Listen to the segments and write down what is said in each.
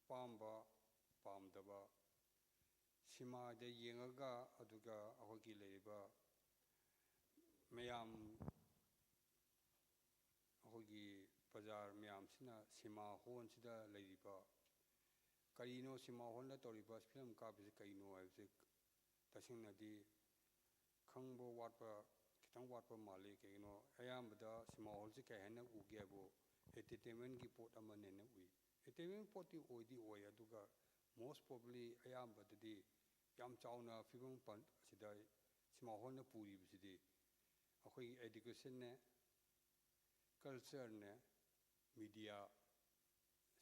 Apamba Pamdaba Sima de Yengaga Aduga Ahogi Leba Mayam Ahogi Bazar Mayam Sina Sima Hon Sida Ladiba Karino Sima Honda Toribas Film Kabi Kaino Isaac Tashing Nadi Kangbo Watpa Kitang Watpa Mali Kano Ayambada Sima Holsika Hena Ugabo entertainment ki pot amanene ui entertainment pot ti oidi oya duga most probably ayamba de yam chauna fibung pan sida sima hol na puri bisidi akhoi education ne culture ne media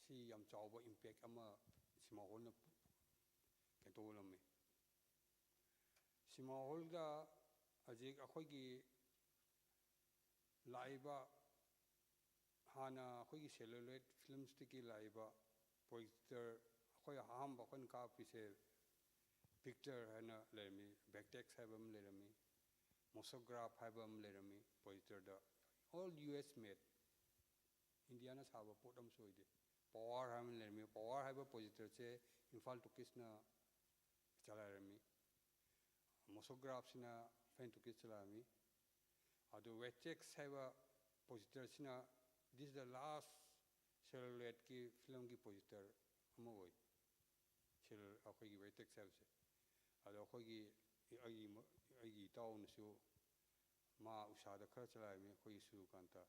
si yam chauba impact ama sima hol na kento lami sima hol da ajik akhoi gi laiba Hana Hogi celluloid film sticky laiba projector Hoya Hamba Hon Kapise picture Hana Lermi, backtext Habam Lermi, Mosograph Habam Lermi, projector da all US made. Indiana's have a potom soide. Power Ham Lermi, Power have a projector say Imphal to Kisna Chalarami, Mosographs in a Fen to Kisalami. Ado backtext have a projector sina. This is the last celluloid ki film ki projector amoi cell akhoi vetex service ado akhoi ai town su ma usada khar chalai me khoi su kanta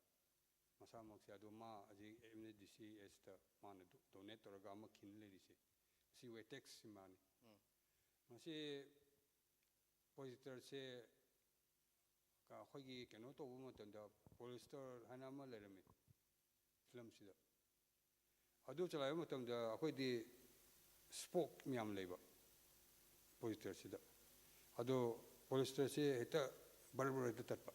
masa mak se ado ma aji emergencies ta man donate toraga ma khin le ri se si vetex simani masi projector se ka akhoi keno to bu matanda polyester hana ma le rami film sida adu chalai matam da akhoi di spoke miam leba polyester sida adu polyester se heta barbar heta tatpa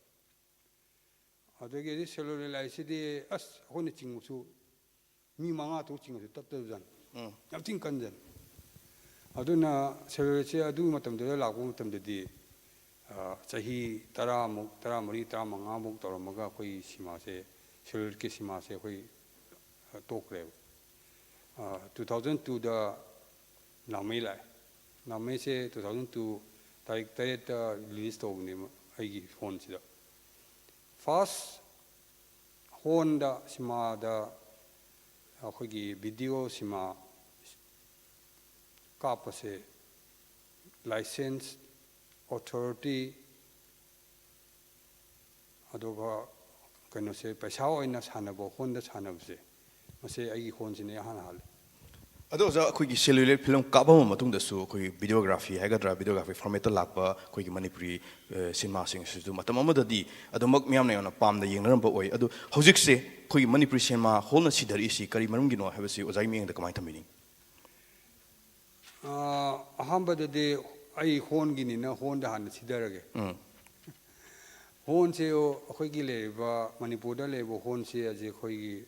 adu ge di celluloid sidi as hone chingsu mi manga to chingsu tatta jan yam ting kan jan adu na celluloid se adu matam da lagu matam da di chahi 10 13 15 muk toramaga koi sima se celluloid ki sima se koi tokre 2002 da namai lai namai se 2002 tarik tarik ta release to ni ai phone sida first Honda sima da akhoi gi video sima kapa se license authority adoga kano se paisa oina sanabo Honda sanabse mase ai hon sine hana hal ado za khoi gi celluloid film kaba ma matung da su khoi videography hagadra videography format lakpa khoi gi manipuri cinema sing su matam amada di ado mak myam na yona pam da yengnaram ba oi ado hojik se khoi manipuri cinema holna sidari si kari marum gi no habasi ozai meng da kamai thamini ahamba de ai hon gi ni na hon da han sidarage hon se o khoi gi le ba manipur da le bo hon se aje khoi gi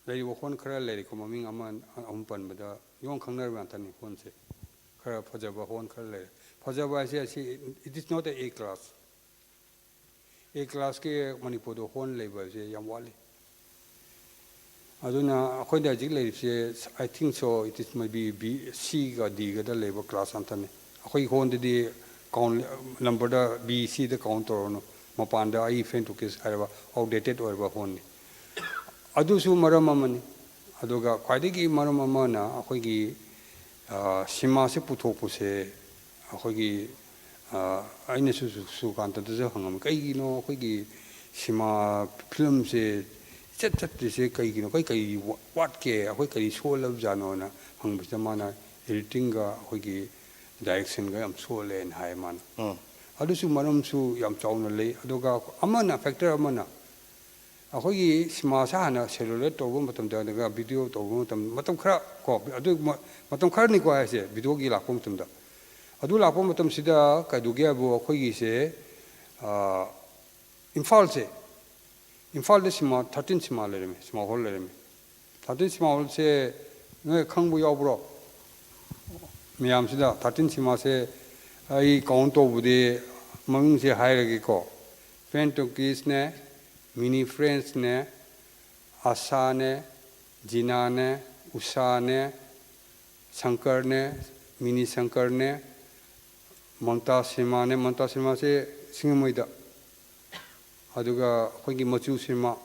le bo hon khara le ko maming aman ampan bada yong khangnar ban tan hon se khara phajaba hon khara le phajaba se it is not a class ke manipur do hon le ba se yam wali aduna khoi da jik le se I think so it is maybe B C ga D ga da le ba class am tan khoi hon de count number da B C the count or no mapanda I fen to kis araba outdated or ba hon adu su maram amani aduga khwaidagi maram amana akhoi gi sima se puthok puse akhoi gi aina su kan ta de hangam kai gi no akhoi gi sima film se chat se kai gi no kai what ke akhoi kai show love jano na hang bi mana editing ga akhoi gi direction ga am so len hai man adu su maram su yam chauna le aduga amana factor amana akhoi gi sima sa na celluloid to matam da ga video to matam khara ko adu matam khara ni ko ase video gi la ko matam da adu la ko matam sida ka du ge bo akhoi gi se Imphal de sima 13 sima le me sima hol le me 13 sima hol se ne khang bu yaw bro miyam sida 13 sima se ai count to bu de mang se hai re ko fan to kiss ne mini friends ne asa ne jina ne Usha Shankar Mini Shankar Manta Cinema se Singamoida Aduga Hogi Machu Cinema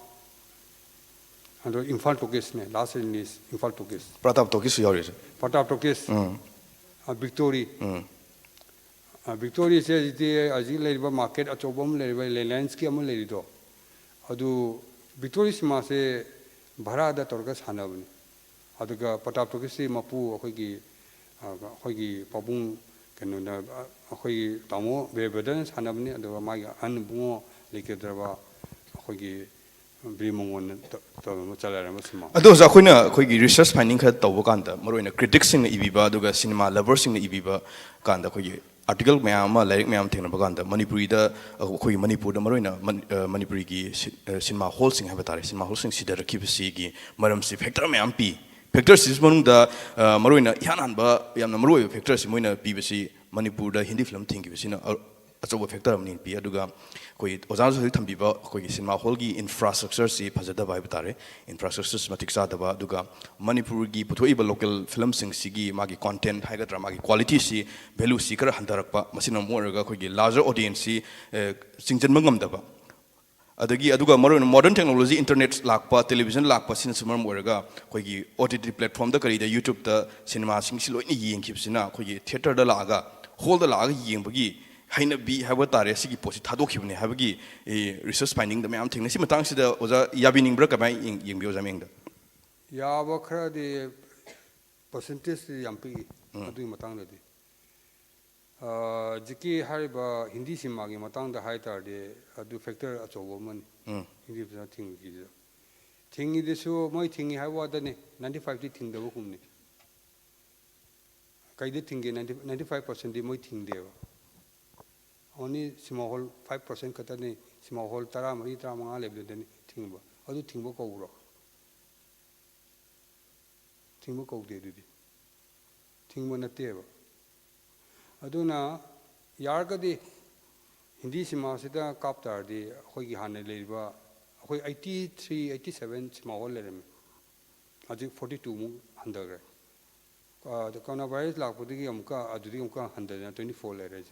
and Imphal Tokis last release Imphal Tokis Pratap Tokis Yoris. Pratap Tokis Victory Victory says the Azil Labor Market at Chobom Landscape Lerido Adu Victory Cinema se Barada Torgas Hanavani Aduga Pratap Tokis Mapu Hogi Pabung Canuna Hogi Tamo Berbedans Hanavani and the Maya Anbuo Likedrava Hogi Brimongon Chalarama. Those are when a research finding had Tawakanda, more in a critics in Ibiba, Duga cinema lovers in Ibiba, Kanda Hogi. Article Mayama, like Mayam Tenabaganda, Manipuri, Hogi Manipur, the Marina, Manipuri, cinema wholesing habitat, cinema wholesing Sidar Kipsigi, Madam Si, Hector Mayampi. Factors is among the Marina Yananba, Yamamaru factors in BBC, Manipur, the Hindi film thing, you know, as a factor of Ninpi, Aduga, Ozanzo Tambiba, Cinema Holgi, infrastructure, see Pazada Vibatare, infrastructure, Matiksa, Duga, Manipurgi, Putuiba local films in Sigi, Magi content, Hagadrama, quality, see, Belu Seeker, Handarapa, Masina Moraga, larger audience, Sington Mungam Daba. Adagi Aduga modern technology, internet lakpa, television lakpa, Sinsumar Moraga, OTT platform, the Kari, the YouTube, the cinema, Singsilo, Yin Kipsina, theatre the laga, hold the laga, Yin Bagi. Haina be have a tare sigi posi tadoki have a research finding the mam thing. Simatang was a yabining broker by in Yosaming. Yabakra the percentage Yampi doing Matanga. Jiki Hariba Hindi Simagi Matang the Haita de do factor as a woman. Hindi thing. Thing is so my thing I was 95 thing the Wukuni. Kaidi thing 95% the my thing there. Only small 5% Katani, small hole Taramari Tramanga level than Timber. How do Timber go? Timber go did Timber na table. Aduna Yargadi Hindi Simasita Kaptar, the Hogi Hana Leva, 83, 87 small element. I think 42 under the coronavirus like Pudiumka, Adudiumka 124 letters.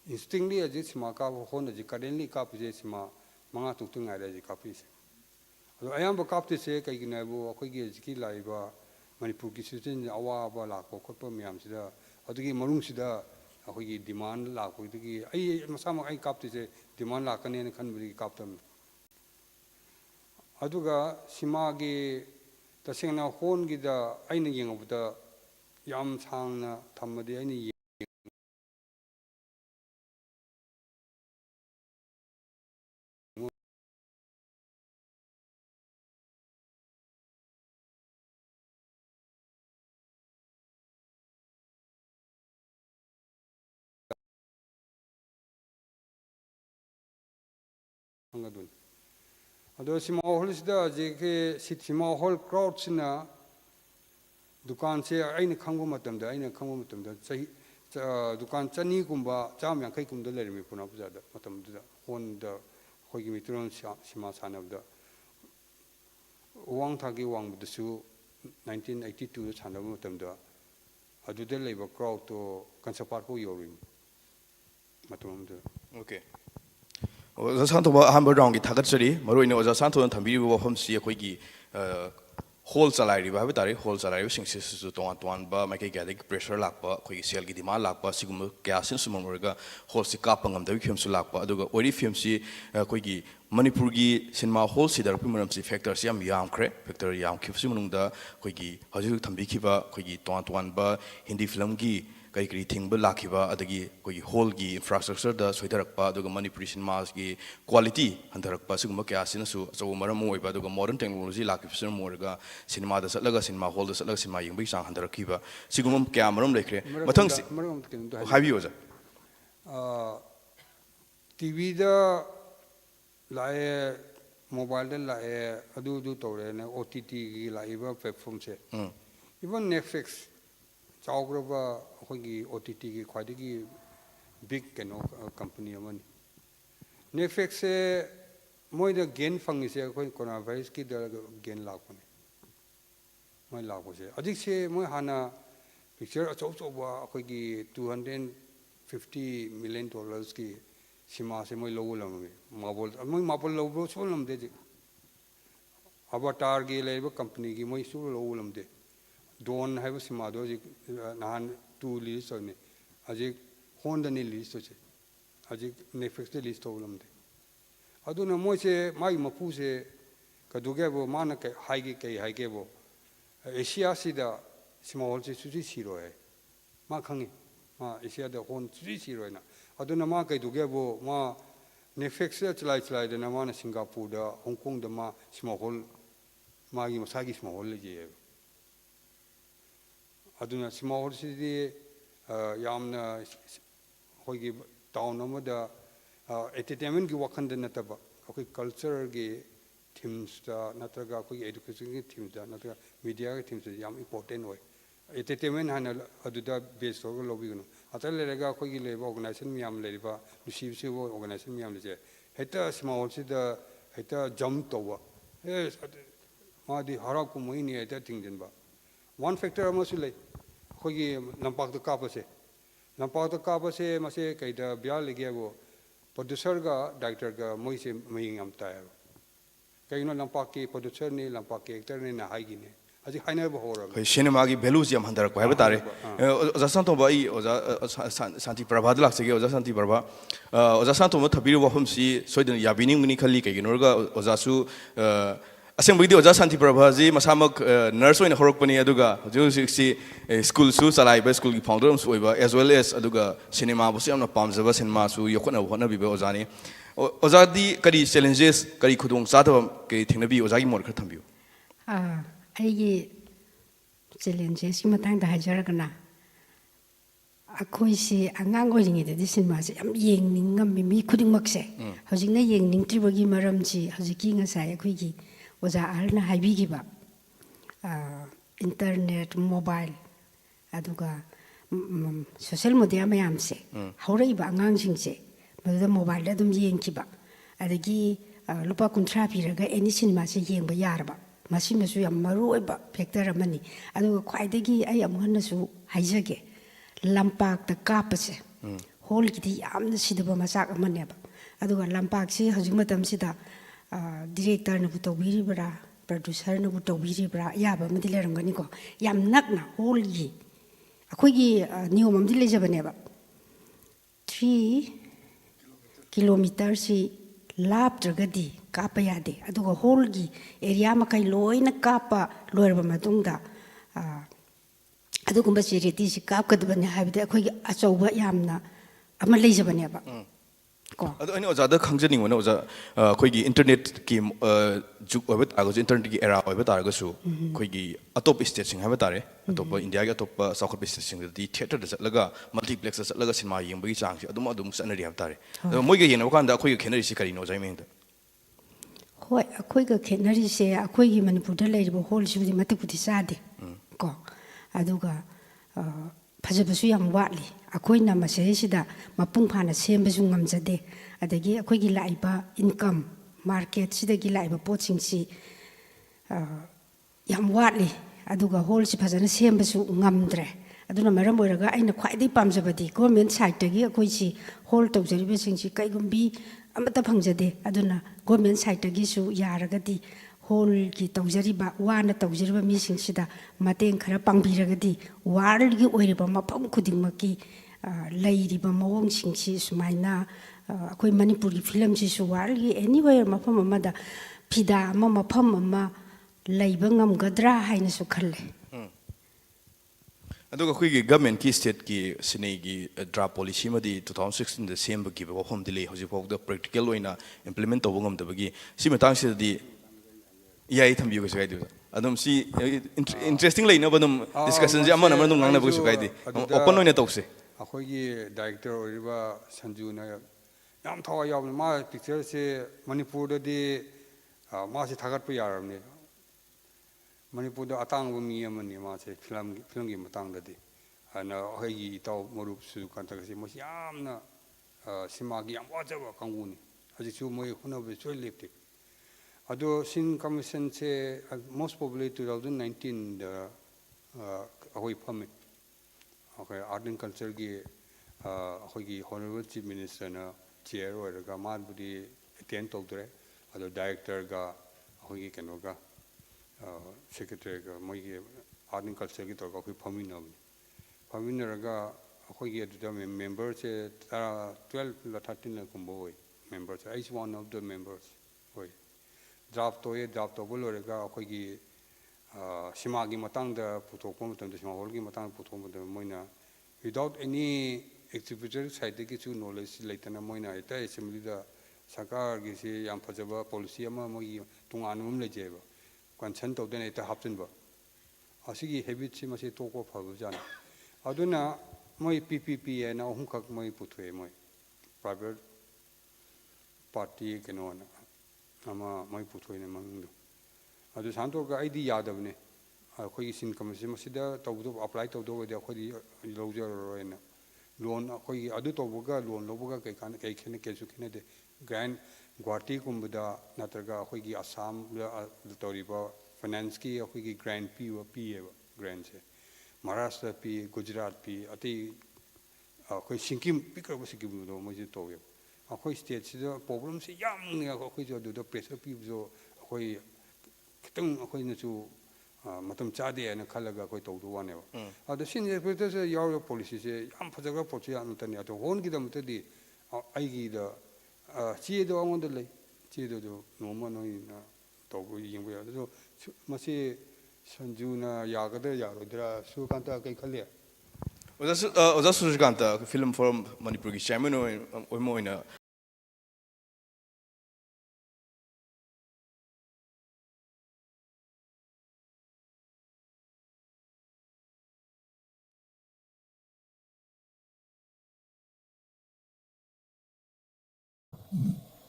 Instinctively, as this Maka Hona, the currently copies Manga Tutung as copies. I am a copy say, Kaginabo, Kogi, Laiva, Manipuki Susan, Awa, Lako, Kopamiam, or to give Marungsida, Hogi demand Lako, some I copy say, demand Lakan and Canberry Captain. Aduga, Simagi, the singer Hongi, the Aining of the Yam Sang Tamadi, any. Although small holes, the small hole crowds in a Dukan say, I ain't congomatum, the ain't congomatum, that say Dukan Chani Kumba, Cham and Kaikum, the Lermy Punapuza, Matam, the Hogimitron Simasan of the Wang Taki Wang with the Su 1982 Sanamatum, the Adudel labor crowd to Kansaparko Yorim. Matum. Okay. Santo Hamburg round it Tagatsari, Marino was a Santo and Tambi from Siakogi whole salary, Babatari, whole salary, since to one bar, make a gallic pressure lakpa, Selgi Dima lakpa, Sigum gas in Sumorga, whole Sikapang and the Film Sulakpa, Aduga, Ori Filmsi, Kogi, Manipurgi, Cinema whole Sidar Primacy factors, Yam Cre, Factor Yam Kipsumunda, Kogi, Hazu Tambikiva, Kogi, one bar, Hindi Filmgi. Kai thing Lakiva, Adagi, Holgi, infrastructure, the Swedarakpa, the Manipuri Cinema's quality, and the Rakpasumaka, so Maramo, but the modern technology, like Morga, cinema, the Salaga cinema, hold the Salaga cinema, Young Bishan, and the Rakiva, Sigumum Cameron Lake, but have you? TV the Lae mobile Lae, Adu Tore, OTT, Laiva platforms. Even Netflix. Chaugrava Hogi OTT quite a big company of money. Netflix more the gain fung is a coronavirus kid gain lock. ꯃꯣꯏ ꯂꯥꯛꯄꯁꯦ ꯍꯧꯖꯤꯛꯁꯦ ꯃꯣꯏ ꯍꯥꯟꯅ picture ꯑꯆꯧ ꯑꯆꯧꯕ ꯑꯩꯈꯣꯏꯒꯤ $250 million ꯀꯤ ꯁꯤꯃꯥꯁꯦ ꯃꯣꯏ ꯂꯧꯕ ꯂꯝꯃꯤ ꯃꯥꯔꯕꯜ ꯃꯣꯏ ꯃꯥꯔꯕꯜ ꯂꯧꯕ ꯁꯨꯡ ꯂꯝꯗꯦ ꯍꯧꯖꯤꯛ ꯑꯕꯇꯥꯔꯒꯤ ꯂꯩꯔꯤꯕ ꯀꯝꯄꯅꯤꯒꯤ ꯃꯣꯏ ꯁꯨꯡ ꯂꯧꯕ ꯂꯝꯗꯦ ꯗꯣꯟ ꯍꯥꯏꯕ ꯁꯤꯃꯥꯗꯣ ꯍꯧꯖꯤꯛ ꯅꯍꯥꯟ 2 ꯔꯤꯂꯤꯁ ꯇꯧꯅꯤ ꯍꯧꯖꯤꯛ ꯍꯣꯟꯗꯅꯤ ꯔꯤꯂꯤꯁ ꯇꯧꯁꯦ ꯍꯧꯖꯤꯛ ꯅꯦꯠꯐ꯭ꯂꯤꯛꯁꯇ ꯔꯤꯂꯤꯁ ꯇꯧꯕ ꯂꯝꯗꯦ ꯑꯗꯨꯅ ꯃꯣꯏꯁꯦ ꯃꯥꯒꯤ ꯃꯄꯨꯁꯦ ꯀꯩꯗꯧꯒꯦꯕꯨ ꯃꯥꯅ ꯀꯩ ꯍꯥꯏꯒꯦꯕꯨ ꯑꯦꯁꯤꯌꯥꯁꯤꯗ ꯁꯤꯃꯥ ꯍꯣꯜꯁꯦ ꯁꯨꯡꯁꯤ ꯁꯤꯔꯣꯏ ꯃꯥ ꯈꯪꯉꯤ ꯃꯥ ꯑꯦꯁꯤꯌꯥꯗ ꯍꯣꯜ ꯁꯨꯡꯁꯤ ꯁꯤꯔꯣꯏꯅ ꯑꯗꯨꯅ ꯃꯥ ꯀꯩꯗꯧꯒꯦꯕꯨ ꯃꯥ ꯅꯦꯠꯐ꯭ꯂꯤꯛꯁꯇ ꯆꯂꯥꯏꯗꯅ ꯃꯥꯅ ꯁꯤꯡꯒꯥꯄꯨꯔꯗ ꯍꯣꯡꯀꯣꯡꯗ ꯃꯥ ꯁꯤꯃꯥ ꯍꯣꯜ ꯃꯥꯒꯤ ꯃꯁꯥꯒꯤ ꯁꯤꯃꯥ ꯍꯣꯜ ꯂꯩꯖꯩꯑꯕ ꯑꯗꯨꯅ ꯁꯤꯃꯥ ꯍꯣꯜꯁꯤꯗꯤ ꯌꯥꯝꯅ ꯑꯩꯈꯣꯏꯒꯤ ꯇꯥꯎꯟ ꯑꯃꯗ ꯑꯦꯟꯇꯔꯇꯦꯟꯃꯦꯟꯒꯤ ꯋꯥꯈꯜꯗ ꯅꯠꯇꯕ ꯑꯩꯈꯣꯏ ꯀꯜꯆꯔꯒꯤ ꯊꯤꯝꯁꯇ ꯅꯠꯇ꯭ꯔꯒ ꯑꯩꯈꯣꯏꯒꯤ ꯑꯦꯗꯨꯀꯦꯁꯟꯒꯤ ꯊꯤꯝꯁꯇ ꯅꯠꯇ꯭ꯔꯒ ꯃꯤꯗꯤꯌꯥꯒꯤ ꯊꯤꯝꯁꯇ ꯌꯥꯝ ꯏꯝꯄꯣꯔꯇꯦꯟ ꯑꯣꯏ entertainment hana aduda base tawga lobigunu atal lerega akhoi leba organization miyam leriba nusi organization miyam leje heta small sida heta jump tawwa madi harap ku moini heta tingdenba one factor amasu lei akhoi gi lampak da kapase mase kaida bya legebo producer ga director ga moise maying am tayo kaino lampak ki producer ni lampak ki actor ni na haigi ne aji haina ba hora cinema ki values yam handar ko hai batare oja santo bai oja santi prabha lak sege oja santi prabha oja santo mo thabiri wa hum si soidin yabining mini khali kai ginor ga oja su aseng bidi oja santi prabha ji masamak nurse oina horok pani aduga ju si school su salai ba school ki founder su oiba as well as aduga cinema bu yamna pamjaba cinema su yokhona hona bi ba oja ni oja di kari challenges kari khudong sadam ke thingnabi oja gi mor khar thambiu ꯑꯩꯒꯤ ꯆꯦꯂꯦꯟꯖꯦꯁꯀꯤ ꯃꯇꯥꯡꯗ ꯍꯥꯏꯖꯔꯒꯅ ꯑꯩꯈꯣꯏꯁꯤ ꯑꯉꯥꯡ ꯑꯣꯏꯔꯤꯉꯩꯗꯗꯤ ꯁꯤꯅꯦꯃꯥꯁꯦ ꯌꯥꯝ ꯌꯦꯡꯅꯤꯡꯉꯝꯃꯤ ꯃꯤ ꯈꯨꯗꯤꯡꯃꯛꯁꯦ ꯍꯧꯖꯤꯛꯅ ꯌꯦꯡꯅꯤꯡꯗ꯭ꯔꯤꯕꯒꯤ ꯃꯔꯝꯁꯤ ꯍꯧꯖꯤꯛꯀꯤ ꯉꯁꯥꯏ ꯑꯩꯈꯣꯏꯒꯤ ꯑꯣꯖꯥ ꯑꯍꯜꯅ ꯍꯥꯏꯕꯤꯈꯤꯕ ꯏꯟꯇꯔꯅꯦꯠ ꯃꯣꯕꯥꯏꯜ ꯑꯗꯨꯒ ꯁꯣꯁꯤꯌꯦꯜ ꯃꯤꯗꯤꯌꯥ ꯃꯌꯥꯝꯁꯦ ꯍꯧꯔꯛꯏꯕ ꯑꯉꯥꯡꯁꯤꯡꯁꯦ ꯃꯗꯨꯗ ꯃꯣꯕꯥꯏꯜꯗ ꯑꯗꯨꯝ ꯌꯦꯡꯈꯤꯕ ꯑꯗꯒꯤ ꯂꯨꯄꯥ 30 ꯄꯤꯔꯒ ꯑꯦꯅꯤ ꯁꯤꯅꯦꯃꯥꯁꯦ ꯌꯦꯡꯕ ꯌꯥꯔꯕ ꯃꯁꯤꯃꯁꯨ ꯌꯥꯝ ꯃꯔꯨꯑꯣꯏꯕ ꯐꯦꯛꯇꯔ ꯑꯃꯅꯤ ꯑꯗꯨꯒ ꯈ꯭ꯋꯥꯏꯗꯒꯤ ꯑꯩ ꯑꯃꯨꯛ ꯍꯟꯅꯁꯨ ꯍꯥꯏꯖꯒꯦ ꯂꯝꯄꯥꯛꯇ ꯀꯥꯞꯄꯁꯦ ꯍꯣꯜꯒꯤꯗꯤ ꯌꯥꯝꯅ ꯁꯤꯗꯕ ꯃꯆꯥꯛ ꯑꯃꯅꯦꯕ ꯑꯗꯨꯒ ꯂꯝꯄꯥꯛꯁꯤ ꯍꯧꯖꯤꯛ ꯃꯇꯝꯁꯤꯗ ꯗꯤꯔꯦꯛꯇꯔꯅꯕꯨ ꯇꯧꯕꯤꯔꯤꯕ꯭ꯔꯥ ꯄ꯭ꯔꯣꯗ꯭ꯌꯨꯁꯔꯅꯕꯨ ꯇꯧꯕꯤꯔꯤꯕ꯭ꯔꯥ ꯑꯌꯥꯕ ꯑꯃꯗꯤ ꯂꯩꯔꯝꯒꯅꯤꯀꯣ ꯌꯥꯝ ꯅꯛꯅ ꯍꯣꯜꯒꯤ ꯑꯩꯈꯣꯏꯒꯤ ꯅꯤꯌꯣꯝ ꯑꯃꯗꯤ ꯂꯩꯖꯕꯅꯦꯕ 3 ꯀꯤꯂꯣꯃꯤꯇꯔꯁꯤ ꯂꯥꯞꯇ꯭ꯔꯒꯗꯤ ꯀꯥꯞꯄ ꯌꯥꯗꯦ ꯑꯗꯨꯒ ꯍꯣꯜꯒꯤ ꯑꯦꯔꯤꯌꯥ ꯃꯈꯩ ꯂꯣꯏꯅ ꯀꯥꯞꯄ ꯂꯣꯏꯔꯕ ꯃꯇꯨꯡꯗ ꯑꯗꯨꯒꯨꯝꯕ ꯆꯦꯔꯤꯇꯤꯁꯤ ꯀꯥꯞꯀꯗꯕꯅꯤ ꯍꯥꯏꯕꯗꯤ ꯑꯩꯈꯣꯏꯒꯤ ꯑꯆꯧꯕ ꯌꯥꯝꯅ ꯑꯃ ꯂꯩꯖꯕꯅꯦꯕ ꯀꯣ ꯑꯗꯣ ꯑꯩꯅ ꯑꯣꯖꯥꯗ ꯈꯪꯖꯅꯤꯡꯕꯅ ꯑꯣꯖꯥ ꯑꯩꯈꯣꯏꯒꯤ ꯏꯟꯇꯔꯅꯦꯠꯀꯤ ꯖꯨꯛ ꯑꯣꯏꯕ ꯇꯥꯔꯒꯁꯨ ꯏꯟꯇꯔꯅꯦꯠꯀꯤ ꯑꯦꯔꯥ ꯑꯣꯏꯕ ꯇꯥꯔꯒꯁꯨ ꯑꯩꯈꯣꯏꯒꯤ ꯑꯇꯣꯞꯄ ꯁ꯭ꯇꯦꯠꯁꯤꯡ ꯍꯥꯏꯕ ꯇꯥꯔꯦ ꯑꯇꯣꯞꯄ ꯏꯟꯗꯤꯌꯥꯒꯤ ꯑꯇꯣꯞꯄ ꯆꯥꯎꯈꯠꯄ ꯁ꯭ꯇꯦꯠꯁꯤꯡꯗꯗꯤ ꯊꯤꯌꯦꯇꯔꯗ ꯆꯠꯂꯒ ꯃꯜꯇꯤꯄ꯭ꯂꯦꯛꯁꯇ ꯆꯠꯂꯒ ꯁꯤꯅꯦꯃꯥ ꯌꯦꯡꯕꯒꯤ ꯆꯥꯡꯁꯤ ꯑꯗꯨꯝ ꯆꯠꯅꯔꯤ ꯍꯥꯏꯕ ꯇꯥꯔꯦ ꯑꯗꯣ ꯃꯣꯏꯒ ꯌꯦꯡꯅꯕ ꯀꯥꯟꯗ ꯑꯩꯈꯣꯏꯒ ꯈꯦꯠꯅꯔꯤꯁꯤ ꯀꯔꯤꯅꯣ ꯑꯣꯖꯥꯒꯤ ꯃꯤꯡꯗ ꯍꯣꯏ ꯑꯩꯈꯣꯏꯒ ꯈꯦꯠꯅꯔꯤꯁꯦ ꯑꯩꯈꯣꯏꯒꯤ ꯃꯅꯤꯄꯨꯔꯗ ꯂꯩꯔꯤꯕ ꯍꯣꯜꯁꯤꯕꯨꯗꯤ ꯃꯇꯤꯛꯄꯨꯗꯤ ꯆꯥꯗꯦ ꯀꯣ ꯑꯗꯨꯒ ꯐꯖꯕꯁꯨ ꯌꯥꯝ ꯋꯥꯠꯂꯤ ꯑꯩꯈꯣꯏꯅ ꯃꯁꯤꯗꯩꯁꯤꯗ ꯃꯄꯨꯡ ꯐꯥꯅ ꯁꯦꯝꯕꯁꯨ ꯉꯝꯖꯗꯦ ꯑꯗꯒꯤ ꯑꯩꯈꯣꯏꯒꯤ ꯂꯥꯛꯏꯕ ꯏꯟꯀꯝ ꯃꯥꯔꯀꯦꯠꯁꯤꯗꯒꯤ ꯂꯥꯛꯏꯕ ꯄꯣꯠꯁꯤꯡꯁꯤ ꯌꯥꯝ ꯋꯥꯠꯂꯤ ꯑꯗꯨꯒ ꯍꯣꯜꯁꯤ ꯐꯖꯅ ꯁꯦꯝꯕꯁꯨ ꯉꯝꯗ꯭ꯔꯦ ꯑꯗꯨꯅ ꯃꯔꯝ ꯑꯣꯏꯔꯒ ꯑꯩꯅ ꯈ꯭ꯋꯥꯏꯗꯒꯤ ꯄꯥꯝꯖꯕꯗꯤ ꯒꯣꯔꯃꯦꯟ ꯁꯥꯏꯠꯇꯒꯤ ꯑꯩꯈꯣꯏꯁꯤ ꯍꯣꯜ ꯇꯧꯖꯔꯤꯕꯁꯤꯡꯁꯤ ꯀꯩꯒꯨꯝꯕꯤ ꯑꯃꯠꯇ ꯐꯪꯖꯗꯦ ꯑꯗꯨꯅ ꯒꯣꯔꯃꯦꯟ ꯁꯥꯏꯠꯇꯒꯤꯁꯨ ꯌꯥꯔꯒꯗꯤ ꯍꯣꯜꯒꯤ ꯇꯧꯖꯔꯤꯕ ꯋꯥꯅ ꯇꯧꯖꯔꯤꯕ ꯃꯤꯁꯤꯡꯁꯤꯗ ꯃꯇꯦꯡ ꯈꯔ ꯄꯥꯡꯕꯤꯔꯒꯗꯤ ꯋꯥꯔꯜꯒꯤ ꯑꯣꯏꯔꯤꯕ ꯃꯐꯝ ꯈꯨꯗꯤꯡꯃꯛꯀꯤ ꯂꯩꯔꯤꯕ ꯃꯑꯣꯡꯁꯤꯡꯁꯤ ꯁꯨꯃꯥꯏꯅ ꯑꯩꯈꯣꯏ ꯃꯅꯤꯄꯨꯔꯒꯤ ꯐꯤꯂꯝꯁꯤꯁꯨ ꯋꯥꯔꯜꯒꯤ ꯑꯦꯅꯤꯋꯦꯌꯔ ꯃꯐꯝ ꯑꯃꯗ ꯐꯤꯗꯥ ꯑꯃ ꯃꯐꯝ ꯑꯃ ꯂꯩꯕ ꯉꯝꯒꯗ꯭ꯔꯥ ꯍꯥꯏꯅꯁꯨ ꯈꯜꯂꯦ ꯑꯗꯨꯒ ꯑꯩꯈꯣꯏꯒꯤ ꯒꯚꯔꯟꯃꯦꯟꯠꯀꯤ ꯁ꯭ꯇꯦꯠꯀꯤ ꯁꯤꯅꯦꯒꯤ ꯗ꯭ꯔꯥꯐ ꯄꯣꯂꯤꯁꯤ ꯑꯃꯗꯤ 2016ꯗ ꯁꯦꯝꯕꯒꯤꯕ ꯋꯥꯐꯝꯗꯤ ꯂꯩ ꯍꯧꯖꯤꯛꯐꯥꯎꯗ ꯄ꯭ꯔꯦꯛꯇꯤꯀꯦꯜ ꯑꯣꯏꯅ ꯏꯝꯄ꯭ꯂꯤꯃꯦꯟꯠ ꯇꯧꯕ ꯉꯝꯗꯕꯒꯤ ꯁꯤ ꯃꯇꯥꯡꯁꯤꯗꯗꯤ ꯌꯥꯏ ꯊꯝꯕꯤꯌꯨ ꯀꯩꯁꯨ ꯀꯥꯏꯗꯦ ꯑꯗꯨꯝ ꯁꯤ ꯏꯟꯇꯔꯦꯁꯇꯤꯡ ꯂꯩꯅꯕ ꯑꯗꯨꯝ ꯗꯤꯁꯀꯁꯟꯁꯦ ꯑꯃꯅ ꯑꯗꯨꯝ ꯉꯥꯡꯅꯕ ꯀꯩꯁꯨ ꯀꯥꯏꯗꯦ ꯑꯣꯄꯟ ꯑꯣꯏꯅ ꯇꯧꯁꯦ ꯑꯩꯈꯣꯏꯒꯤ ꯗꯥꯏꯔꯦꯛꯇꯔ ꯑꯣꯏꯔꯤꯕ ꯁꯟꯖꯨꯅ ꯌꯥꯝ ꯊꯋꯥꯏ ꯌꯥꯎꯕꯅꯤ ꯃꯥ ꯄꯤꯛꯆꯔꯁꯦ ꯃꯅꯤꯄꯨꯔꯗꯗꯤ ꯃꯥꯁꯦ ꯊꯥꯒꯠꯄ ꯌꯥꯔꯕꯅꯤ ꯃꯅꯤꯄꯨꯔꯗ ꯑꯇꯥꯡꯕ ꯃꯤ ꯑꯃꯅꯤ ꯃꯥꯁꯦ ꯐꯤꯂꯝꯒꯤ ꯃꯇꯥꯡꯗꯗꯤ ꯑꯗꯨꯅ ꯑꯩꯈꯣꯏꯒꯤ ꯏꯇꯥꯎ ꯃꯔꯨꯞ ꯁꯨꯖꯨꯀꯥꯟꯇꯒꯁꯦ ꯃꯣꯏꯁꯤ ꯌꯥꯝꯅ ꯁꯤꯅꯦꯃꯥꯒꯤ ꯌꯥꯝ ꯋꯥꯖꯕ ꯀꯥꯡꯕꯨꯅꯤ ꯍꯧꯖꯤꯛꯁꯨ ꯃꯣꯏ ꯍꯣꯠꯅꯕꯗꯤ ꯁꯣꯏ ꯂꯦꯞꯇꯦ ado sin commission se most probably 2019 the ahoi phame okay art and culture gi ahoi gi honorable chief minister na chair oiraga man budi attend tawdre ado director ga ahoi gi keno ga secretary ga moi gi art and culture gi torga ahoi phaminaraga ahoi gi adu member se 12 la 13 la kumbo members I is one of the members oi draft to draft to bolorega akhoi sima gi matang da puthokpa matam da sima hol gi matang puthokpa da moina without any executive side gi chu knowledge leitana moina ita assembly da sarkar gi se yam phajaba policy ama moi tungan mum lejeba concern to den ita hapchen ba asigi habit si mase to ko phabu jan aduna moi ppp na hum khak moi puthwe moi private party keno na ama mai puthoi ne mangdu adu santo ga id yadabne akhoi sin commission masida tawdo apply tawdo de akhoi lojer roina loan akhoi adu tawbuga loan lobuga kai kan kai khene kesu khene de grand guwahati kumbada natraga akhoi gi assam toriba finance ki akhoi gi grand p grand se maharashtra p gujarat p ati akhoi sinkim pikra sikim do mo ji towe akhoi state sida problem se yam ne akhoi jo do pressure pi jo akhoi kitang akhoi na chu matam chade na khalaga akhoi tawdu wane ba ado sin pressure se yaw policy se yam phajaga pochi an tani ado hon gi dam tadi ai gi da chi do angon de le chi do no ma no na tawgu ying ba ado masi sanju na yagada yarodra su kanta kai khale oza Surijkanta film forum Manipur gi chairman oi moina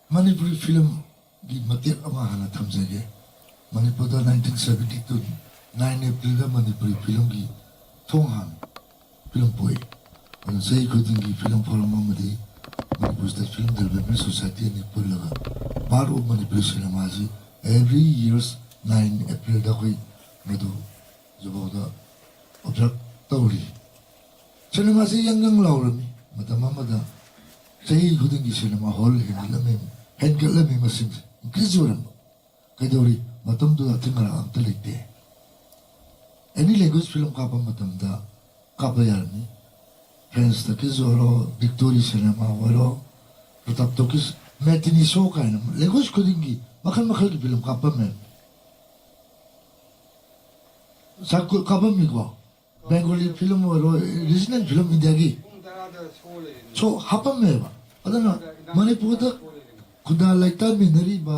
Manipur film di matek ama hana thamjage Manipur da 1972 9 April da Manipur film gi thonghan film poi and say Eikhoigi film forum amadi Manipur State Film Development Society ni pulaga part of Manipur cinema ji every years 9 April da koi madu joboda object tawri cinema ji yang lawrami matamamada say Eikhoigi cinema hall hilame hengalame masim kizuram kadori matam do atimara amta lekte any language film ka pa matam da kabayarni friends the kizoro victory cinema waro pratap to kis matinee show kaina language kodingi makhal ki film ka pa me sakul ka pa mi ko bengali film waro regional film india gi so hapa me ba adana manipur da kuda laita minari ba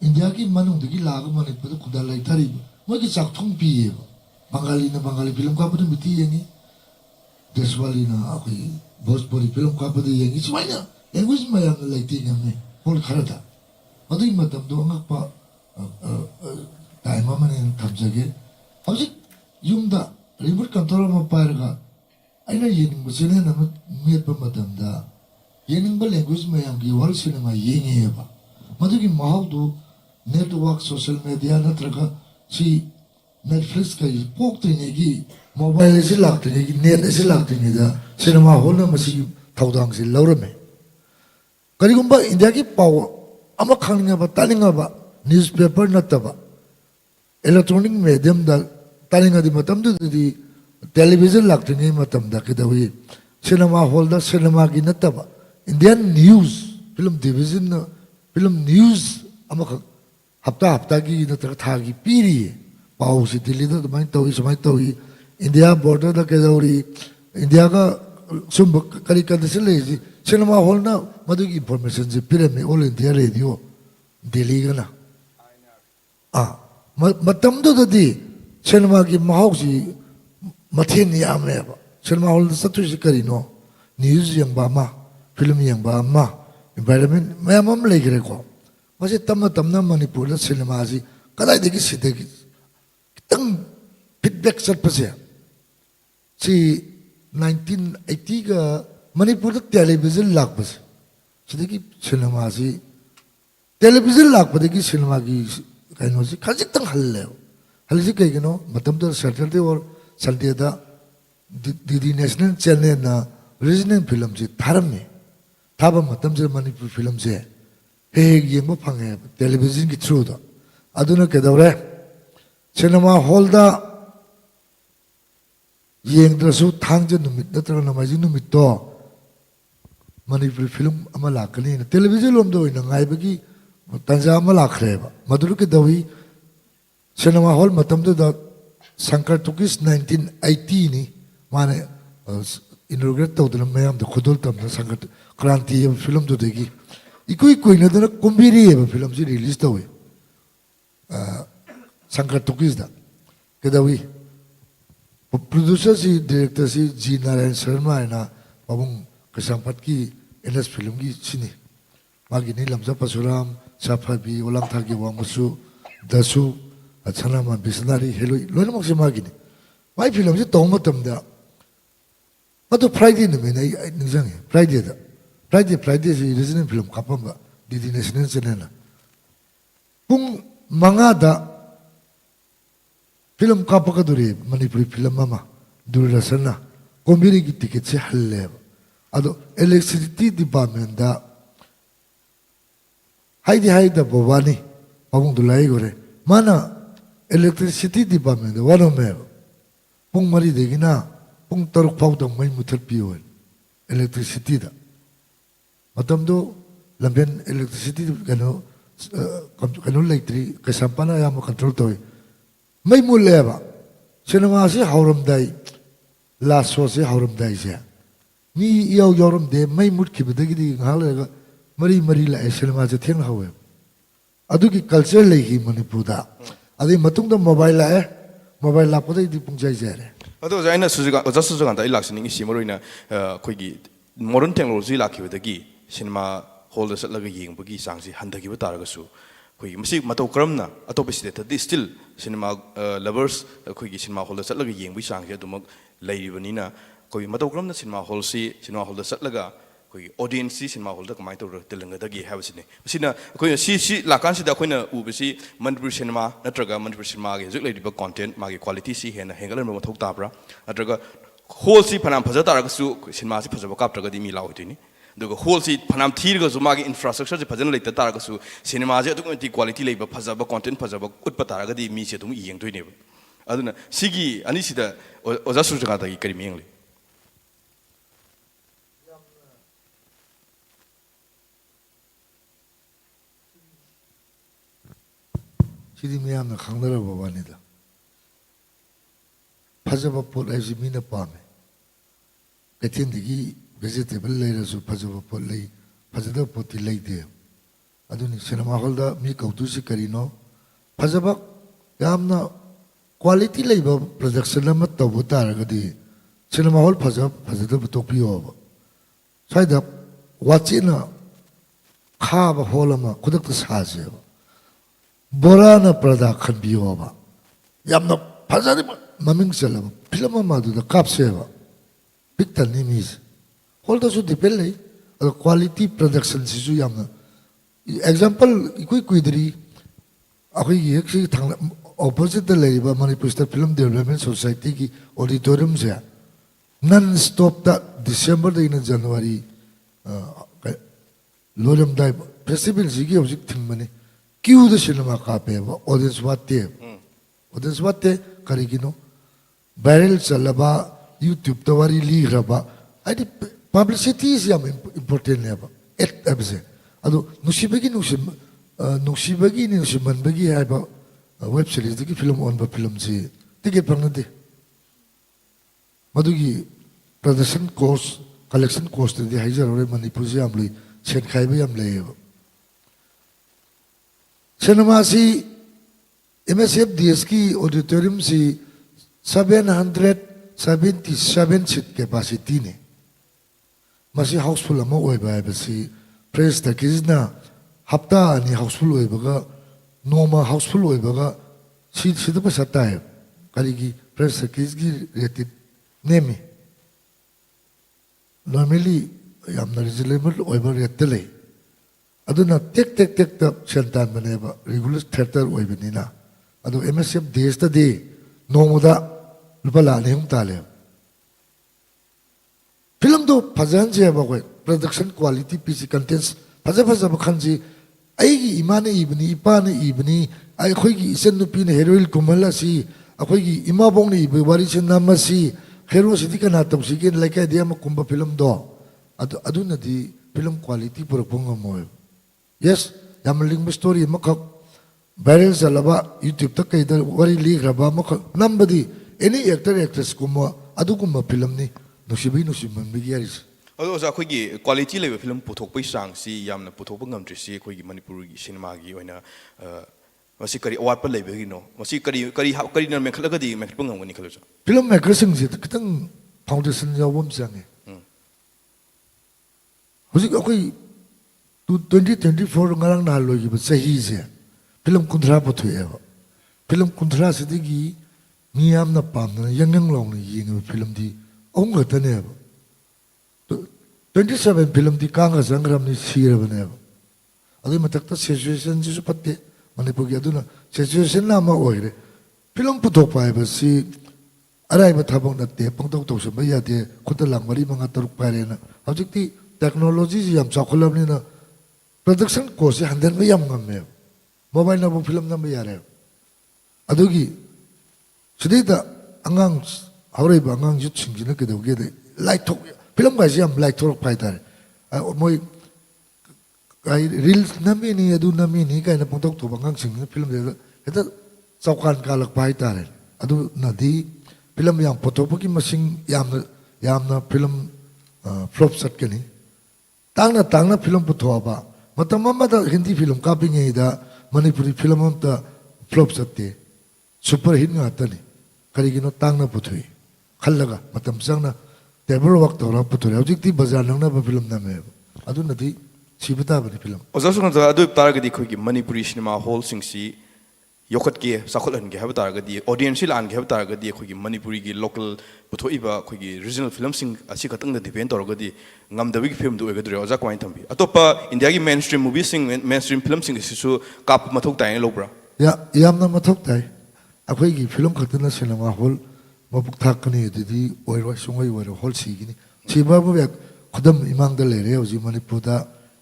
india ki manung de gi lag manipur da kuda laita ri mo ki chak thong pi bangali film ka pa miti yani deswali na akoi bhojpuri film ka pa yani swaina language ma yang laiti ngame hol kharata adui matam do ngak pa time ma ne thamjage hojik yumda remote control ma parga aina yening busene na me pa matam da yening ba language ma yang gi world cinema yengi ba madugi mahaudu network social media natraga si Netflix ka pok trinegi mobile se lak trinegi net se lak trinegi da cinema hall na masi thaudang se laurame karigumba india ki paw ama khangna ba talinga ba newspaper nataba electronic medium da talinga di matam di television lak trinegi matam da kedawi cinema hall da cinema gi nataba indian news film division na film news ama hafta gi natara thagi piri Pau si Delhi da main tawi samai tawi India border da kedauri India ka sumba kari kadisle cinema hall na madu ki information je pirame all India radio Delhi ka na matam do di cinema ki mahau si mathen yame ba cinema hall da satu si kari no news yang ba ma film yang ba ma environment mayam legre ko mase tamna Manipur da cinema si kadai de ki sideki tang feedback sat pase si 1980 ga Manipur da television lak pase sidiki cinema si 텔레비전 락바데기 시네마기 가이노지 가직당 할래요. 할지 그게노 마탐도 사터데 or 산데다 디디 내셔널 채널나 리즈닝 필름지 다름이 다바 마탐저 마니푸 필름지 해기 뭐 방해 텔레비전 기 트루다 아두나 게다브레 시네마 홀다 yengdrasu thangje numit natra namaji numit to manipur film ama lakani television lom do ina ngai bagi tanja ama lakhre ba madur ke dawi cinema hall matam do da sankar tukis 1980 ni mane inaugurate to dana mayam da khudul tam na sankar kranti film do degi ikoi na da kumbiri film ji release to we sankar tukis da ke dawi producer si director si G Narayan Sharma है ना बाबुंग कसांपत की NS film की चीनी मागी नहीं लम्जा पसुराम साफाबी oolong था की वांगसु दसु अच्छा ना मां बिस्नारी हेलो लोन मक्से मागी नहीं माई film से तोमत तम दा मतलब Friday नहीं मैं नहीं जाने Friday से original film कापम बा दीदी national से ना पुंग मंगा दा film kapaka duri manipuri film mama durasana komiri ki ticket se halle ado electricity department da haida bawani pabung dulai gore mana electricity department da wano me pung mari degina pung taruk pau da mai muthal piol electricity da matam do lamben electricity kano electric kasampana ya mo control toyไม่มุลเลยบะเชื่อว่าสิฮาวรมได้ลาสโซสิฮาวรมได้เสียมียาวยาวรมเดไม่มุดขีบได้กี่ดีหาเลยก็มรีละเชื่อว่าจะเที่ยงเขาเองอะดูกี่ culture เลยที่มันพูดอ่ะอะดีมาตุ้งตัวโมบายละก็ได้ดีปุ่งใจเสียเลยอะดูใจน่ะสุดก็จะสุดกันแต่อีหลักสิ่งนี้สิมารวยน่ะคุยกี่ modern technology หลักขีบได้กี่สินมา hold สัตว์ละก็ยิงบุกี้สังสิหันตะกี้บุตรก็สู้คุยไม่ใช่มาตัวกรมนะอัตโตปิสิเดตที่ still ซินีมา lovers คุยกี่ซินีมา hall สัตว์ละก็ยิงบุษางเสียตัวมักเลยวันนี้นะคุยมาตัวกรมนะซินีมา hall ซินีมา hall สัตว์ละก็คุย audience ซินีมา hall ก็ไม่ตัวเตลิงก็ตะกี้ให้สิเนี่ยสินะคุยสิหลักการสิดาคุยนะอุปสิมันเป็นซินีมานัตรก็มันเป็นซินีมาเกี่ยวกับเลยดีแบบ content มาเกี่ยวกับ quality สิเห็นนะเห็นก็เลยมันทุกตาปะนัตรก็ hall สิพนันพัฒนาตาก็สู้ซินีมาสิพัฒนากับตรก็ดีมีเล่าตัวนี้ดูก็ whole สิพนันทีก็สู้มากี่ infrastructure สิพัฒนาเลยแต่ตาก็สู้ซีนีมาจะทุกคนที่ quality เลยแบบพัฒนา content พัฒนาอุดปตาก็ดีมีเสียตุ้งอีกด้วยเนี่ยอันนั้นสิกี้อันนี้สิเดอจะสู้จังกันตะกี้กรีมยังเลยสิที่มีอันนั้นขังได้บ่วันนี้ละพัฒนาปุ๊บไอ้สิมีน่ะปามเกิดที่นี่vegetableเลยนะสุภาพบุรุษเลยภาษาบุตรเลยเดียวอันนี้ cinema hall ได้มีเขาดูสิการิโนภาษาบักยามน่ะ quality เลยแบบ production แล้วมันตัวบุตรก็ดี cinema hall ภาษาบุตรพิโอบ่ใช่ดับวัชิน่ะข้าบ hall มาคุดกตัวสาเสียโบราณ production พิโอบ่ยามน่ะภาษาที่มันมิงเสร็จแล้วพิลมาดูดักกับเสียบ่พิกตันนี่มีHold the suit depend quality production sisu yamna example ikui diri akoi yek si thang opposite the leba Manipur State Film Development Society ki auditorium se non stop ta December the in January lolum dai festival si ki object thing mane queue the cinema ka pe audience watte karigino barrel chalaba YouTube tawari li raba adi publicity is important level. Episode. Ado nusibagi nusimanbagi hai ba web series deki film on ba film si ticket pang nade. Madugi production cost collection cost de hai jar ore Manipur si amli chen khai ba am le. Cinema si MSF DS ki auditorium si 777 seat capacity ne. Masih houseful ama oi ba basi press ta kizna hafta ani houseful oi baga normal houseful oi baga si da pasa tai kali gi press ta kizgi rated nemi normally yamna reasonable oi ba rate le aduna tek ta sentan maneba regular theater oibenina adu MSF days ta de nomoda lupa la ne hum tale film do phazan je ba ko production quality piece contents phaja ba khanji aigi imane ibni ipane ibni ai khoi gi isen nu pine heroil kumala si akhoi gi ima bong ni be wari chen nama si hero si dikana tam si gen like dia ma kumba film do adu na di film quality pur pong mo yes yam ling story ma khak viral salaba youtube tak kai da wari li graba ma khak nambadi any actor actress kuma adu kuma film ni no siman bi yaris ꯑꯗꯣ ꯑꯣꯖꯥ ꯑꯩꯈꯣꯏꯒꯤ quality ꯂꯩꯕ film ꯄꯨꯊꯣꯛꯄꯒꯤ ꯆꯥꯡꯁꯤ ꯌꯥꯝꯅ ꯄꯨꯊꯣꯛꯄ ꯉꯝꯗ꯭ꯔꯤꯁꯤ ꯑꯩꯈꯣꯏꯒꯤ ꯃꯅꯤꯄꯨꯔꯒꯤ ꯁꯤꯅꯦꯃꯥꯒꯤ ꯑꯣꯏꯅ ꯃꯁꯤ ꯀꯔꯤ ꯑꯋꯥꯠꯄ ꯂꯩꯕꯒꯤꯅꯣ ꯃꯁꯤ ꯀꯔꯤꯅ ꯃꯦꯟꯈꯠꯂꯒꯗꯤ ꯃꯦꯟꯈꯠꯄ ꯉꯝꯒꯅꯤ ꯈꯜꯂꯣ ꯐꯤꯂꯝ ꯃꯦꯀꯔꯁꯤꯡꯁꯤ ꯈꯤꯇꯪ ꯐꯥꯎꯟꯗꯦꯁꯟ ꯌꯥꯎꯕ ꯑꯃ ꯆꯪꯉꯦ ꯍꯧꯖꯤꯛ ꯑꯩꯈꯣꯏ 2024 ꯉꯔꯥꯡ ꯅꯍꯥꯟ ꯂꯣꯏꯈꯤꯕ ꯆꯍꯤꯁꯦ ꯐꯤꯂꯝ 30 ꯄꯨꯊꯣꯛꯑꯦꯕ ꯐꯤꯂꯝ 30ꯁꯤꯗꯒꯤ ꯃꯤ ꯌꯥꯝꯅ ꯄꯥꯝꯅ ꯌꯪ ꯂꯥꯎꯅ ꯌꯦꯡꯉꯤꯕ ꯐꯤꯂꯝꯗꯤ 3 ꯈꯛꯇꯅꯦꯕ 27 film di kanga sangram ni sira bane adu matakta situation ji patte manipur gi aduna situation na ma oire film puthok pai ba si arai ba thabang na te pangtok to ba ya de khuta lang mari manga taruk pare na hojik ti technology ji yam chakhulam ni na production cost handan ba yam ngam me mobile na film na ba yare adu gi sidida angang haurai ba angang ju chingji na ke doge de light thok film guys yam like thorok pai tar moi ai reels nami ni adu nami ni kai na pongtok to bangang sing film de eta chaukan ka lak pai tar adu na di film yang photo ki masing yam na film flop sat ke ni tang na film photo ba matam ma da hindi film ka ping da manipuri film ta flop sat te super hit nga ta ni kari gi no tang na photo khallaga matam sang na table work to rap to object ti bazar nang na film na me adu na di sibata ba film oza su na adu taragadi khoi gi manipuri cinema hall sing si yokhat ke sakholan ge haba taragadi audience lan ge haba taragadi khoi gi manipuri gi local puthoiba khoi gi regional film sing asi khatang da depend toragadi ngamdabi gi film du egadre oza kwain thambi atopa india gi mainstream movie sing mainstream film sing si su kap mathok tai lobra ya yam na mathok tai akhoi gi film khatna cinema hall mabuk thakani didi oiroi sungoi oiro hol sigini chiba bu yak khudam imang da lere oji manipur da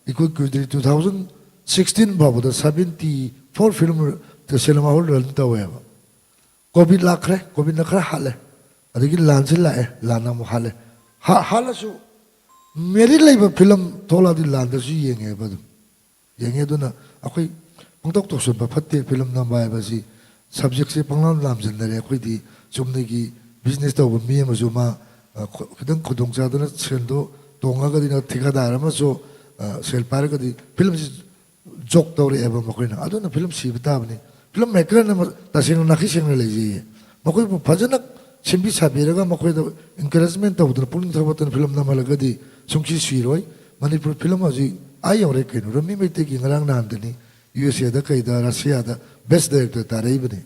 ikoi kudri 2016 babu da 74 film the cinema hall run ta wa covid lakre hale adigi lansil la lana mo hale hala su meri leiba film thola di landa su yenge badu yenge duna akoi pongtok to sun ba phatte film na ba ba si subject se panglam lam jan dare akoi di chumnegi business to mi ma ju ma khudang khudong cha dana sendo tonga ga dina thika da ma so sel par ga di film jok to re eba ma ko na aduna film si bata bani film maker na ta sing na khi sing le ji ma ko phajana simbi sabi ra ga ma ko da encouragement to da pulling thabat film na ma la ga di sungchi swiroi manipur film ma ji ai yore ke no mi me te ki ngarang na andani USA da kai da Russia da best director ta rei bani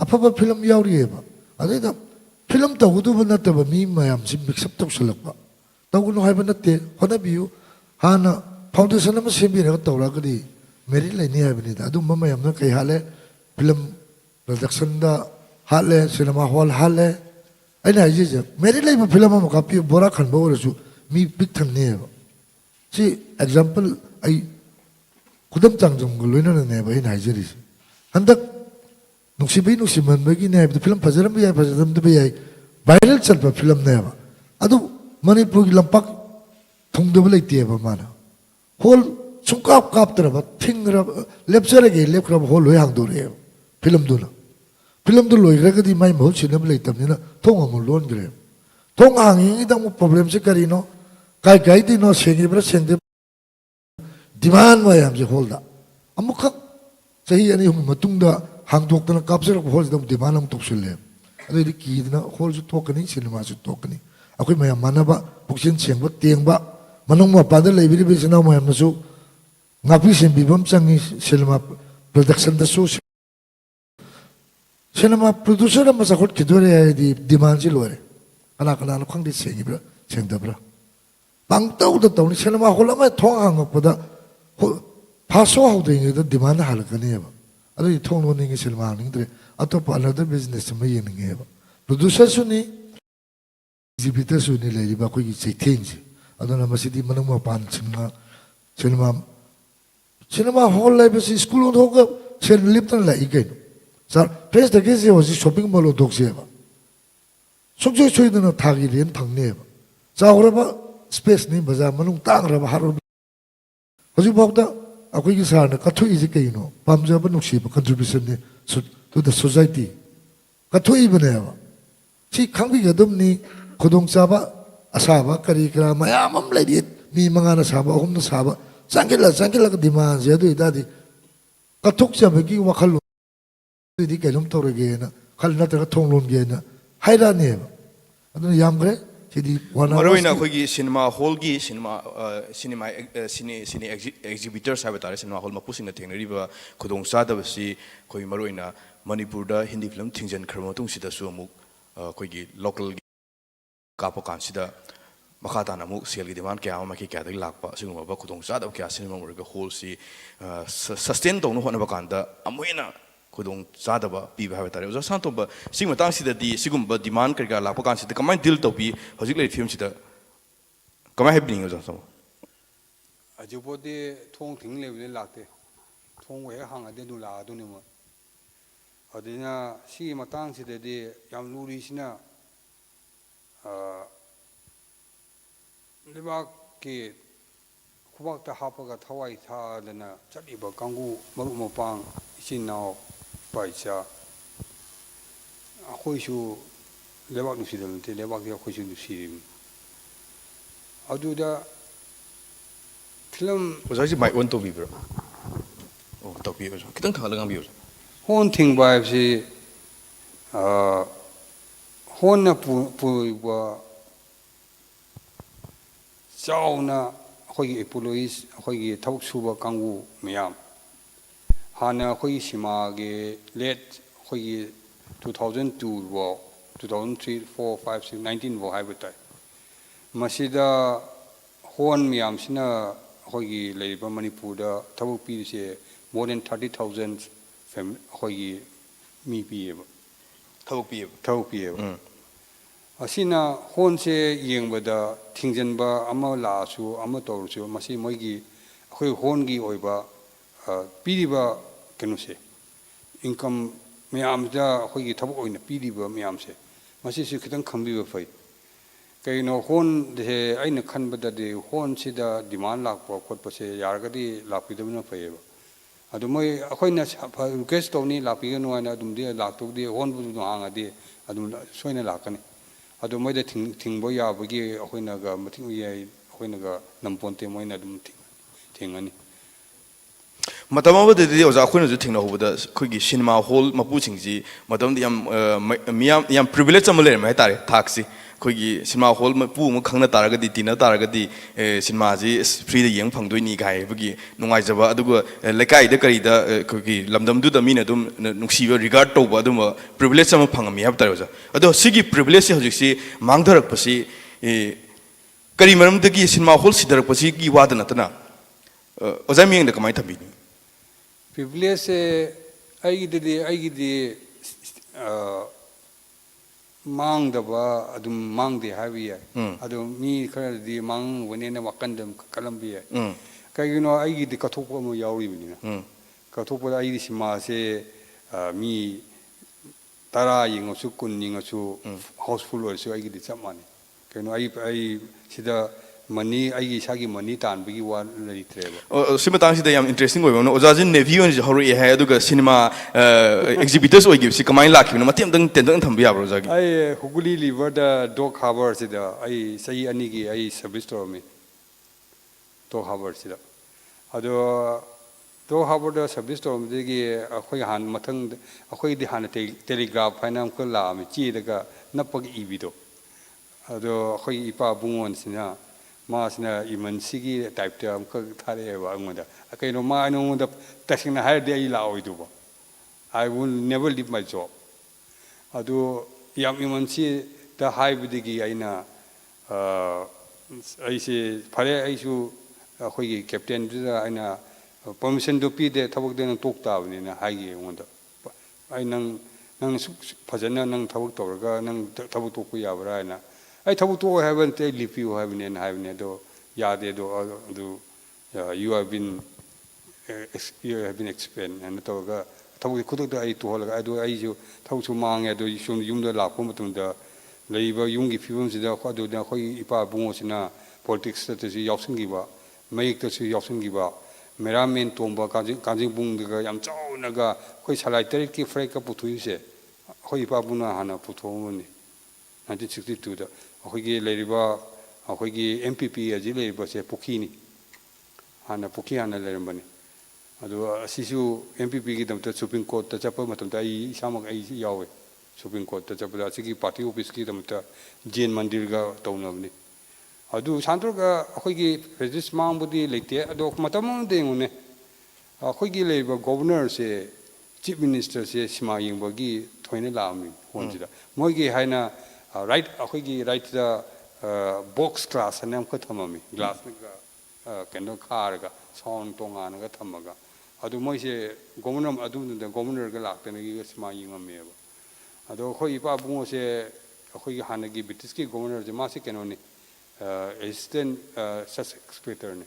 apa film yauri eba adai film tawudu bana taba mi mayam sim mix up tok salakwa tawuno hai bana te hona biu hana foundation ma sembi ra tawla gadi meri lai ni hai bani da adu mama yam na kai hale film production da hale cinema hall hale aina ji je meri lai ma film ma kapi bora khan bo ra su mi big than ne si example ai kudam changjong loina ne ba in Nigeria handak nuksiman bagi ne film pajaram bi pajaram de bi viral chal pa film ne ba adu manipur gi lampak thung de bale te ba mana hol chungkap kap tra ba thing ra lepsare ge lep ra hol hoi hang do re film du loi ra ga di mai mo chin bale tam ni na thong am lon gre thong ang yi dang problem se kari no kai di no sengi bra sende demand ma yam je hol da amukha sahi ani hum matung da hang tok na kapsar ko hol dam demand am tok sule adi ki na hol ju tok ni cinema ju tok ni akoi mayam manaba buksin cheng ba teng ba manung ma pa da lei bi bi sina mayam su ngapi sim bi bam changi cinema production da su cinema producer ma sa khot ki dore di demand ji lore ana kana khang di sengi bra cheng da bra bang tau da tau ni cinema hol ma thong hang ko da 파소 하우딩에도 디마ンド 할거니에요. 아주 통로닝이 실망인데 아토파 another business 뭐 예능이에요. 프로듀서스니 exhibitor스니 레이바 거기 세팅지. 아도나 마시디 만나면 반 시네마 홀 라이브스 스쿨 온도가 셀 립던 라이게. 자, 프레스 데게지 오지 쇼핑몰로 독시해봐. 속죄 초이드는 타기린 방내해봐. 자, 그러봐 스페이스니 바자 만ung 땅으로 하루. 어제 보다 아고기 사는 카토이지 게이노. 밤자번 녹시바 컨트리뷰션니 to the society. 카토이브네요. 지 강비가 덤니 고동사바 아사바 카리그라 마야맘 레디 미 망하나 사바 홈나 사바 짱길라 그 디만제도 이다디 카톡자베기 와칼로 디 개념 토르게나 칼나트가 통론게나 하이라네요. 아도 양그래 지디 와나 머로이나 거기 시네마 홀기 시네 exhibitors 하베 따라 시네마 홀 마푸싱나 땡리바 고동사다버시 거기 머로이나 머니푸르다 힌디 필름 팅전 크로모통시다수 아무 거기 local kapo kansida makata na mu sel gi demand kya ma ki kya dai lakpa singma ba khudong sa da kya cinema mur ga whole si sustain dong no hona ba kanda amuina khudong sa da ba pi ba ha tare uza san to ba singma tang si da di sigum ba demand kar ga lakpa kan si da kamai deal to bi hojik le film si da kamai happening uza so ajubo de thong thing le le lakte thong we hang ade du la du ne mo adina si matang si de yam luri sina lebakke khubakta hapaga thawai tha dana chaliba kangu maru mapang isinao paisa akhoisu lebak nusidal te lebak ya khoisu nusirim aduda film uza si mic on to bi bro oh to bi uza kitang thang lang bi uza hon thing ba si hon na pu wa chauna khoi employees khoi thawk suba kangu miyam hana khoi sima ge late khoi 2002 wo 2003 4 5 6 19 wo haibatai masida hon miyam sina khoi leiba manipur da thawk pi se more than 30,000 family khoi mi pi ba thawk pi asina honse yengbada thingjanba ama la su ama tor su masi moigi khoi hongi oiba piriba kenuse income myam da khoi thab oina piriba myam se masi su khitang khambi ba fai kaino hon de aina khanbada de hon sida demand lakpa khotpa se yargadi lapidamna fai ba adu moi akhoina request tawni lapiganu ana adum de laktok de hon bu no anga de adum soina lakani adu moida thingbo yabagi akhoi ga mathing yai akhoi ga namponte moina adum thingani matam ba de oza akhoi na ju thingna hobuda khoi gi cinema hall mapu chingji matam de yam privilege amale mai tare thaksi khoi gi cinema hall mapu mu khangna taraga di tina taraga di cinema ji free de yeng phangdoi ni gai bagi nungai jaba aduga lekai de kari da khoi gi lamdam du da mina dum nungsi regard to ba dum privilege am phangami hab tare oza ado sigi privilege hojik si mangdarak pasi kari maram de gi cinema hall sidarak pasi gi wada natana oza miyeng de kamai thabi ni privilege ai de mang daba adum mang de hawiya adum mi khara di mang wenena wakandam kalambiya kayino ai de kathokpa mo yauri binina kathokpa ai di sima se mi tara yingosu kun yingosu houseful or so ai di chamani kayino ai sida money ai sagi money tan bigi wan lari treba simatang sida yam interesting oi no ojajin navy on hori ha aduga cinema exhibitors oi gibsi kamai lakhi no matem dang tendang thambi ya bro jagi ai huguli liver da dog harbor sida ai sai ani gi ai service to me dog harbor sida ado dog harbor da service to me gi akhoi han mathang akhoi di han telegraph phainam ko la me chi daga napag ibido ado akhoi ipa bungon sina masna emergency type term ka thare ba ngoda akaino ma anu da tasina har de ila oidu ba I will never leave my job adu yam emergency da high bidigi aina ai se phare ai su khoi gi captain da aina permission do pide thawak de nang tok ta ni na hai gi ngonda ai nang su phajana nang thawak torga nang thawak tok ku yabra na ai thawak to haven te lipi o haven en haven do ya de do you have been explained and to ga thawak khuduk da ai to holaga ado ai ju thawak su mang ado yum yum da la ko matung da leiba yung gi phibum sida kho do da khoi ipa bungo sina politics ta si yausing gi ba mayik ta si yausing gi ba mera men tomba kanjing bung ga yam chau na ga khoi salai tari ki frek ka puthui se khoi ipa buna hana putho ni 1962 da khoi gi leiba khoi gi MPP aji leiba se pukhi ni hana pukhi hana leirambani ado asisu MPP gi damta Supreme Court ta chapa matam ta ai samak ai yawe Supreme Court ta chapa asigi party office gi damta Jain Mandir ga tawnabni adu santro ga akhoi gi resist mang budi leite ado matam de ngune akhoi gi leiba governor se chief minister se sima yingba gi thoine lami honjida moi gi haina right akhoi gi right da box class anam ka thamami glass ga kendo khar ga sound tonga ga thamaga adu moi se governor adu da governor ga laktene gi sima yingame ba ado khoi pa bungo se akhoi gi hana gi british ki governor je ma se kenoni assistant such inspector ne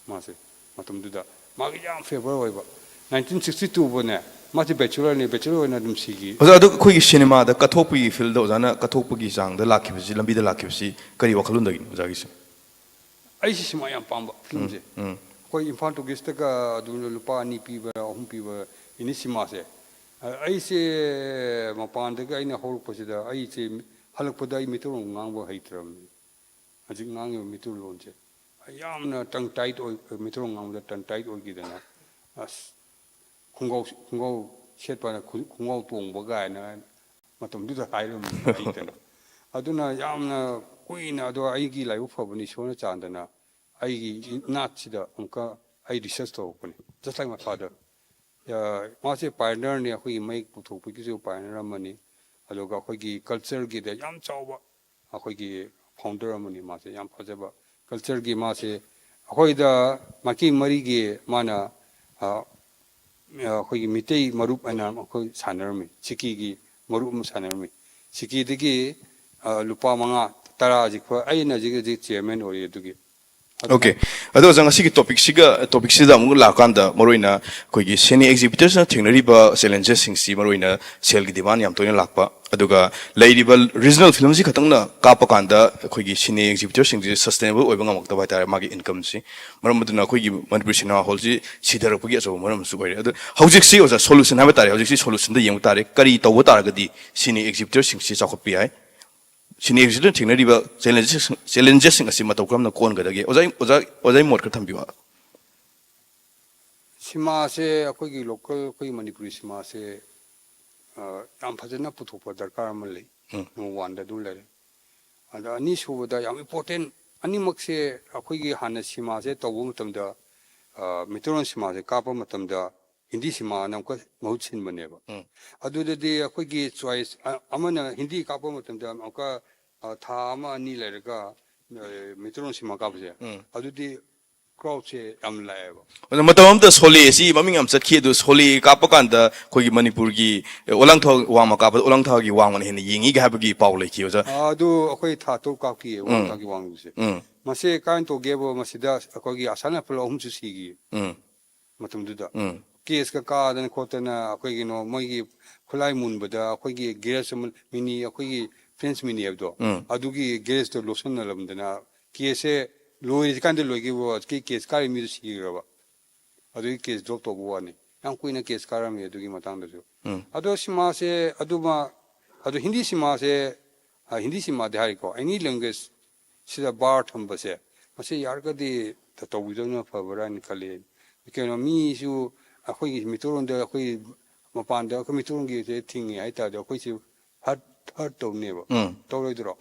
mase matum duda magi jam favor oiba 1962 bone mati bachelor na dum sigi adu khoi gi cinema da kathopui field da ozana kathopui sang da lakhibsi lambi da lakhibsi kari wakhalun da gi ozagi se ai si sima yam pamba film je koi Imphal to gesta ka du lupa ni pi ba hum pi ba ini sima se ai se mapan da ga ina hol ko se da ai se halak pada ai mitu ngang ba haitram ajik ngang yo mitu lon je ayam na tang tight oi mitu ngang da tang tight oi gi da na as khungau shet pa na khungau tong ba ga na matam du da hai ro ai ta aduna yam na kuina do ai gi lai ufa bani shona chan da na ai gi nat sida amka ai research to ko just like my father ma se pioneer ne khoi mai pu thok pu gi so pioneer amani aloga khoi gi culture gi da yam chawba khoi gi founder amani ma se yam phajaba culture gi ma se khoi da maki mari gi mana khoi gi mitei marup ana khoi sanarmi chiki gi marup mu sanarmi chiki digi lupa manga tara ji kho ai na ji chairman ori dugi okay ado jang asigi topic sida amung la kanda maroina koigi seni exhibitors na thingnari ba challenges sing si maroina sel gi demand yam toina lakpa aduga leidibal regional films si khatangna kapa kanda koigi seni exhibitors sing sustainable oiba ngamak ta baitare magi income si maramuduna koigi manipur cinema hall si sidar pugi aso maram su oi adu hojik si oza solution ha tare hojik si solution da yeng tare kari tawba tar gadi seni exhibitors sing si chakop pi ai sini exhibit thingna riba challenges sing asi matau kram na kon ga dage ozai mot ka thambiwa sima se akoi gi local koi manipuri sima se yam phajana puthokpa darkar ma lei no wanda du le ada ani su da yam important ani mak se akoi gi hana sima se tawu matam da mitoron sima se kapa matam da hindi sima nam ka mahut sin bane ba adu de akoi gi choice amana hindi kapa matam da amka tha ama ni le ga mitoron sima ka bje adu di crowd se am lae ba matam da soli si maming am chat khi du soli kapa kanda koigi manipur gi olang thog wang ma kapa olang thog gi wang man hen yingi ga habgi paw le ki oza adu akoi tha to ka ki wang ka gi wang se mase kan to gebo masida akoi gi asana plo hum chu si gi matam du da case ka dan khotana akoi gi no moi gi khulai mun bada akoi gi gas mini akoi gi fence mini abdo adu gi gas to lotion na lam dana case loi kan de loi gi wo ki case ka mi si gi ba adu case drop to bo ni yang kuina case ka ram adu gi matang da jo adu sima se adu ma adu hindi sima se hindi sima de hari ko any language sida bar tham ba se mase yar ka di ta to bu na fa bara ni khale ke no mi su akoi gi mitoron de akoi mapan de akoi mitoron gi se thing ai ta de akoi si hat to ne ba to roi dro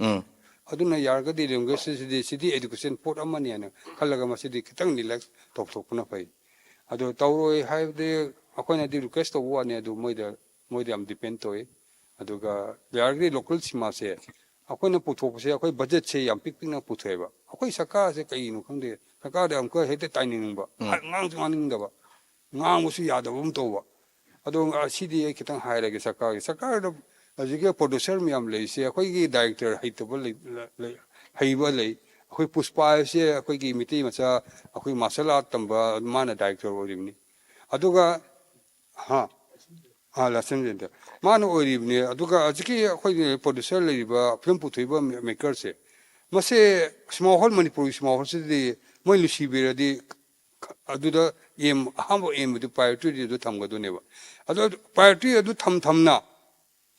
aduna yar ga di language sidi education port amani ana khalaga masidi kitang ni lek tok tok na pai ado tawroi hai de akoi na di request to wa ne adu moi de am depend to aduga yar ga local sima se akoi na puthok se akoi budget se yam pik pik na puthoi ba akoi saka se kai nu khang de saka de am ko hete taining ba ngang ngang da ba ꯉꯥꯡꯕꯁꯨ ꯌꯥꯗꯕꯒꯨꯝ ꯇꯧꯕ ꯑꯗꯣ ꯁꯤꯗꯤ ꯑꯩ ꯈꯤꯇꯪ ꯍꯥꯏꯔꯒꯦ ꯁꯔꯀꯥꯔꯗ ꯍꯧꯖꯤꯛꯀꯤ producer ꯃꯌꯥꯝ ꯂꯩꯔꯤꯁꯦ ꯑꯩꯈꯣꯏꯒꯤ ꯗꯥꯏꯔꯦꯛꯇꯔ ꯍꯩꯇꯕ ꯍꯩꯕ ꯂꯩ ꯑꯩꯈꯣꯏ ꯄꯨꯁꯄꯥ ꯍꯥꯏꯕꯁꯦ ꯑꯩꯈꯣꯏꯒꯤ ꯃꯤꯇꯩ ꯃꯆꯥ ꯑꯩꯈꯣꯏ ꯃꯥꯔꯁꯦꯜ ꯑꯥꯔꯠ ꯇꯝꯕ ꯃꯥꯅ ꯗꯥꯏꯔꯦꯛꯇꯔ ꯑꯣꯏꯔꯤꯕꯅꯤ ꯑꯗꯨꯒ ꯂꯥꯁꯦꯟꯗꯦꯟꯗ ꯃꯥꯅ ꯑꯣꯏꯔꯤꯕꯅꯤ ꯑꯗꯨꯒ ꯍꯧꯖꯤꯛꯀꯤ ꯑꯩꯈꯣꯏꯒꯤ ꯄ꯭ꯔꯣꯗ꯭ꯌꯨꯁꯔ ꯂꯩꯔꯤꯕ ꯐꯤꯂꯝ ꯄꯨꯊꯣꯛꯏꯕ ꯃꯦꯀꯔꯁꯦ ꯃꯁꯦ ꯁꯤꯃꯥ ꯍꯣꯜ ꯃꯅꯤꯄꯨꯔꯒꯤ ꯁꯤꯃꯥ ꯍꯣꯜꯁꯤꯗꯤ ꯃꯣꯏ ꯅꯨꯡꯁꯤꯕꯤꯔꯗꯤ ꯑꯗꯨꯗ ꯑꯍꯥꯟꯕ ꯑꯦꯝꯕꯗꯨ ꯄ꯭ꯔꯥꯏꯌꯣꯔꯤꯇꯤ ꯑꯗꯨ ꯊꯝꯒꯗꯣꯏꯅꯦꯕ ꯑꯗꯣ ꯄ꯭ꯔꯥꯏꯌꯣꯔꯤꯇꯤ ꯑꯗꯨ ꯊꯝꯅ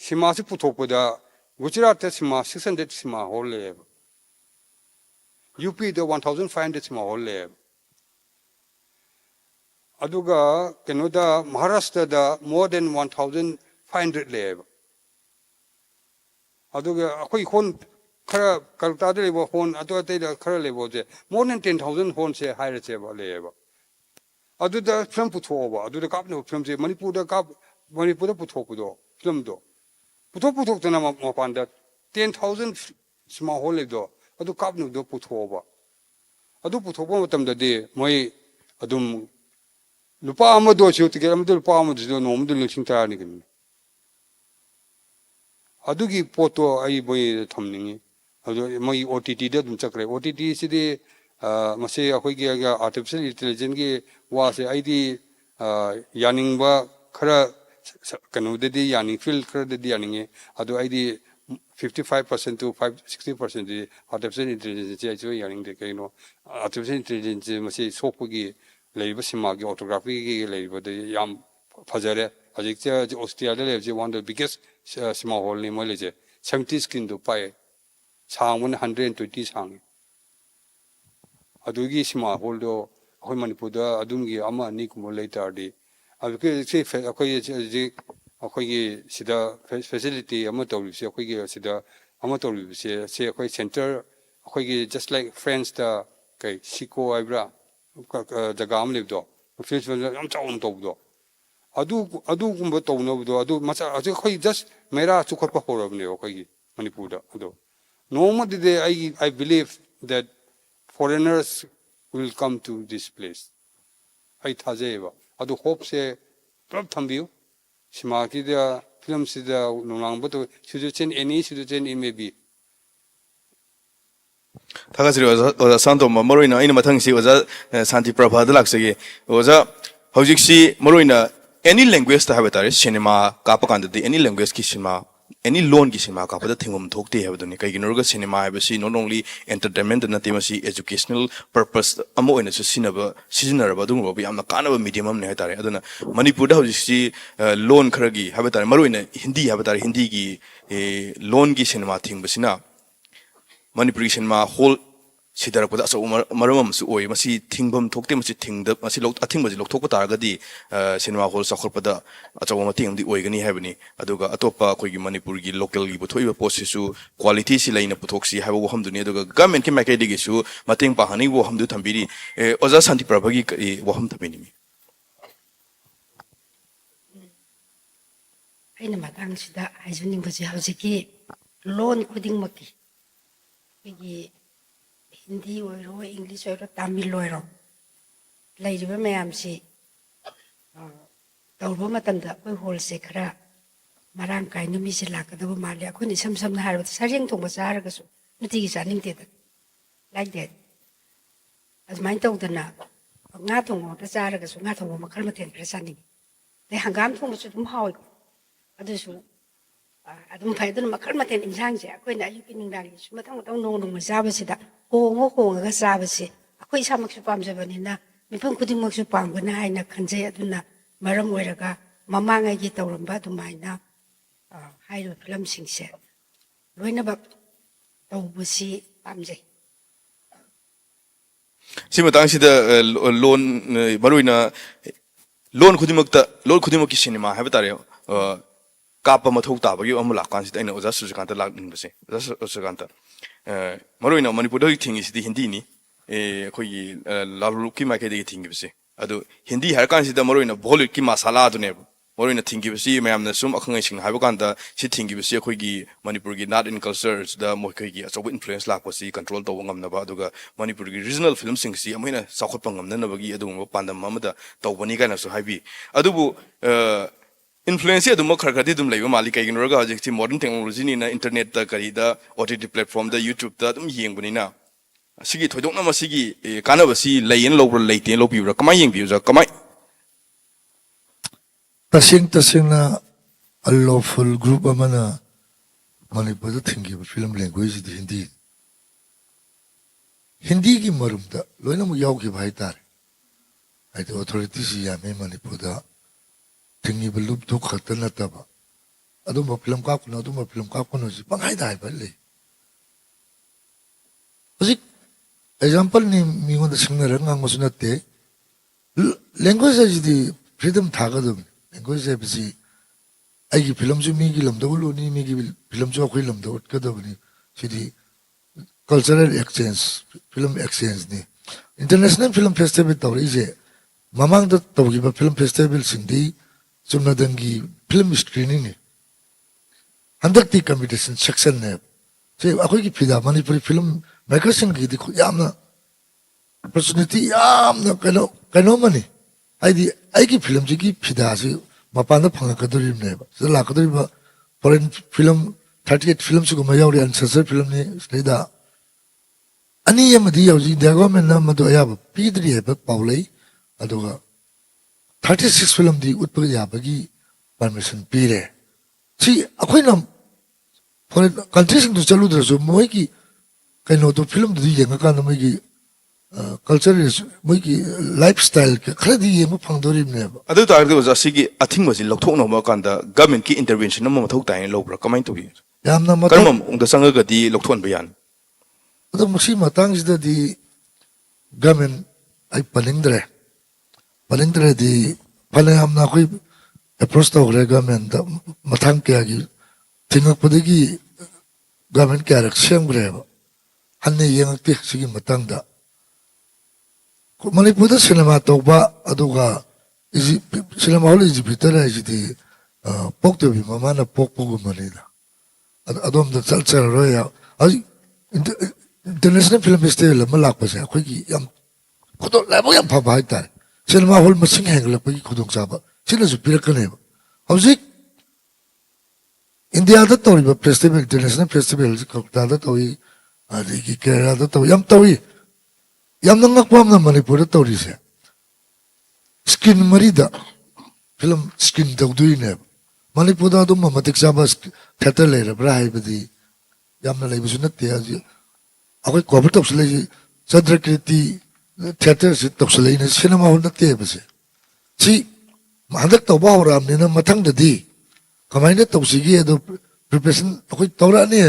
ꯁꯤꯃꯥꯁꯤ ꯄꯨꯊꯣꯛꯄꯗ ꯒꯨꯖꯔꯥꯠꯇ ꯁꯤꯃꯥ 600 ꯁꯤꯃꯥ ꯍꯣꯜ ꯂꯩꯌꯦꯕ ꯌꯨꯄꯤꯗ 1500 ꯁꯤꯃꯥ ꯍꯣꯜ ꯂꯩꯌꯦꯕ ꯑꯗꯨꯒ ꯀꯩꯅꯣꯗ ꯃꯍꯥꯔꯥꯁꯇ꯭ꯔꯗ ꯃꯣꯔ ꯗꯦꯟ 1500 ꯂꯩꯌꯦꯕ ꯑꯗꯨꯒ ꯑꯩꯈꯣꯏ ꯍꯣꯜ खरा कलकत्ता लेबो होन अतो अतै खरा लेबो जे मोर देन 10000 होन से हाइर चेबो लेबो अदुदा फिल्म पुथोबो अदुदा कापनो फिल्म से मणिपुर पुथोपदो फिल्म दो पुथोतना मपानदा 10000 स्मा होल लेदो अदु कापनो दो पुथोबो अदु पुथोबो मतमददि मोय अदुम लुपा अमदो छु तिकेट अमदो लुपा अमदो नोमदो लिसिंग तारनि गनि अदुगी पोतो आई बोय थमनिंगी मोई OTT दा दुम चक्रे OTT सिदि मसे अखोइगी आर्टिफिशियल इंटेलिजेंस की वासे आइदी यानिंगबा खरा कनोददि यानिंग फील्ड खरददि यानिंगे अदु आइदी 55% to 60% दि आर्टिफिशियल इंटेलिजेंस जे आइजो यानिंग दे कइनो आर्टिफिशियल इंटेलिजेंस मसे सोकपगी लेबा सिमागी ऑटोग्राफी की लेबा दे याम फजरे हजिकचे ऑस्ट्रेलिया लेबजे one the biggest cinema hall नि मोलेजे 70 स्क्रीन दो पाए सांगवन 120 सांग अदुगी सिमा होल्डो अखोय मणिपुरदा अदुमगी अमा नि कुमो लेतारदी अदुके से अखोय जे अखोयगी सिदा फैसिलिटी अमा तौरिसे अखोयगी सिदा अमा तौरिसे से अखोय सेंटर अखोयगी जस्ट लाइक फ्रेंड्स दा कै सिको आइब्रा जगह अम लेबदो फेस्टिवल यम चाउन तौबदो अदु गुंबा तौनबदो अदु मचा अखोय जस्ट मेरा चुखटपा होरबने अखोयगी मणिपुरदा अदो Normally, I believe that foreigners will come to this place. I thazeva. Adu hope se prab thambiu. Simaki da film se da nungang bato suggestion any suggestion it may be. थागासिरि ओजा Santo मरोइना इन मथंगसि ओजा शांति Prabha the लाक्सगे ओजा हौजिकसि मरोइना any language ता हाबेतारे cinema कापा कांददि any language की cinema any लोन की सिनेमा कापदा थिंगम थोकते हेबदुनि कैगिनोरगा सिनेमा हाबसि नॉट ओनली एंटरटेनमेंट नति मसि एजुकेशनल पर्पस अमो ओइना सिजनरबा दुंगबा यामना कानबा मीडियम हमने हातारे अदुना मणिपुरदा हौजिकसि लोन खरगी हाबेतारे मरोइना हिंदी हाबेतारे हिंदी की लोन की सिनेमा थिंगबसिना मणिपुरी सिनेमा हॉल सिदरपदा असो मरममसु ओय मसि थिंगबम थोकते मसि थिंगद मसि लोक अथिंगबजि लोकथोकपा तारगदि सिनेमा हॉल सखरपदा अचो मतिंगदि ओयगनि हाबनि अदुगा अतोपा अखोयगी मणिपुरगी लोकलगी पुथोइबा पोसिसु क्वालिटी सि लैना पुथोक्सि हाबो वहमदुनि अदुगा गवर्नमेंट की माइकेदिगिसु मतिंग पाहानि वहमदु थंबिरि ओजा शांति प्रभागी वहम थबिनिमि ꯑꯩꯅ ꯃꯇꯥꯡꯁꯤꯗ ꯍꯥꯏꯖꯅꯤꯡꯕꯁꯤ ꯍꯧꯖꯤꯛꯀꯤ ꯂꯣꯟ ꯈꯨꯗꯤꯡꯃꯛꯀꯤ ꯑꯩꯈꯣꯏꯒꯤ ꯍꯤꯟꯗꯤ ꯑꯣꯏꯔꯣ ꯏꯪꯂꯤꯁ ꯑꯣꯏꯔꯣ ꯇꯥꯃꯤꯜ ꯑꯣꯏꯔꯣ ꯂꯩꯔꯤꯕ ꯃꯌꯥꯝꯁꯤ ꯇꯧꯔꯨꯕ ꯃꯇꯝꯗ ꯑꯩꯈꯣꯏ ꯍꯣꯜꯁꯦ ꯈꯔ ꯃꯔꯥꯡ ꯀꯥꯏꯅ ꯃꯤꯁꯦ ꯂꯥꯛꯀꯗꯕ ꯃꯥꯜꯂꯦ ꯑꯩꯈꯣꯏꯅ ꯏꯁꯝ ꯁꯝꯅ ꯍꯥꯏꯔꯕꯗ ꯁꯔꯦꯡ ꯊꯣꯡꯕ ꯆꯥꯔꯒꯁꯨ ꯅꯨꯡꯇꯤꯒꯤ ꯆꯥꯅꯤꯡꯗꯦꯗ ꯂꯥꯏꯛ ꯗꯦꯠ ꯑꯗꯨꯃꯥꯏꯅ ꯇꯧꯗꯅ ꯉꯥ ꯊꯣꯡꯕ ꯆꯥꯔꯒꯁꯨ ꯉꯥ ꯊꯣꯡꯕ ꯃꯈꯜ ꯃꯊꯦꯜ ꯈꯔ ꯆꯥꯅꯤꯡꯉꯤ ꯑꯗꯩ ꯍꯪꯒꯥꯝ ꯊꯣꯡꯕꯁꯨ ꯑꯗꯨꯝ ꯍꯥꯎꯏꯀꯣ ꯑꯗꯨꯁꯨ ꯑꯗꯨꯝ ꯐꯩ ꯑꯗꯨꯅ ꯃꯈꯜ ꯃꯊꯦꯜ ꯏꯟꯁꯥꯡꯁꯦ ꯑꯩꯈꯣꯏꯅ ꯑꯌꯨꯛꯀꯤ ꯅꯨꯡꯗꯥꯡꯒꯤꯁꯨ ꯃꯊꯪ ꯃꯊꯪ ꯅꯣꯡꯃ ꯆꯥꯕꯁꯤꯗ ꯍꯣꯡꯉꯒ ꯆꯥꯕꯁꯤ ꯑꯩꯈꯣꯏ ꯏꯁꯥꯃꯛꯁꯨ ꯄꯥꯝꯖꯕꯅꯤꯅ ꯃꯤꯄꯨꯝ ꯈꯨꯗꯤꯡꯃꯛꯁꯨ ꯄꯥꯝꯒꯅꯤ ꯍꯥꯏꯅ ꯈꯟꯖꯩ ꯑꯗꯨꯅ ꯃꯔꯝ ꯑꯣꯏꯔꯒ ꯃꯃꯥꯡꯉꯩꯒꯤ ꯇꯧꯔꯝꯕ ꯑꯗꯨꯃꯥꯏꯅ ꯍꯥꯏꯔꯤꯕ ꯐꯤꯂꯝꯁꯤꯡꯁꯦ ꯂꯣꯏꯅꯃꯛ ꯇꯧꯕꯁꯤ ꯄꯥꯝꯖꯩ ꯁꯤ ꯃꯇꯥꯡꯁꯤꯗ ꯂꯣꯟ ꯃꯔꯨꯑꯣꯏꯅ ꯂꯣꯟ ꯈꯨꯗꯤꯡꯃꯛꯀꯤ ꯁꯤꯅꯦꯃꯥ ꯍꯥꯏꯕ ꯇꯥꯔꯦ ꯀꯥꯞꯄ ꯃꯊꯧ ꯇꯥꯕꯒꯤ ꯑꯃ ꯂꯥꯛꯀꯥꯟꯁꯤꯗ ꯑꯩꯅ ꯑꯣꯖꯥ ꯁꯨꯖꯤꯀꯥꯟꯇ ꯂꯥꯛꯅꯤꯡꯕꯁꯦ ꯑꯣꯖꯥ ꯁꯨꯖꯤꯀꯥꯟꯇ ꯃꯔꯨꯑꯣꯏꯅ ꯃꯅꯤꯄꯨꯔꯗ ꯍꯧꯖꯤꯛ ꯊꯤꯡꯉꯤꯁꯤꯗꯤ ꯍꯤꯟꯗꯤꯅꯤ ꯑꯩꯈꯣꯏꯒꯤ ꯂꯥꯂꯨꯔꯨꯞꯀꯤ ꯃꯥꯏꯀꯩꯗꯒꯤ ꯊꯤꯡꯈꯤꯕꯁꯦ ꯑꯗꯨ ꯍꯤꯟꯗꯤ ꯍꯥꯏꯔꯀꯥꯟꯁꯤꯗ ꯃꯔꯨꯑꯣꯏꯅ ꯕꯣꯂꯤꯋꯨꯗꯀꯤ ꯃꯁꯥꯂꯥꯗꯨꯅꯦꯕ ꯃꯔꯨꯑꯣꯏꯅ ꯊꯤꯡꯈꯤꯕꯁꯤ ꯃꯌꯥꯝꯅ ꯁꯨꯝ ꯑꯈꯪ ꯑꯍꯩꯁꯤꯡꯅ ꯍꯥꯏꯕ ꯀꯥꯟꯗ ꯁꯤ ꯊꯤꯡꯈꯤꯕꯁꯤ ꯑꯩꯈꯣꯏꯒꯤ ꯃꯅꯤꯄꯨꯔꯒꯤ ꯅꯥꯠ ꯑꯦꯟ ꯀꯜꯆꯔꯁꯤꯗ ꯃꯈꯣꯏꯒꯤ ꯑꯆꯧꯕ ꯏꯟꯐ꯭ꯂꯨꯌꯦꯟꯁ ꯂꯥꯛꯄꯁꯤ ꯀꯟꯇ꯭ꯔꯣꯜ ꯇꯧꯕ ꯉꯝꯅꯕ ꯑꯗꯨꯒ ꯃꯅꯤꯄꯨꯔꯒꯤ ꯔꯤꯖꯅꯦꯜ ꯐꯤꯂꯝꯁꯤꯡꯁꯤ ꯑꯃꯨꯛ ꯍꯦꯟꯅ ꯆꯥꯎꯈꯠꯄ ꯉꯝꯅꯅꯕꯒꯤ ꯑꯗꯨꯒꯨꯝꯕ ꯄꯥꯟꯗꯝ ꯑꯃꯗ ꯇꯧꯕꯅꯤ ꯀꯥꯏꯅꯁꯨ ꯍꯥꯏꯕꯤ ꯑꯗꯨꯕꯨ इन्फ्लुएंस अदुम खरखरदी अदुम लेबा माली कैगिनोरगा हजिकति मॉडर्न टेक्नोलॉजी निना इंटरनेट ता करीदा ओटीटी प्लेटफॉर्म दा यूट्यूब ता अदुम येंगबनिना सिगी थोइदोकना मसिगी कानाबसी लेयन लोब्र लेते लोबिब्रा कमाय येंबिउजा कमाय तसिंग अनलॉफुल ग्रुप अमना मणिपुर थिंगी फिल्म लैंग्वेज दी हिंदी की मरुमदा लोइना मु यावगी भाई तार आइतो अथॉरिटी सी यामे मणिपुर दा थिंगी बलुप तो खतन नतबा अदुम फिल्म का कुनो जी पंगाई दाई बल्ले हजिक एग्जांपल नि मिगोन सिंगना रंगा मसुनते लैंग्वेज जी फ्रीडम थागदम लैंग्वेज बिसी आइगी फिल्म जो मिगी लमदो लोनी मिगी फिल्म जो अखोई लमदो उटकदबनी सिदी कल्चरल एक्सचेंज फिल्म एक्सचेंज ने इंटरनेशनल फिल्म फेस्टिवल तौरी जे ममांग द तौगिबा फिल्म फेस्टिवल सिंदी चुमनदंगी फिल्म स्क्रीनिंग ने हंदकती कंपटीशन सेक्शन ने से अखोई की फिदा मणिपुरी फिल्म मेकर्स की दिखो यामना अपॉर्चुनिटी यामना कनो मनी आइदी आइगी फिल्म जी की फिदा से मपान फंगकदरी ने लाकदरी फॉरेन फिल्म 38 फिल्म से गुमा यावरी अनसेंसर फिल्म ने स्लेदा अनि यमदी यावजी गवर्नमेंट ना मदो याब पीदरी है पावलै अदुगा 36 फिल्म दी उत्पग याबगी परमिशन पीरे सी अखोइना फॉरेन कंट्रीज सिंग चलुद्रसु मोय की कइनो तो फिल्म दी यंगा कान मोय की कल्चर मोय की लाइफस्टाइल के खरदी येम फंगदोरिम ने अदु तारदे वजा सिगी अथिंग मसि लौथोकनो म कांदा गवर्नमेंट की इंटरवेंशन म मथौ ताय लौब्रा कमाइन तोबि यामना मत कर्मम उंग संगगदी लौथोन बयान अदु मसी मतंग जिदा दी गवर्नमेंट आई पनिंद्रे दी फले हमना कोई अप्रोच तो रे गवर्नमेंट मथंग के आगी थिंगक पदगी गवर्नमेंट के आरक्षण ग्रेबा हन्ने यंगते सिगी मतंगदा मणिपुर सिनेमा तौबा अदुगा इजी सिनेमा हॉल इजी भीतर है जिदी पोक्तोबी ममाना पोकपोगु मनेदा अदोम द चल रोया आज इंटरनेशनल फिल्म फेस्टिवल म लाकपसे अखोई की यम खुदो लाबो यम फबा हाइता सिनेमा हॉल मसिंग हेंगलपगी खुदोंग चाबा सिनसु पिरकनेबा हौजिक इंडिया दा तौरिबा फेस्टिवल इंटरनेशनल फेस्टिवल कोलकाता दा तौई आदि केरला दा तौई यम तौई यम नंगकपम मणिपुर तौरी से स्क्रीन मरीदा फिल्म स्क्रीन तौदुइने मणिपुर दा दुम मतिक चाबा थिएटर लेरब्रा हाइबदी यमना लेबसु नते आजि अखोई कोवर तौसले चंद्रकृति थिएटर से तौसले ने सिनेमा हॉल नते बसे सी हंदक तौबा होरामनेना मथंगददी कमाइना तौसिगी अदो प्रिपरेशन अखोई तौराने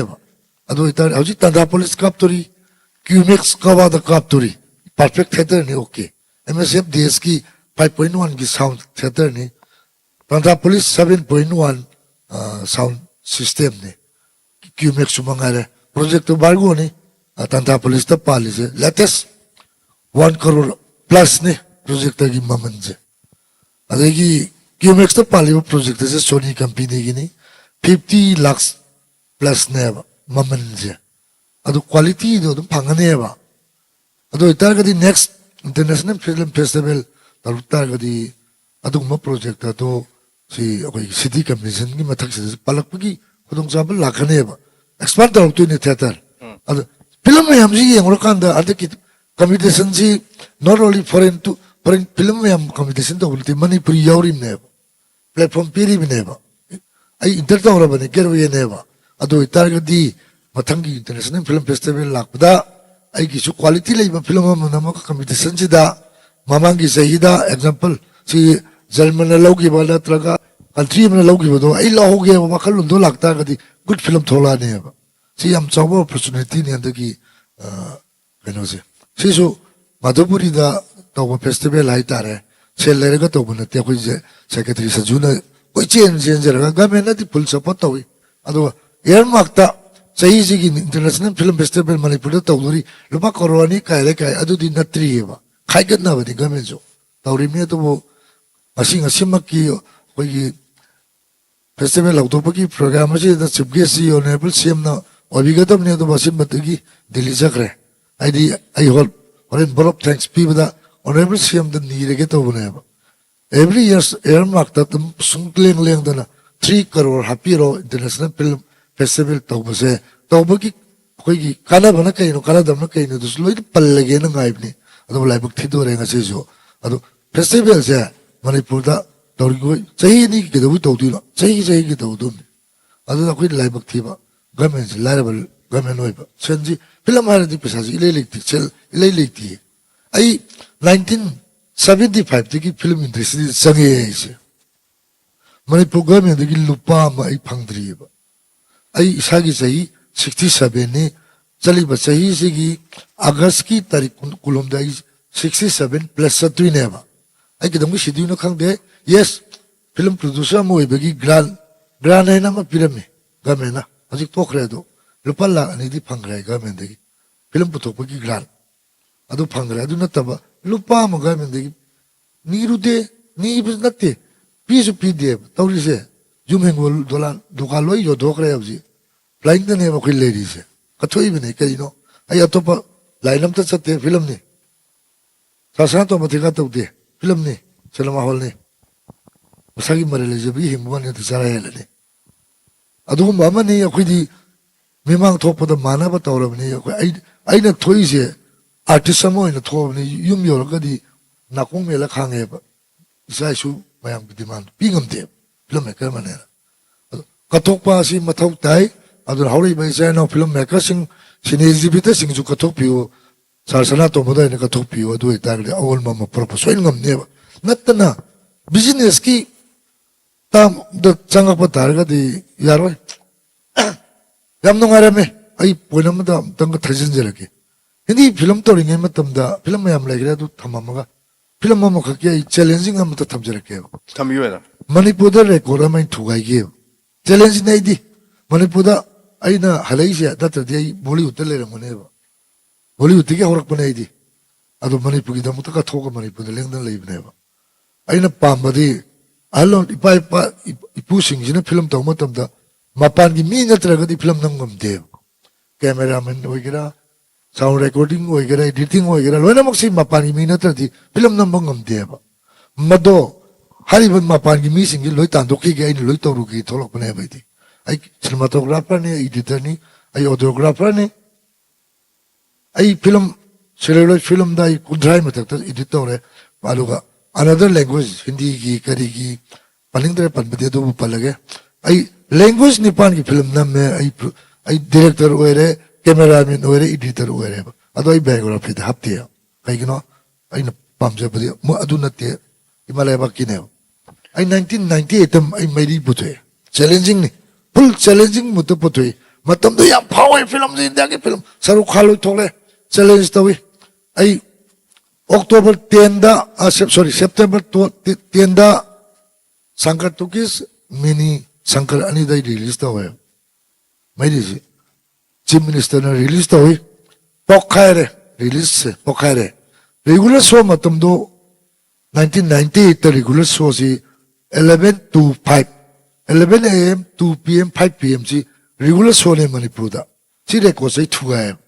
अदो इतार हौजि तंदा पुलिस कापतोरी क्यूमेक्स कवादा कापतोरी परफेक्ट थिएटर ने ओके एमएसएफ डीएस की 5.1 की साउंड थिएटर ने तंदा पुलिस 7.1 साउंड सिस्टम ने क्यूमेक्स मंगारे प्रोजेक्ट तो बारगो ने तंदा पुलिस तब पाली से लेटेस्ट 1 करोड़ प्लस ने प्रोजेक्ट की ममन से अदेगी क्यूमेक्स तो पाली वो प्रोजेक्ट से सोनी कंपनी की नहीं 50 लाख प्लस ने ममन से अदो क्वालिटी दो तुम फंगने बा अदो इतार कदी नेक्स्ट इंटरनेशनल फिल्म फेस्टिवल तार कदी अदो म प्रोजेक्ट तो सी कोई सिटी कमीशन की मथक से पलक की खुदों चाबल लाखने बा एक्सपर्ट तो तो ने थिएटर अदो फिल्म में हम जी यंगरो कांदा अदो की कम्पिटिशन जी not only foreign to foreign film में हम कम्पिटिशन तो बोलते मणिपुरी यावरी ने प्लेटफॉर्म पीरी ने बा आई इंटर तो और बने केरवे ने बा अदो इतार कदी मथंगी इंटरनेशनल फिल्म फेस्टिवल लाकदा आई की सु क्वालिटी लेबा फिल्म नमक कम्पिटिशन सिदा ममांगी सहीदा एग्जांपल सी जर्मन लौगी वाला नत्रगा कंट्री में लौगी बदो आई लौगे वखल दो लगता कदी गुड फिल्म थोला ने सी हम चाबो अपॉर्चुनिटी ने अंदगी कनो से सिसु मधुपुरी दा तो फेस्टिवल हाई तारे सेल लेरगा तो बनते कोई सेक्रेटरी सजुना कोई चेंज जरगा गवर्नमेंट दी फुल सपोर्ट तोई अदो एयर मार्कता सही जी इंटरनेशनल फिल्म फेस्टिवल मणिपुर तौरी लुपा करोनी कायले काय अदुदी नत्रीबा खाइगतना बनी गवर्नमेंट जो तौरी में तो वो असिंग असिमक की कोई festival lau to pagi program si the chief guest si honorable CM na obigatam ne to basim matagi Delhi sakre I hold for thanks people that honorable CM the need to get over every year's earmark that the sungling lang dana 3 crore happy ro international film festival to base to bagi koi kana bana kai no kana dam na kai no dus loi pal lage na ngai ni ado lai bak thido re nga se so ado festival se manipur da tori ko chahi ni ke do to du no chahi ke do du ado da koi lai bak thiba government liable government noi ba senji film ha di pesa ji ile lekti chel ile lekti ai 1975 ki film industry sange se manipur government ki lupa ma ai phangdri ba ai isagi chahi 67 ni chali ba chahi se ki august ki tarik kulum da 67 plus 3 ne ba ai kedam ki schedule no khang de yes film producer mo ibagi grant ai na ma pirame government na ajik to khre do lupalla ani di phangre government de film putok ba ki grant adu phangre adu na taba lupa ma government de ni rude ni bis natte pisu pdf tawri se jumhengol dolan dukaloi yo dokre abji flying the name of ladies. Katoi bine kaino. Ay atopa lainam ta chatte film ni. Sasa to matika to de film ni. Cinema hall ni. Masagi marele jabi himwan ni tsara hele ni. Adu mama ni akoi di memang thopa da mana ba tawram ni akoi ai na thoi se artist samo ina thom ni yum yor ka di nakong mela khange ba. Isa su mayam ki demand pingam de film me ka manera. Katok pa si mathau tai adu hauri bai sai no film maker sing sin exhibitor sing ju kathok piu sarsana to moda ne kathok piu adu itagre awol mama proposal ngam ne natna business ki tam da changa pa targa di yaro yam no ngarame ai poinam da tang thajin jerake hindi film to ringe matam da film yam lagre adu thamamaga film mama ka ki challenging am ta thamjerake thamiyo manipur da record mai thugai ge challenge nei di manipur da aina halaisia datadi ai bollywood le ramane ba bollywood ke horak panai di adu manipur gi damu ka thoka manipur le lengdan le bne ba aina pambadi alon ipu sing jina film to matam da mapan gi mi natra ga di film nangam de cameraman hoigera sound recording hoigera editing hoigera loina moksi mapan gi mi natra di film nambangam de ba mado hari ban mapan gi mi sing gi loi tan dokki gi ai loi to ru gi tholok panai ba di ai cinematographer ne editor ni ai audiographer ne ai film celluloid film dai kudrai matak ta editor ne paluga another language hindi gi kari gi palingdre panbade do palage ai language ni pan gi film nam me ai director oire cameraman oire editor oire ado ai biography da hapti ai gino ai na pamje badi mo adu natte himalaya bakine ai 1998 ai meri buthe challenging ni full challenging mutu putui matam do yam power film in the film saru khalu thole challenge tawi ai october 10 da september 10 da sankar tukis mini sankar ani dai release tawe mai di chief minister na release tawi pokhaire release se pokhaire regular show matam do 1998 the regular show si 11 to 5 11 a.m. 2 p.m. 5 p.m. See regular show in Manipur da. See that was 2 a.m.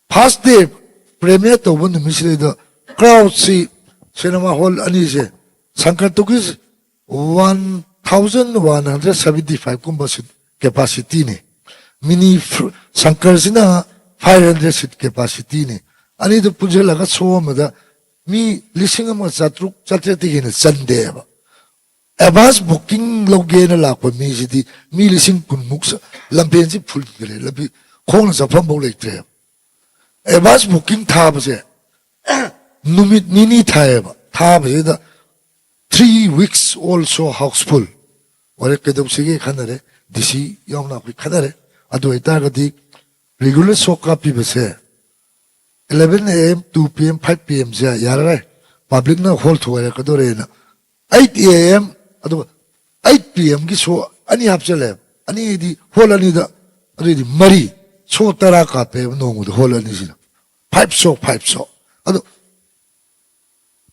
Past day premiere to one misle the crowd see cinema hall ani se Sankar Tukis 1175 capacity ne mini Sankar sina 500 seat capacity ne ani the pujhe laga show ma da mi lising ma chatruk chatrati hin Sunday ba advance booking loge na lakpa mi sidi mi lising kun muksa lampen si full gre labi khong sa pham bo lektre advance booking tha ba se numit nini tha ba da 3 weeks also houseful ore kedam sige khanare disi yamna ku khanare adu eta ga di regular show copy ba se 11 a.m. 2 p.m. 5 p.m. ja yara public na hall thuwa ka dore na 8 a.m. 8 p.m. ki show ani hapchale ani di hol ani da ari di mari show tara ka pe no mu hol ani sina 5 show ado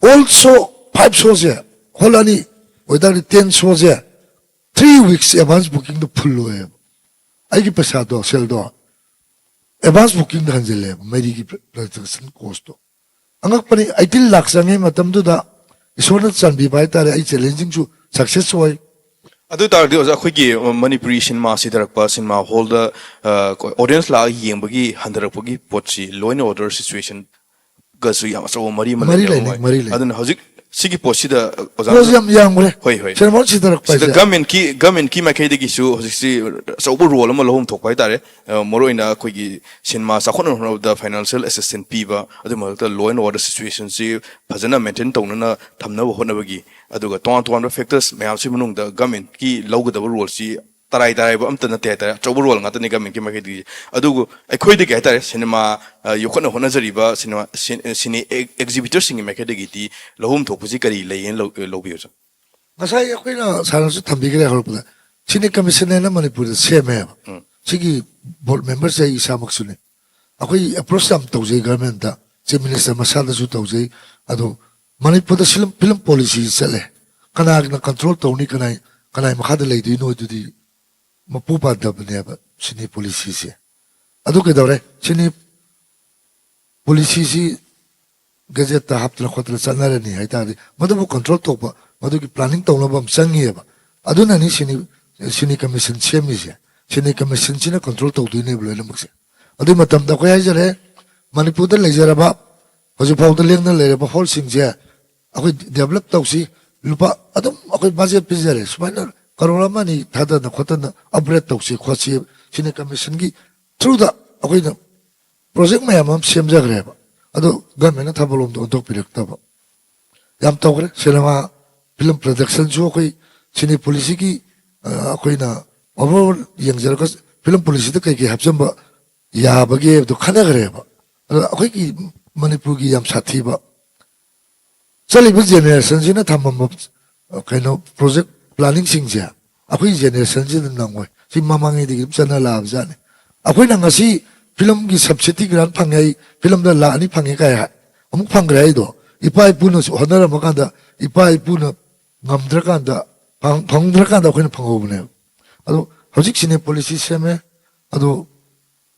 also 5 shows ya hol ani whether 10 shows ya 3 weeks advance booking the full loe. I give pasado sell do. Advance booking the hanzele, maybe production cost. Angak pani I till laksang matam do da. Isonat san bi bai tare I challenging to success hoy. Adu tar di oza khoi Manipuri cinema sidarakpa cinema hall da audience la yengbagi handarakpagi potsi law and order situation gasu yam so mari Mari adun hojik sigi posi da oza Rosam yang mole. hoi Cinema sidarak pai. the government ki makai de gisu hojik si so role ma lohum thok pai tare moro ina khoi gi cinema sa khon no da financial assistance piba adu ma da law and order situation si phajana maintain tawna thamna hona bagi aduga ton factors mayam si manung da government ki lawgada role si tarai ba amta na te ta chobu role ngata ni government ki makai di adugo ekhoi de kai tare cinema yokhona hona jariba cinema cine exhibitor sing makai de giti lohum thok puji kari leyen lobi jo Masai ako'y na sana sa tambigre ako pala. Sini commission na Manipur seme. Sige board members ay isa magsuni. Ako'y approach sam tawjay government da. Si minister masada su tawjay. Ado Manipur da film policy sale. Kanag na control tawni kanay makadalay do ino ito di mapupad da ba niya ba sini policy siya. Ado kaya daw re sini policy si gazeta haptala kwatala sanara ni hay tari. Madabu control to pa. Madugi planning tawla bam sangi ba. Ado na ni sini commission semi siya. Sini commission sina control tawdu ni blo na magsiya. Ado matam da kaya jare Manipur da lay jara ba. Kasi pa uta liyang na lay ba whole sing siya. Ako develop taw si lupa. Ado ako budget pizare. Sumana karola man ni tada na kwata na upgrade taw si kwa si sini commission gi through da ako na project mayamam siyam jagre ba. Ado government na tabalom do ontok pirekta ba. Yam taw kare cinema film production jo koi sini policy ki koi na overall yang jara ka film policy da kai ki hapsam ba ya bage do khana gare ba koi ki Manipur ki yam sathi ba chali bu generation jina thamam kai no project planning sing ja akoi generation jina nangoi si mamangi di chana la jane akoi na ngasi film ki subsidy grant phangai film da la ani phangai kai ha amuk phangrai do ipai puno honora makanda ipai puno ngamdrakanda phangdrakanda khoi phangobne ado hojik sine policy seme ado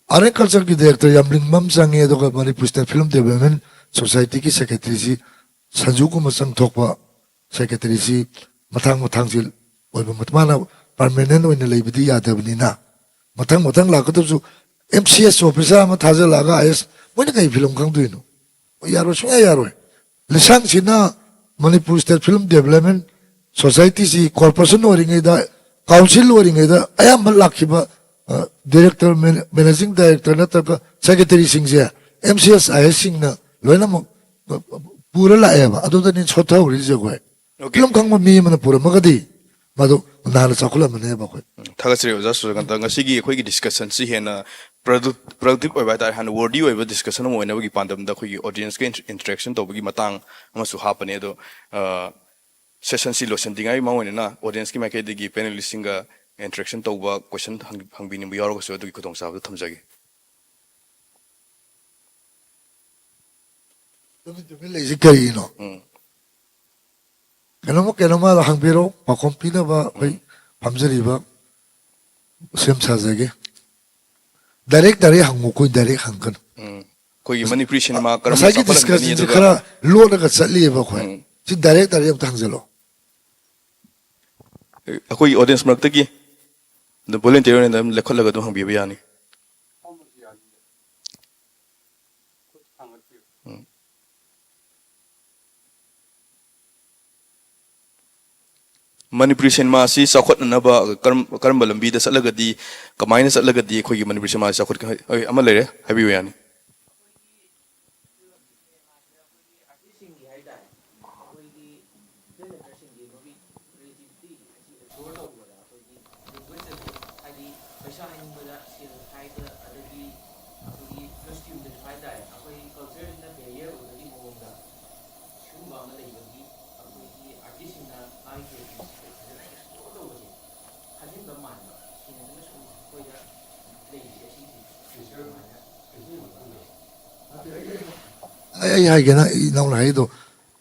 are culture ki director yamling mam sange do ka Manipur state film development society ki secretary si sanju ko masang thokpa secretary si mathang jil oiba matmana permanent oina leibidi yadabni na mathang la ko su MCS officer ma thaja laga is moina kai film khang duino yaro sunga yaro lisang sina Manipur state film development society si corporation oringe da council oringe da ayam lakhiba director managing director na taka secretary sing ja MCS IS sing na loina mo pura la eba ado da ni chotha uri je ko film khang ma mi mana pura magadi madu nala chakula mane ba ko thagasri oza su kan ta ngasi gi khoi gi discussion si hena productive oiba tar han wordy oiba discussion mo ena gi pandam da khoi gi audience ke interaction to gi matang ama su hapane do session si lotion dingai ma wona na audience ki makai digi panelist singa interaction to ba question hangbini bu yaro so du ki tong sa bu thamjagi tumi le zikari no kenoma la hangbiro pa kompina ba koi pamjari ba sem sajage direct hangu koi direct hangkan koi Manipur cinema karam sa discussion ji khara lo na ka chali ba koi si direct am thangzelo akoi audience mak taki the volunteer ne dam lekhol laga do hang bi yani Manipur cinema si sakhot na ba karam balambi da salagadi kamaina salagadi khoi gi Manipur cinema sakhot ama lere habi yani ai gena naung hai do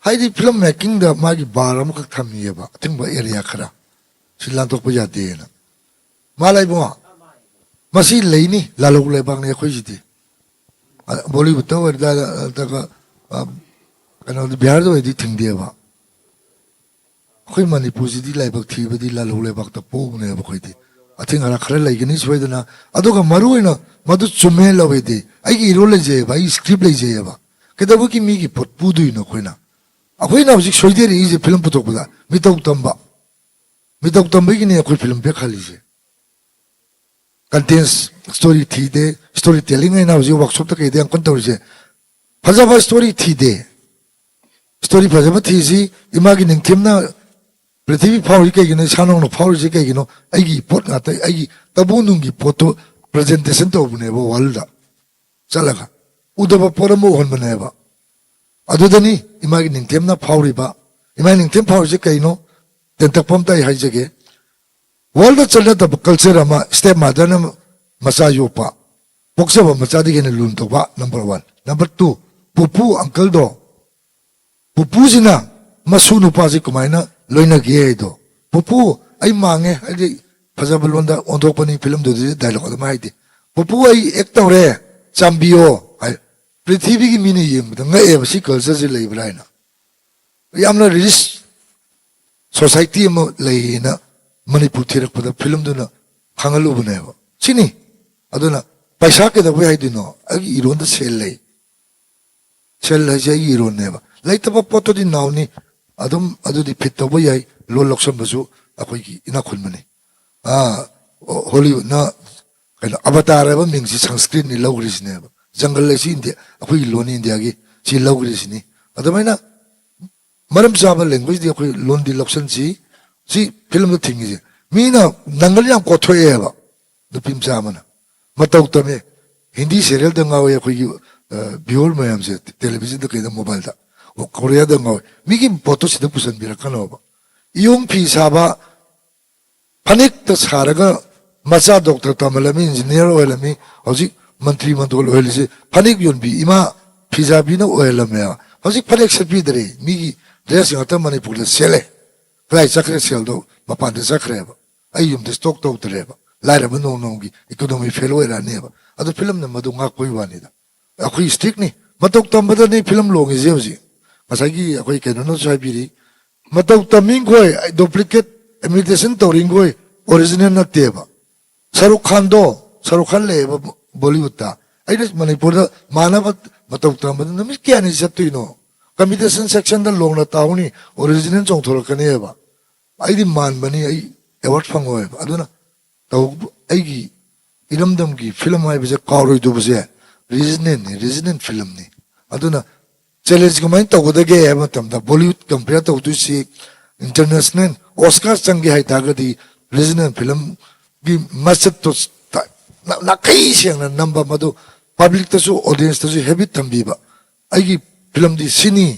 hai di film making da magi baram ka thamiye ba ting ba area khara Silang tok pajati na. Malay mo nga. Masih lay ni lalong lebang ni ako jiti. Bollywood to da ka ano bihar do di tingdi ba. Ako Manipur di lay bag thiba di lalong lebang ta po ne ba ko di. Ating ara khare lay gani sweda na aduga maru ina madu chume lawe di. Ai ki role je ba ai script lay je ba. Kada bu ki mi ki pot pu du ina ko na. Ako ina hojik soide ri je film putok ba. Mitok tamba. Mitok tamba ki ne ko film pe khali je. Contains story thi de storytelling ai na hojik workshop ta ke de ang kon tor je. Phajaba story thi de. Story phajaba thi ji imagi ning thim na Prithvi power ke gino sanong no power je ke gino ai pot nga tai ai tabu nung gi photo presentation to bune bo walda chalaga udaba poramo hon bune ba adudani imagi ning them na power ba imagi ning them power je ke no ten tak pom tai hai je ge walda chalna ta culture ama step mother na masa yo pa poksa ba macha di gene lun to ba number 1 number 2 pupu uncle do pupu jina masu nu pa je kumaina loina ge do pupu ai mange ai fajabalonda ondopani film do dialogue da mai de pupu ai actor re chambio ai prithvi gi mini yem da ngai ba si culture je lei braina yamna rich society mo lei na manipur thirak pada film do na khangalu bune ba chini aduna paisa ke da bai hai dino agi iron da sel lei sel ha je iron ne ba lei ta poto di nauni adum adudi fit to boy lo lokson basu akoi ki ina khunmani Hollywood na kaino avatar ba mingsi sanskrit ni logris ne ba jungle le si india akoi loni india gi si logris ni adumaina maram java language di akoi lon di lokson si film no thing ji mina nangal yang ko thoye ba do film jamana matau tame hindi serial da ngawe akoi biol mayam se television da kaida mobile da Korea da ngaw migi photo sida pusan bira kano ba yung pisaba panik ta saraga macha doctor tamalami engineer oilami hoji mantri mandol oilise panik yon bi ima pijabi na oilame hoji panik sabi dre migi dress ngata mani pula sele kai sakre sel do mapan de sakre ba ayum de stock to dre ba laira ba no no gi economy fellow era ne ba adu film na madu ngak koi wani da akhui stick ni matok tambada ni film longi je hoji Masagi akoi keno no sabiri matau taming koi duplicate imitation toring koi original na teba Shahrukh Khan le Bollywood ta ai des Manipur da manabat matau tamada namis kya ni sab tu no imitation section da long na tauni original chong thor kane ba ai di man bani ai award phangoi ba aduna tau ai gi iramdam gi film ai bise kauroi du bise resonant film ni aduna challenge ko main to go de ge am tam da Bollywood compare to tu si international Oscar changi hai ta ga di regional film gi masat to na kai siang na number madu public to su audience to su heavy tambi ba ai gi film di sini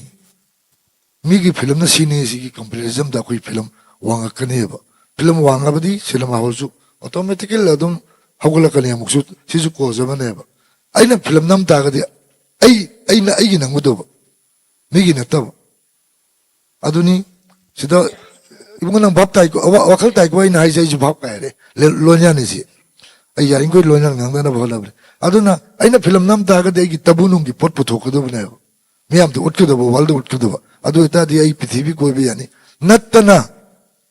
mi gi film na sini si gi comparison da koi film wanga kane ba film wanga ba di cinema hall su automatically adum hagula kane muksu si su ko zamane ba ai na film nam ta ga di ai na ai gi nang do ba Migi na tabo. Aduni sida ibang nang bab tayo wakal tayo ay na haisay ju bab kaya lonya ni si ay yaring ko lonya nang na bala bre. Aduna ay na film nam taga de gi tabunong gi pot putok ko do na yo. Miyam to utko do waldo utko do. Adu ita di ay ptv ko bi yani. Nattana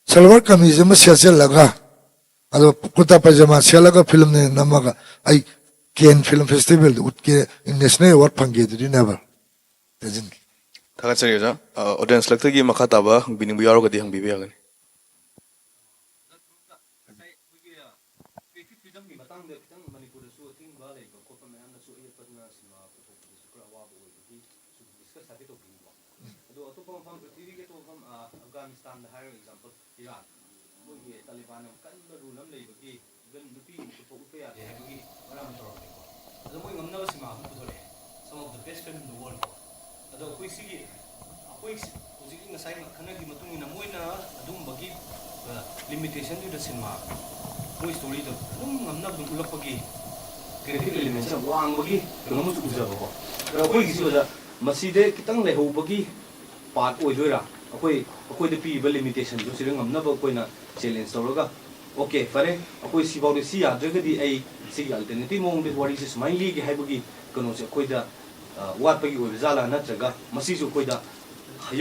salwar kameez ma siyasal laga. Adu kurta pajama siyalaga film ne namaga ay Ken Film Festival utke national award pangge di never. Tajin Thank you, sir. Audience like the Makataba, being we are going to be again. Some of the best film in the world. Ado koi sige koi ujigi na sai khana gi matung ina moina adum bagi limitation du da cinema koi story do ngamna dum ulak bagi creative elements wang bagi ngam su uja ba ko koi gi su da maside kitang le ho bagi part oi doira ꯑꯩꯈꯣꯏ ꯗ ꯄꯤꯕ limitation ꯗꯨ ꯁꯤꯗ ꯉꯝꯅꯕ ꯑꯩꯈꯣꯏꯅ challenge ꯇꯧꯔꯒ okay ꯐꯔꯦ ꯑꯩꯈꯣꯏ ꯁꯤꯐꯥꯎꯗ ꯁꯤ ꯌꯥꯗ꯭ꯔꯒꯗꯤ ꯑꯩ ꯁꯤꯒꯤ ꯑꯜꯇꯔꯅꯦꯇꯤቭ ꯃꯑꯣꯡꯗ ꯋꯥꯔꯤꯁꯦ ꯁꯨꯃꯥꯏꯅ ꯂꯤꯒꯦ ꯍꯥꯏꯕꯒꯤ ꯀꯩꯅꯣꯁꯦ ꯑꯩꯈꯣꯏꯗ ꯋꯥꯠꯄꯒꯤ ꯑꯣꯏꯕ ꯖꯥꯠꯂꯥ ꯅꯠꯇ꯭ꯔꯒ ꯃꯁꯤꯁꯨ ꯑꯩꯈꯣꯏꯗ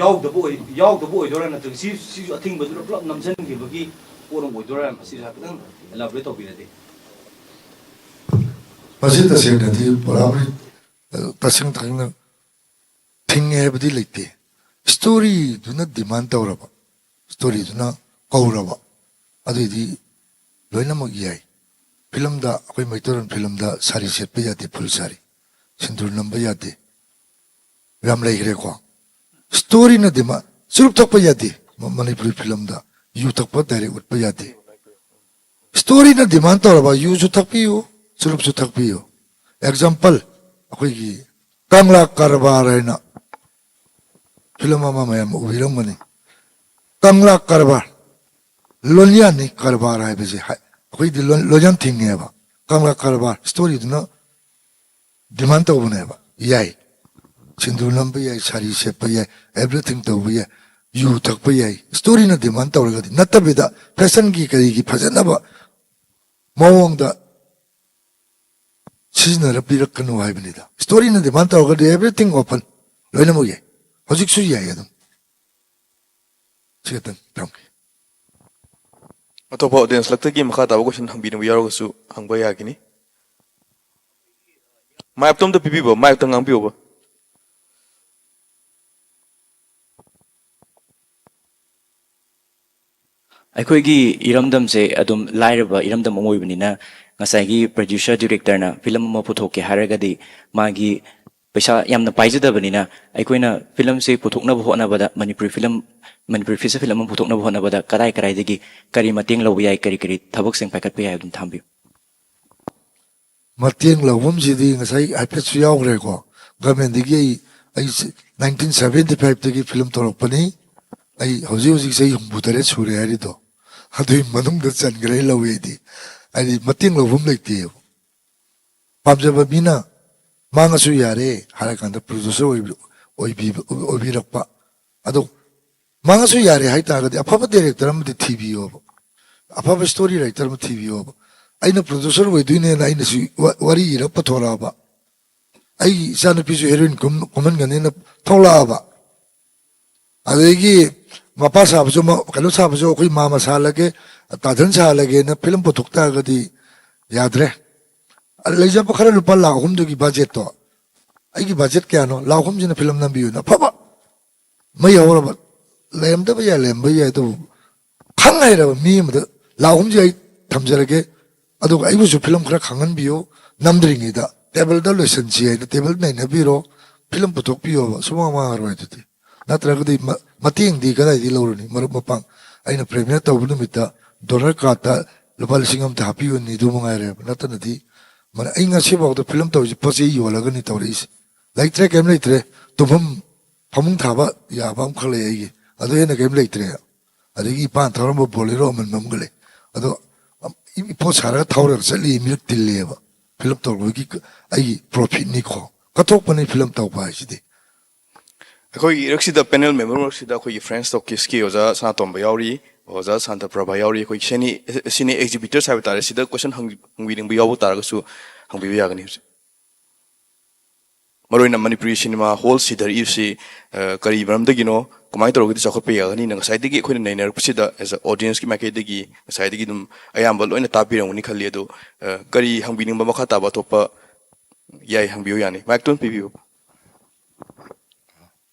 ꯌꯥꯎꯗꯕ ꯑꯣꯏꯗꯣꯏꯔꯥ ꯅꯠꯇ꯭ꯔꯒ ꯁꯤꯁꯨ ꯑꯊꯤꯡꯕꯗꯨꯅ ꯄꯨꯂꯞ ꯅꯝꯁꯤꯟꯈꯤꯕꯒꯤ ꯄꯣꯠ ꯑꯃ ꯑꯣꯏꯗꯣꯏꯔꯥ ꯃꯁꯤꯁꯨ ꯍꯥꯏꯐꯦꯠꯇꯪ ꯑꯦꯂꯥꯕꯣꯔꯦꯠ ꯇꯧꯕꯤꯔꯗꯤ ꯃꯁꯤ ꯇꯁꯦꯡꯅꯗꯤ ꯄꯨꯔꯥ ꯇꯁꯦꯡ ꯇꯁꯦꯡꯅ ꯊꯤꯡꯉꯦ ꯍꯥꯏꯕꯗꯤ ꯂꯩꯇꯦ ꯁ꯭ꯇꯣꯔꯤꯗꯨꯅ ꯗꯤꯃꯥꯟ ꯇꯧꯔꯕ ꯁ꯭ꯇꯣꯔꯤꯗꯨꯅ ꯀꯧꯔꯕ ꯑꯗꯨꯏꯗꯤ ꯂꯣꯏꯅꯃꯛ ꯌꯥꯏ ꯐꯤꯂꯝꯗ ꯑꯩꯈꯣꯏ ꯃꯩꯇꯩꯂꯣꯟ ꯐꯤꯂꯝꯗ ꯁꯥꯔꯤ ꯁꯦꯠꯄ ꯌꯥꯗꯦ ꯐꯨꯜ ꯁꯥꯔꯤ ꯁꯤꯟꯗꯨꯔ ꯅꯝꯕ ꯌꯥꯗꯦ ꯌꯥꯝ ꯂꯩꯈ꯭ꯔꯦꯀꯣ ꯁ꯭ꯇꯣꯔꯤꯅ ꯗꯤꯃꯥꯟ ꯆꯨꯔꯨꯞ ꯊꯛꯄ ꯌꯥꯗꯦ ꯃꯅꯤꯄꯨꯔꯤ ꯐꯤꯂꯝꯗ ꯌꯨ ꯊꯛꯄ ꯗꯥꯏꯔꯦꯛ ꯎꯠꯄ ꯌꯥꯗꯦ ꯁ꯭ꯇꯣꯔꯤꯅ ꯗꯤꯃꯥꯟ ꯇꯧꯔꯕ ꯌꯨꯁꯨ ꯊꯛꯄꯤꯌꯨ ꯆꯨꯔꯨꯞꯁꯨ ꯊꯛꯄꯤꯌꯨ ꯑꯦꯛꯖꯥꯝꯄꯜ ꯑꯩꯈꯣꯏꯒꯤ ꯀꯪꯂꯥ ꯀꯔꯕꯥꯔ ꯍꯥꯏꯅ ꯐꯤꯂꯝ ꯑꯃ ꯃꯌꯥꯝ ꯎꯕꯤꯔꯝꯒꯅꯤ ꯀꯪꯂꯥ ꯀꯔꯕꯥꯔ ꯂꯣꯟꯌꯥꯟꯅꯤ ꯀꯔꯕꯥꯔ ꯍꯥꯏꯕꯁꯦ ꯑꯩꯈꯣꯏꯗꯤ ꯂꯣꯟꯌꯥꯟ ꯊꯤꯡꯉꯦꯕ ꯀꯪꯂꯥ ꯀꯔꯕꯥꯔ ꯁ꯭ꯇꯣꯔꯤꯗꯨꯅ ꯗꯤꯃꯥꯟ ꯇꯧꯕꯅꯦꯕ ꯌꯥꯏ ꯁꯤꯟꯗꯨꯔ ꯅꯝꯕ ꯌꯥꯏ ꯁꯥꯔꯤ ꯁꯦꯠꯄ ꯌꯥꯏ ꯑꯦꯚ꯭ꯔꯤꯊꯤꯡ ꯇꯧꯕ ꯌꯥꯏ ꯌꯨ ꯊꯛꯄ ꯌꯥꯏ ꯁ꯭ꯇꯣꯔꯤꯅ ꯗꯤꯃꯥꯟ ꯇꯧꯔꯒꯗꯤ ꯅꯠꯇꯕꯤꯗ ꯐꯦꯁꯟꯒꯤ ꯀꯔꯤꯒꯤ ꯐꯖꯅꯕ ꯃꯑꯣꯡꯗ 시즌을 비력근우 하입니다. 스토리는 많다고 그래도 everything open. 왜냐 뭐게? 아직 수이야요. 지금 병기. ꯑꯇꯣꯞꯄ ꯑꯣꯗꯤꯌꯟꯁ ꯂꯛꯇꯒꯤ ꯃꯈꯥ ꯇꯥꯕ ꯀꯣꯏꯁꯟ ꯍꯪꯕꯤꯅꯤꯡꯕ ꯌꯥꯎꯔꯒꯁꯨ ꯍꯪꯕ ꯌꯥꯒꯅꯤ ꯃꯥꯏꯛꯇꯣꯝꯇ ꯄꯤꯕꯤꯕ ꯃꯥꯏꯛꯇ ꯉꯥꯡꯕꯤꯌꯣꯕ ꯑꯩꯈꯣꯏꯒꯤ ꯏꯔꯝꯗꯝꯁꯦ ꯑꯗꯨꯝ ꯂꯥꯏꯔꯕ ꯏꯔꯝꯗꯝ ꯑꯃ ꯑꯣꯏꯕꯅꯤꯅ ꯉꯁꯥꯏꯒꯤ ꯄ꯭ꯔꯣꯗ꯭ꯌꯨꯁꯔ ꯗꯤꯔꯦꯛꯇꯔꯅ ꯐꯤꯂꯝ ꯑꯃ ꯄꯨꯊꯣꯛꯀꯦ ꯍꯥꯏꯔꯒꯗꯤ ꯃꯥꯒꯤ ꯄꯩꯁꯥ ꯌꯥꯝꯅ ꯄꯥꯏꯖꯗꯕꯅꯤꯅ ꯑꯩꯈꯣꯏꯅ ꯐꯤꯂꯝꯁꯦ ꯄꯨꯊꯣꯛꯅꯕ ꯍꯣꯠꯅꯕꯗ ꯃꯅꯤꯄꯨꯔꯤ ꯐꯤꯆꯔ ꯐꯤꯂꯝ ꯑꯃ ꯄꯨꯊꯣꯛꯅꯕ ꯍꯣꯠꯅꯕꯗ ꯀꯗꯥꯏꯗꯒꯤ ꯀꯔꯤ ꯃꯇꯦꯡ ꯂꯧꯕ ꯌꯥꯏ ꯀꯔꯤ ꯊꯕꯛꯁꯤꯡ ꯄꯥꯏꯈꯠꯄ ꯌꯥꯏ ꯑꯗꯨꯝ ꯊꯝꯕꯤꯌꯨ ꯃꯇꯦꯡ ꯂꯧꯐꯝꯁꯤꯗꯤ ꯉꯁꯥꯏ ꯍꯥꯏꯐꯦꯠꯁꯨ ꯌꯥꯎꯈ꯭ꯔꯦꯀꯣ ꯒꯚꯔꯟꯃꯦꯟꯠꯗꯒꯤ ꯑꯩ 1975ꯗꯒꯤ ꯐꯤꯂꯝ ꯇꯧꯔꯛꯄꯅꯤ ꯑꯩ ꯍꯧꯖꯤꯛ ꯆꯍꯤ 63 ꯁꯨꯔꯦ ꯍꯥꯏꯔꯤꯗꯣ ꯑꯗꯨꯏ ꯃꯅꯨꯡꯗ ꯆꯟꯈ꯭ꯔꯦ ꯂꯧꯋꯦꯗꯤ ꯍꯥꯏꯗꯤ ꯃꯇꯦꯡ ꯂꯧꯐꯝ ꯂꯩꯇꯦꯕ ꯄꯥꯝꯖꯕ ꯃꯤꯅ ꯃꯥꯡꯉꯁꯨ ꯌꯥꯔꯦ ꯍꯥꯏꯔꯀꯥꯟꯗ ꯄ꯭ꯔꯣꯗ꯭ꯌꯨꯁꯔ ꯑꯣꯏꯕꯤꯔꯛꯄ ꯑꯗꯣ ꯃꯥꯡꯉꯁꯨ ꯌꯥꯔꯦ ꯍꯥꯏꯇꯥꯔꯒꯗꯤ ꯑꯐꯕ ꯗꯥꯏꯔꯦꯛꯇꯔ ꯑꯃꯗꯤ ꯊꯤꯕꯤꯌꯣꯕ ꯑꯐꯕ ꯁ꯭ꯇꯣꯔꯤ ꯔꯥꯏꯇꯔ ꯑꯃ ꯊꯤꯕꯤꯌꯣꯕ ꯑꯩꯅ ꯄ꯭ꯔꯣꯗ꯭ꯌꯨꯁꯔ ꯑꯣꯏꯗꯣꯏꯅꯦꯅ ꯑꯩꯅꯁꯨ ꯋꯥꯔꯤ ꯏꯔ ꯄꯨꯊꯣꯔꯛꯑꯕ ꯑꯩꯒꯤ ꯏꯆꯥꯅꯨꯄꯤꯁꯨ ꯍꯦꯔꯣꯏꯟ ꯀꯨꯝꯍꯟꯒꯅꯤꯅ ꯊꯣꯛꯂꯛꯑꯕ ꯑꯗꯒꯤ ꯃꯄꯥ ꯁꯥꯕꯁꯨ ꯀꯩꯅꯣ ꯁꯥꯕꯁꯨ ꯑꯩꯈꯣꯏ ꯃꯥꯃ ꯁꯥꯍꯜꯂꯒꯦ ꯇꯥꯗꯟ ꯁꯥꯍꯜꯂꯒꯦꯅ ꯐꯤꯂꯝ ꯄꯨꯊꯣꯛ ꯇꯥꯔꯒꯗꯤ ꯌꯥꯗ꯭ꯔꯦ ꯂꯩꯖꯕ ꯈꯔ ꯂꯨꯄꯥ ꯂꯥꯛ 3ꯗꯨꯒꯤ ꯕꯖꯦꯠꯇꯣ ꯑꯩꯒꯤ ꯕꯖꯦꯠ ꯀꯌꯥꯅꯣ ꯂꯥꯛ 3ꯁꯤꯅ ꯐꯤꯂꯝ ꯅꯝꯕꯤꯌꯨꯅ ꯑꯐꯕ ꯃꯩ ꯍꯧꯔꯕ ꯂꯩꯔꯝꯗꯕ ꯌꯥꯏ ꯂꯩꯔꯝꯕ ꯌꯥꯏ ꯑꯗꯨꯕꯨ ꯈꯪ ꯍꯩꯔꯕ ꯃꯤ ꯑꯃꯗ ꯂꯥꯛ 3ꯁꯤ ꯑꯩ ꯊꯝꯖꯔꯒꯦ ꯑꯗꯨꯒ ꯑꯩꯕꯨꯁꯨ ꯐꯤꯂꯝ ꯈꯔ ꯈꯪꯍꯟꯕꯤꯌꯨ ꯅꯝꯗ꯭ꯔꯤꯉꯩꯗ ꯇꯦꯕꯜꯗ ꯂꯣꯏꯁꯤꯟꯁꯤ ꯍꯥꯏꯅ ꯇꯦꯕꯜ ꯅꯩꯅꯕꯤꯔꯣ ꯐꯤꯂꯝ ꯄꯨꯊꯣꯛꯄꯤꯌꯣꯕ ꯁꯨꯃꯥꯡ ꯃꯥꯡꯉꯔꯣꯏ ꯑꯗꯨꯗꯤ ꯅꯠꯇ꯭ꯔꯒꯗꯤ ꯃꯇꯦꯡꯗꯤ ꯀꯗꯥꯏꯗꯒꯤ ꯂꯧꯔꯨꯅꯤ ꯃꯔꯨꯞ ꯃꯄꯥꯡ ꯑꯩꯅ ꯄ꯭ꯔꯤꯃꯤꯌꯔ ꯇꯧꯕ ꯅꯨꯃꯤꯠꯇ ꯗꯣꯅꯔ ꯀꯥꯔꯠꯇ ꯂꯨꯄꯥ 1,000 ꯑꯃꯇ ꯍꯥꯞꯄꯤꯌꯨꯅꯤ ꯑꯗꯨ ꯃꯉꯥꯏꯔꯦꯕ ꯅꯠꯇꯅꯗꯤ ꯑꯩ ꯉꯁꯤꯐꯥꯎꯗ ꯐꯤꯂꯝ ꯇꯧꯔꯤꯁꯤ ꯄꯣꯠ ꯆꯩ ꯌꯣꯜꯂꯒꯅꯤ ꯇꯧꯔꯛꯏꯁꯦ ꯂꯩꯇ꯭ꯔꯦ ꯀꯩꯝ ꯂꯩꯇ꯭ꯔꯦ ꯇꯨꯝꯐꯝ ꯐꯃꯨꯡ ꯊꯥꯕ ꯌꯥꯕ ꯑꯃꯈꯛ ꯂꯩ ꯑꯩꯒꯤ ꯑꯗꯨ ꯍꯦꯟꯅ ꯀꯩꯝ ꯂꯩꯇ꯭ꯔꯦ ꯑꯗꯒꯤ ꯏꯄꯥꯟ ꯊꯧꯔꯝꯕ ꯕꯣꯂꯦꯔꯣ ꯑꯃꯟꯕ ꯑꯃꯒ ꯂꯩ ꯑꯗꯣ ꯄꯣꯠ ꯁꯥꯔꯒ ꯊꯧꯔꯒ ꯆꯠꯂꯤ ꯃꯤꯔꯛ ꯇꯤꯜꯂꯦꯕ ꯐꯤꯂꯝ ꯇꯧꯕꯒꯤ ꯑꯩꯒꯤ ꯄ꯭ꯔꯣꯐꯤꯠꯅꯤꯀꯣ ꯀꯠꯊꯣꯛꯄꯅꯤ ꯐꯤꯂꯝ ꯇꯧꯕ ꯍꯥꯏꯁꯤꯗꯤ ꯑꯩꯈꯣꯏꯒꯤ ꯏꯔꯛꯁꯤꯗ ꯄꯦꯅꯦꯜ ꯃꯦꯝꯕꯔ ꯃꯔꯛꯁꯤꯗ ꯑꯩꯈꯣꯏꯒꯤ ꯐ꯭ꯔꯦꯟꯁ ꯇꯣꯀꯤꯁꯀꯤ ꯑꯣꯖꯥ ꯁꯅꯥꯇꯣꯝꯕ ꯌꯥꯎꯔꯤ ꯑꯣꯖꯥ ꯁꯥꯟꯇꯄ꯭ꯔꯚꯥ ꯌꯥꯎꯔꯤ ꯑꯩꯈꯣꯏ ꯁꯤꯅꯤ ꯑꯦꯛꯖꯤꯕꯤꯇꯔꯁ ꯍꯥꯏꯕ ꯇꯥꯔꯦ ꯁꯤꯗ ꯀꯣꯏꯁꯟ ꯍꯪꯕꯤꯅꯤꯡꯕ ꯌꯥꯎꯕ ꯇꯥꯔꯒꯁꯨ ꯍꯪꯕꯤꯕ ꯌꯥꯒꯅꯤ ꯍꯧꯖꯤꯛ ꯃꯔꯨꯑꯣꯏꯅ ꯃꯅꯤꯄꯨꯔꯤ ꯁꯤꯅꯦꯃꯥ ꯍꯣꯜ ꯁꯤꯙꯔꯛꯏꯕꯁꯤ ꯀꯔꯤ ꯃꯔꯝꯗꯒꯤꯅꯣ ꯀꯃꯥꯏꯅ ꯇꯧꯔꯒꯗꯤ ꯆꯥꯎꯈꯠꯄ ꯌꯥꯒꯅꯤꯅ ꯉꯁꯥꯏꯗꯒꯤ ꯑꯩꯈꯣꯏꯅ ꯅꯩꯅꯔꯛꯄꯁꯤꯗ ꯑꯦꯁ ꯑ ꯑꯣꯗꯤꯌꯟꯁꯀꯤ ꯃꯥꯏꯀꯩꯗꯒꯤ ꯉꯁꯥꯏꯗꯒꯤ ꯑꯗꯨꯝ ꯑꯌꯥꯝꯕ ꯂꯣꯏꯅ ꯇꯥꯕꯤꯔꯝꯒꯅꯤ ꯈꯜꯂꯤ ꯑꯗꯣ ꯀꯔꯤ ꯍꯪꯕꯤꯅꯤꯡꯕ ꯃꯈꯥ ꯇꯥꯕ ꯑꯇꯣꯞꯄ ꯌꯥꯏ ꯍꯪꯕꯤꯌꯨ ꯌꯥꯅꯤ ꯃꯥꯏꯛꯇꯣꯟ ꯄꯤꯕꯤꯌꯨ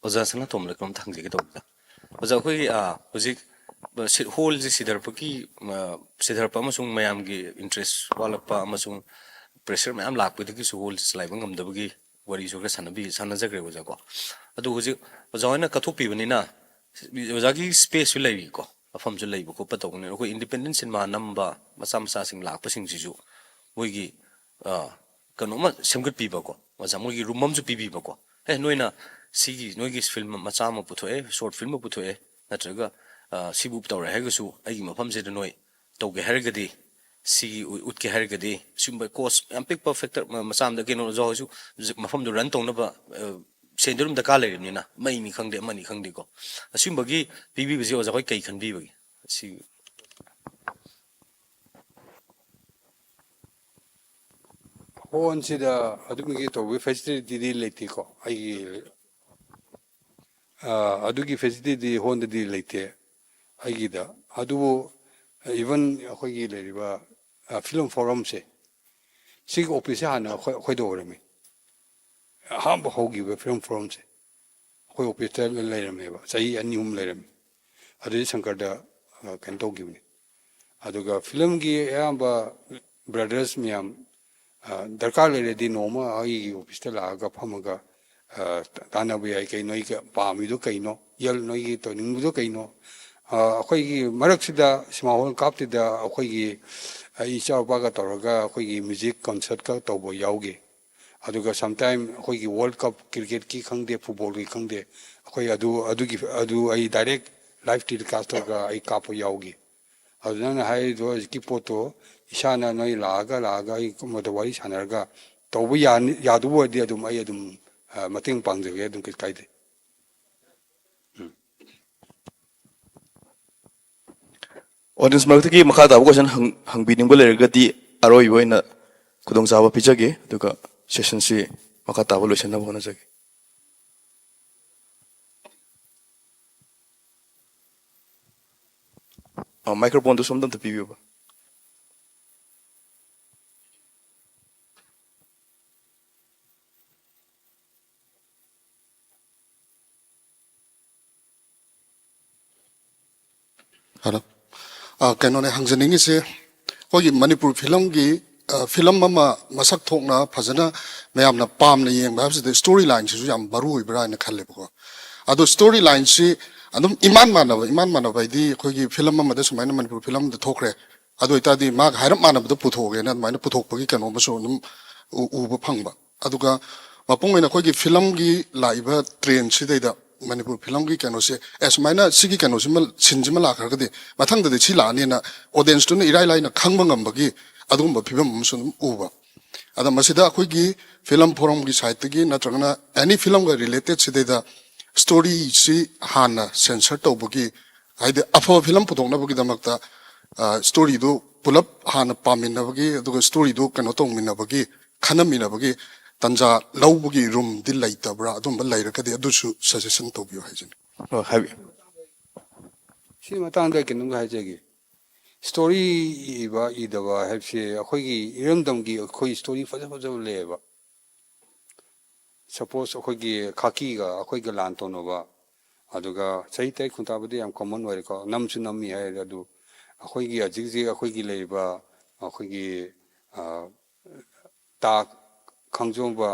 ꯑꯣꯖꯥ ꯁꯅꯥꯇꯣꯝꯕꯗ ꯀꯔꯝ ꯊꯝꯖꯒꯦ ꯇꯧꯕꯗ ꯑꯣꯖꯥ ꯑꯩꯈꯣꯏꯒꯤ ꯍꯧꯖꯤꯛ ꯍꯣꯜꯁꯦ ꯁꯤꯙꯔꯛꯄ ꯑꯃꯁꯨꯡ ꯃꯌꯥꯝꯒꯤ ꯏꯟꯇꯔꯦꯁ ꯋꯥꯠꯂꯛꯄ ꯑꯃꯁꯨꯡ ꯄ꯭ꯔꯦꯁꯔ ꯃꯌꯥꯝ ꯂꯥꯛꯄꯗꯒꯤꯁꯨ ꯍꯣꯜꯁꯦ ꯆꯂꯥꯏꯕ ꯉꯝꯗꯕꯒꯤ ꯋꯥꯔꯤꯁꯨ ꯈꯔ ꯁꯥꯟꯅꯖꯈ꯭ꯔꯦ ꯑꯣꯖꯥꯀꯣ ꯑꯗꯨ ꯍꯧꯖꯤꯛ ꯑꯣꯖꯥ ꯍꯣꯏꯅ ꯀꯠꯊꯣꯛꯄꯤꯕꯅꯤꯅ ꯑꯣꯖꯥꯒꯤ ꯁ꯭ꯄꯦꯁꯁꯨ ꯂꯩꯔꯤꯀꯣ ꯃꯐꯝꯁꯨ ꯂꯩꯕ ꯈꯣꯠꯄ ꯇꯧꯕꯅꯤꯅ ꯑꯩꯈꯣꯏ ꯏꯟꯗꯤꯄꯦꯟꯗꯦꯟ ꯁꯤꯅꯦꯃꯥ ꯅꯝꯕ ꯃꯆꯥꯁꯤꯡ ꯂꯥꯛꯄꯁꯤꯡꯁꯤꯁꯨ ꯃꯣꯏꯒꯤ ꯀꯩꯅꯣꯝꯃ ꯁꯦꯝꯒꯠꯄꯤꯕꯀꯣ ꯑꯣꯖꯥ ꯃꯣꯏꯒꯤ ꯔꯨꯝ ꯑꯃꯁꯨ ꯄꯤꯕꯤꯕꯀꯣ ꯅꯣꯏꯅ ꯁꯤꯒꯤ ꯅꯣꯏꯒꯤ ꯐꯤल्म ꯃꯆꯥ ꯑꯃ ꯄꯨꯊꯣꯛꯑꯦ ꯁꯣꯔꯠ ꯐꯤल्म ꯑꯃ ꯄꯨꯊꯣꯛꯑꯦ ꯅꯠꯇ꯭ꯔꯒ ꯁꯤꯕꯨ ꯇꯧꯔꯦ ꯍꯥꯏꯔꯒꯁꯨ ꯑꯩꯒꯤ ꯃꯐꯝꯁꯤꯗ ꯅꯣꯏ ꯇꯧꯒꯦ ꯍꯥꯏꯔꯒꯗꯤ ꯁꯤꯒꯤ ꯎꯠꯀꯦ ꯍꯥꯏꯔꯒꯗꯤ ꯁꯤꯒꯨꯝꯕ ꯀꯣꯁ ꯌꯥꯝ ꯄꯤꯛꯄ ꯐꯦꯛꯇꯔ ꯃꯆꯥ ꯑꯃꯗ ꯀꯩꯅꯣ ꯑꯣꯖꯥ ꯍꯣꯏꯁꯨ ꯃꯐꯝꯗꯨ ꯔꯟ ꯇꯧꯅꯕ ꯁꯦꯟꯗꯨꯝ ꯗꯔꯀꯥꯔ ꯂꯩꯔꯤꯕꯅꯤꯅ ꯃꯩꯅꯤ ꯈꯪꯗꯦ ꯑꯃꯅꯤ ꯈꯪꯗꯦꯀꯣ ꯑꯁꯤꯒꯨꯝꯕꯒꯤ ꯄꯤꯕꯤꯕꯁꯤ ꯑꯣꯖꯥ ꯈꯣꯏ ꯀꯩ ꯈꯟꯕꯤꯕꯒꯦ ꯑꯁꯤ ꯍꯣꯟꯁꯤꯗ ꯑꯗꯨꯒꯤ ꯇꯧꯕ ꯐꯦꯁꯤꯂꯤꯇꯤꯗꯤ ꯂꯩꯇꯦꯀꯣ ꯑꯩꯒꯤ ꯑꯗꯨꯒꯤ ꯐꯦꯁꯤꯂꯤꯇꯤꯗꯤ ꯍꯣꯟꯗꯗꯤ ꯂꯩꯇꯦ ꯑꯩꯒꯤꯗ ꯑꯗꯨꯕꯨ ꯏꯚꯟ ꯑꯩꯈꯣꯏꯒꯤ ꯂꯩꯔꯤꯕ ꯐꯤꯂꯝ ꯐꯣꯔꯝꯁꯦ ꯁꯤꯒꯤ ꯑꯣꯐꯤꯁꯁꯦ ꯍꯥꯟꯅ ꯑꯩꯈꯣꯏꯗ ꯑꯣꯏꯔꯝꯃꯤ ꯑꯍꯥꯟꯕ ꯍꯧꯈꯤꯕ ꯐꯤꯂꯝ ꯐꯣꯔꯝꯁꯦ ꯑꯩꯈꯣꯏ ꯑꯣꯐꯤꯁꯇ ꯂꯩꯔꯝꯃꯦꯕ ꯆꯍꯤ 2-3 ꯂꯩꯔꯝꯃꯤ ꯑꯗꯨꯗꯤ ꯁꯪꯀꯔꯗ ꯀꯩꯅꯣ ꯇꯧꯈꯤꯕꯅꯤ ꯑꯗꯨꯒ ꯐꯤꯂꯝꯒꯤ ꯑꯌꯥꯝꯕ ꯕ꯭ꯔꯗꯔꯁ ꯃꯌꯥꯝ ꯗꯔꯀꯥꯔ ꯂꯩꯔꯗꯤ ꯅꯣꯡꯃ ꯑꯩꯒꯤ ꯑꯣꯐꯤꯁꯇ ꯂꯥꯛꯑꯒ ꯐꯝꯃꯒ ꯇꯥꯟꯅꯕ ꯌꯥꯏ ꯀꯩ ꯅꯣꯏꯒ ꯄꯥꯝꯃꯤꯗꯣ ꯀꯩꯅꯣ ꯅꯣꯏꯒꯤ ꯇꯧꯅꯤꯡꯕꯗꯣ ꯀꯩꯅꯣ ꯑꯩꯈꯣꯏꯒꯤ ꯃꯔꯛꯁꯤꯗ ꯁꯤꯃꯥ ꯍꯣꯜ ꯀꯥꯞꯇꯤꯗ ꯑꯩꯈꯣꯏꯒꯤ ꯏꯆꯥꯅꯨꯄꯥꯒ ꯇꯧꯔꯒ ꯑꯩꯈꯣꯏꯒꯤ ꯃ꯭ꯌꯨꯖꯤꯛ ꯀꯟꯁꯔꯠꯀ ꯇꯧꯕ ꯌꯥꯎꯈꯤ ꯑꯗꯨꯒ ꯁꯝꯇꯥꯏꯝ ꯑꯩꯈꯣꯏꯒꯤ ꯋꯥꯔꯜ ꯀꯞ ꯀ꯭ꯔꯤꯀꯦꯠꯀꯤ ꯈꯪꯗꯦ ꯐꯨꯠꯕꯣꯜꯒꯤ ꯈꯪꯗꯦ ꯑꯩꯈꯣꯏ ꯑꯗꯨ ꯑꯩ ꯗꯥꯏꯔꯦꯛ ꯂꯥꯏꯚ ꯇꯦꯂꯤꯀꯥꯁ ꯇꯧꯔꯒ ꯑꯩ ꯀꯥꯞꯄ ꯌꯥꯎꯈꯤ ꯑꯗꯨ ꯅꯪꯅ ꯍꯥꯏꯔꯤꯗꯣ ꯍꯧꯖꯤꯛꯀꯤ ꯄꯣꯠꯇꯣ ꯏꯁꯥꯅ ꯅꯣꯏ ꯂꯥꯛꯑꯒ ꯑꯩ ꯃꯗ ꯋꯥꯔꯤ ꯁꯥꯟꯅꯔꯒ ꯇꯧꯕ ꯌꯥꯗꯕ ꯑꯣꯏꯔꯗꯤ ꯑꯗꯨꯝ ꯑꯩ ꯑꯗꯨꯝ ꯃꯇꯦꯡ ꯄꯥꯡꯖꯒꯦ ꯑꯗꯨꯝ ꯀꯩꯁꯨ ꯀꯥꯏꯗꯦ ꯑꯣꯗꯤꯌꯟꯁ ꯃꯔꯛꯇꯒꯤ ꯃꯈꯥ ꯇꯥꯕ ꯀꯣꯏꯁꯟ ꯍꯪꯕꯤꯅꯤꯡꯕ ꯂꯩꯔꯒꯗꯤ ꯑꯔꯣꯏꯕ ꯑꯣꯏꯅ ꯈꯨꯗꯣꯡꯆꯥꯕ ꯄꯤꯖꯒꯦ ꯑꯗꯨꯒ ꯁꯦꯁꯟꯁꯤ ꯃꯈꯥ ꯇꯥꯕ ꯂꯣꯏꯁꯤꯟꯅꯕ ꯍꯣꯠꯅꯖꯒꯦ ꯃꯥꯏꯀ꯭ꯔꯣꯐꯣꯟꯗꯨ ꯁꯣꯝꯗ ꯄꯤꯕꯤꯌꯨ Hello. Kanone hangjaningi se hogi Manipur film gi film mama masak thokna phajana mayamna pamna yeng ba se storyline si yam baru ibra na khalle ko ado storyline si adum iman manaba di hogi film mama da sumaina Manipur film da thokre ado itadi mag hairam manaba da puthoge na maina puthokpagi kano baso dum uba phangba aduga mapung ena hogi film gi laiba train si da Manipur film gi kano se esmaina sigi kano simal sinjima la khargade mathang de chi la ne na audience to ne irai lai na khangba ngambagi adum ba phibam sum uba ada masida khoi gi film forum gi site gi na trangna any film ga related side da story si hana censor to bugi haide afa film putong na bugi damakta story do pulap hana pamin na bugi aduga story do kano tong min na bugi khana min na bugi tanja lawbugi room dil laitabra adum ba lairaka de adusu suggestion to biyo hajin habi ꯁꯤ ꯃꯇꯥꯡꯗ ꯀꯩꯅꯣꯝꯒ ꯍꯥꯏꯖꯒꯦ story ꯏꯕ ꯏꯗꯕ ꯍꯥꯏꯕꯁꯦ ꯑꯩꯈꯣꯏꯒꯤ ꯏꯔꯝꯗꯝꯒꯤ ꯑꯩꯈꯣꯏ story ꯐꯖꯕ ꯂꯩꯌꯦꯕ suppose ꯑꯩꯈꯣꯏꯒꯤ ꯈꯥꯀꯤꯒ ꯑꯩꯈꯣꯏꯒ ꯂꯥꯟ ꯇꯧꯅꯕ ꯑꯗꯨꯒ ꯆꯍꯤ ꯇꯔꯦꯠ ꯈꯨꯟꯇꯥꯕꯗꯤ ꯌꯥꯝ ꯀꯃꯟ ꯑꯣꯏꯔꯦꯀꯣ ꯅꯝꯁꯨ ꯅꯝꯃꯤ ꯍꯥꯏꯔꯦ ꯑꯗꯨ ꯑꯩꯈꯣꯏꯒꯤ ꯍꯧꯖꯤꯛ ꯑꯩꯈꯣꯏꯒꯤ ꯂꯩꯔꯤꯕ ꯑꯩꯈꯣꯏꯒꯤ ꯇꯥ ꯈꯥꯡꯖꯣꯡꯕ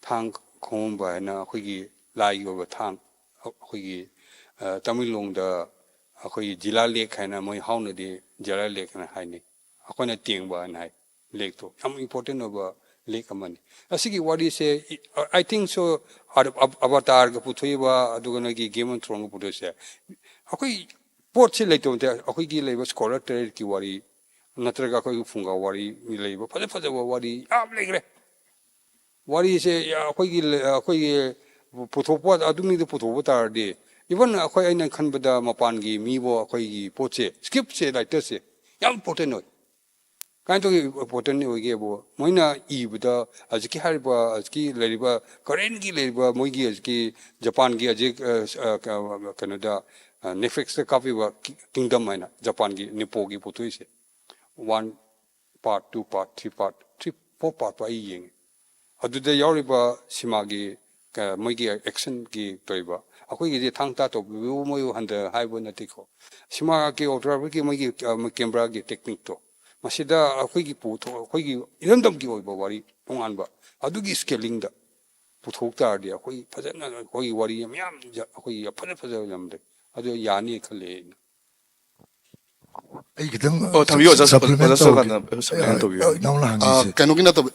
ꯊꯥꯡ ꯈꯣꯡꯕ ꯍꯥꯏꯅ ꯑꯩꯈꯣꯏꯒꯤ ꯂꯥꯏꯒꯤ ꯑꯣꯏꯕ ꯊꯥꯡ ꯑꯩꯈꯣꯏꯒꯤ ꯇꯃꯦꯡꯂꯣꯡꯗ ꯑꯩꯈꯣꯏꯒꯤ ꯖꯤꯂꯥ ꯂꯦꯛ ꯍꯥꯏꯅ ꯃꯣꯏ ꯍꯥꯎꯅꯗꯤ ꯖꯤꯂꯥ ꯂꯦꯛ ꯍꯥꯏꯅ ꯍꯥꯏꯅꯩ ꯑꯩꯈꯣꯏꯅ ꯇꯦꯡꯕ ꯍꯥꯏꯅ ꯍꯥꯏ ꯂꯦꯛꯇꯣ ꯌꯥꯝ ꯏꯝꯄꯣꯔꯇꯦꯟ ꯑꯣꯏꯕ ꯂꯦꯛ ꯑꯃꯅꯤ ꯑꯁꯤꯒꯤ ꯋꯥꯔꯤꯁꯦ ꯑꯥꯏ ꯊꯤꯡ ꯁꯣ ꯑꯕꯇꯥꯔꯒ ꯄꯨꯊꯣꯛꯏꯕ ꯑꯗꯨꯒ ꯅꯣꯏꯒꯤ ꯒꯦꯝ ꯑꯣꯟ ꯊ꯭ꯔꯣꯟꯒ ꯄꯨꯊꯣꯛꯏꯁꯦ ꯑꯩꯈꯣꯏ ꯄꯣꯠꯁꯦ ꯂꯩꯇꯕ ꯅꯠꯇꯦ ꯑꯩꯈꯣꯏꯒꯤ ꯂꯩꯕ ꯁ꯭ꯀꯣꯂꯔ ꯇꯔꯦꯠꯀꯤ ꯋꯥꯔꯤ ꯅꯠꯇ꯭ꯔꯒ ꯑꯩꯈꯣꯏꯒꯤ ꯐꯨꯡꯒꯥ ꯋꯥꯔꯤ ꯂꯩꯕ ꯐꯖꯕ ꯋꯥꯔꯤ ꯌꯥꯝ ꯂꯩꯈ꯭ꯔꯦ ꯋꯥꯔꯤꯁꯦ ꯑꯩꯈꯣꯏꯒꯤ ꯄꯨꯊꯣꯛꯄ ꯑꯗꯨꯝꯅꯤꯗ ꯄꯨꯊꯣꯛꯄ ꯇꯥꯔꯗꯤ इवन अखोई अइना खनबदा मपानगी मीबो अखोई पोचे स्क्रिप्ट से राइटर से याम इम्पोर्टेंट होय काइन तो इम्पोर्टेंट होगे बो मोइना इबदा अजकी हारिबा अजकी लेरिबा करेंट की लेरिबा मोइगी अजकी जापान की अजे कनाडा नेटफ्लिक्स से काफी किंगडम है ना जापान की निपो की पुतुई से 1 part 2 part 3 part 3 4 part pa yeng aduda yauriba simagi मोगी एक्शन की तोइबा अखोई गे थांगता तो मोय हंद हाइबो नतिको सिमा के ऑर्डर की मोगी कैमरा की टेक्निक तो मसिदा अखोई की पुथो अखोई की इरंदम की ओइबा वारी तोंगानबा अदुगी स्केलिंग दा पुथोक तारदि अखोई फजना अखोई वारी म्याम अखोई फजा लमदे अदु यानी खले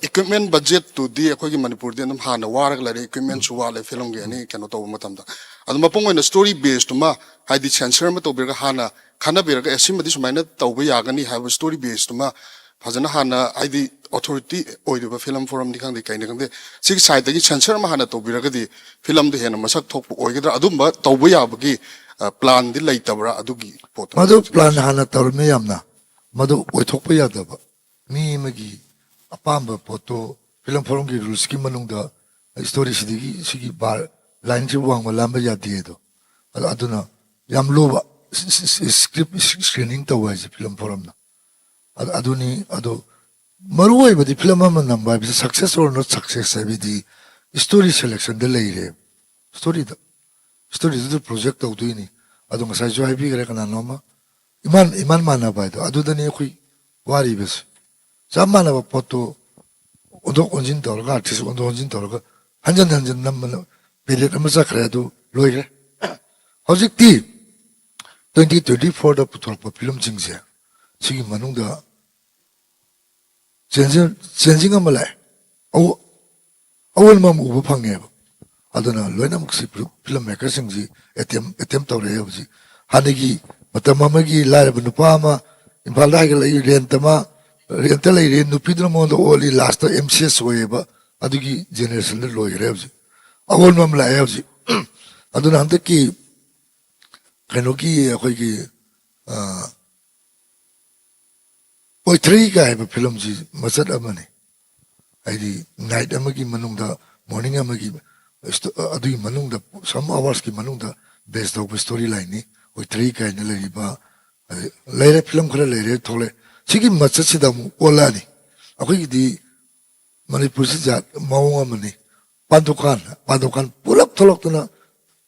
equipment budget to the Eikhoigi Manipur the Hana Warag like equipment Suwale film Gani cannot over Matamda. And Mapong in a story based to Ma, I did censor Matoberga Hana, Kanabirga, Esim this minor Tawayagani have a story based to Ma, Hazana Hana, I did authority oidiba film forum di khangde kaina khangde sig side gi censor ma hana to biragadi film de hena masak thok oigedra adumba tawbu yabagi plan di leitabra adugi pot madu plan hana tarme yamna madu oithokpa yadaba mi magi apamba poto film forum gi rules ki manungda story sidigi sigi bar line ji wang malamba yadi do aduna yam loba script screening to was film forum na aduni ado maroi badi film ma namba bi success or not success abi di story selection de leire story the project to do ni ado ngasai jo ai bi gare kana noma iman mana ba do ado dani khoi wari bes samana ba poto odo onjin dorga artist odo onjin dorga 한전 남만 베레 남자 그래도 로이래 허직디 2024다 부터 필름 증세 지금 만ung다 전진가 말래 어울만 우버 방해 아더나 로이나 목시 필름 메커싱지 에템 떠래요 지 하늘이 마타마마기 라이브 누파마 임팔다가 렌타마 렌탈 렌 누피드로 모도 올리 라스트 MCS 오에바 adugi generation le loy revji awol mam la yevji aduna ante ki kenoki khoi ki oi three ga ba film ji masad amani aidi night amagi manungda morning amagi adui manungda some hours ki manungda based of story line ni oi three ga ne le ba le film khara le thole chigi masad sida mu olani akhoi di Manipur si jat maunga mani padukan pulap tolok tuna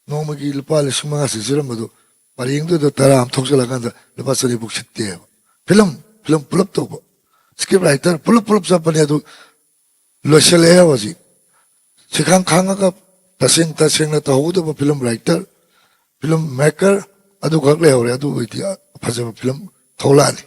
nong magi lupa lising mga sisiram madu paring do taram thok sala kan lupa sani buk sitte film pulap to script writer pulap sa pani adu loshale waji sikang khanga ka tasing na tahudo ba film writer film maker adu gakle hore adu itia phajaba film tholani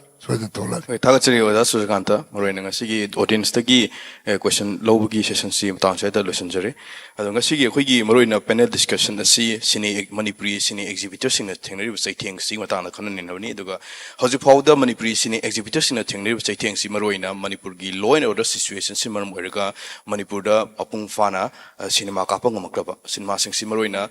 타가츠리 오다 수간타 모르는 것이 audience tagi question low기 session si 당시에다 로션저리 아동가 시기 거기 모르는 panel discussion si sini manipuri sini exhibitor sing 땡리 사이팅 시 마타나 컨는 나니 두가 허지 파우더 manipuri sini exhibitor sing 땡리 사이팅 시 모르이나 manipur기 law and order situation si 마름 오르가 manipurda apung fana cinema kapang maklaba cinema sing si moruina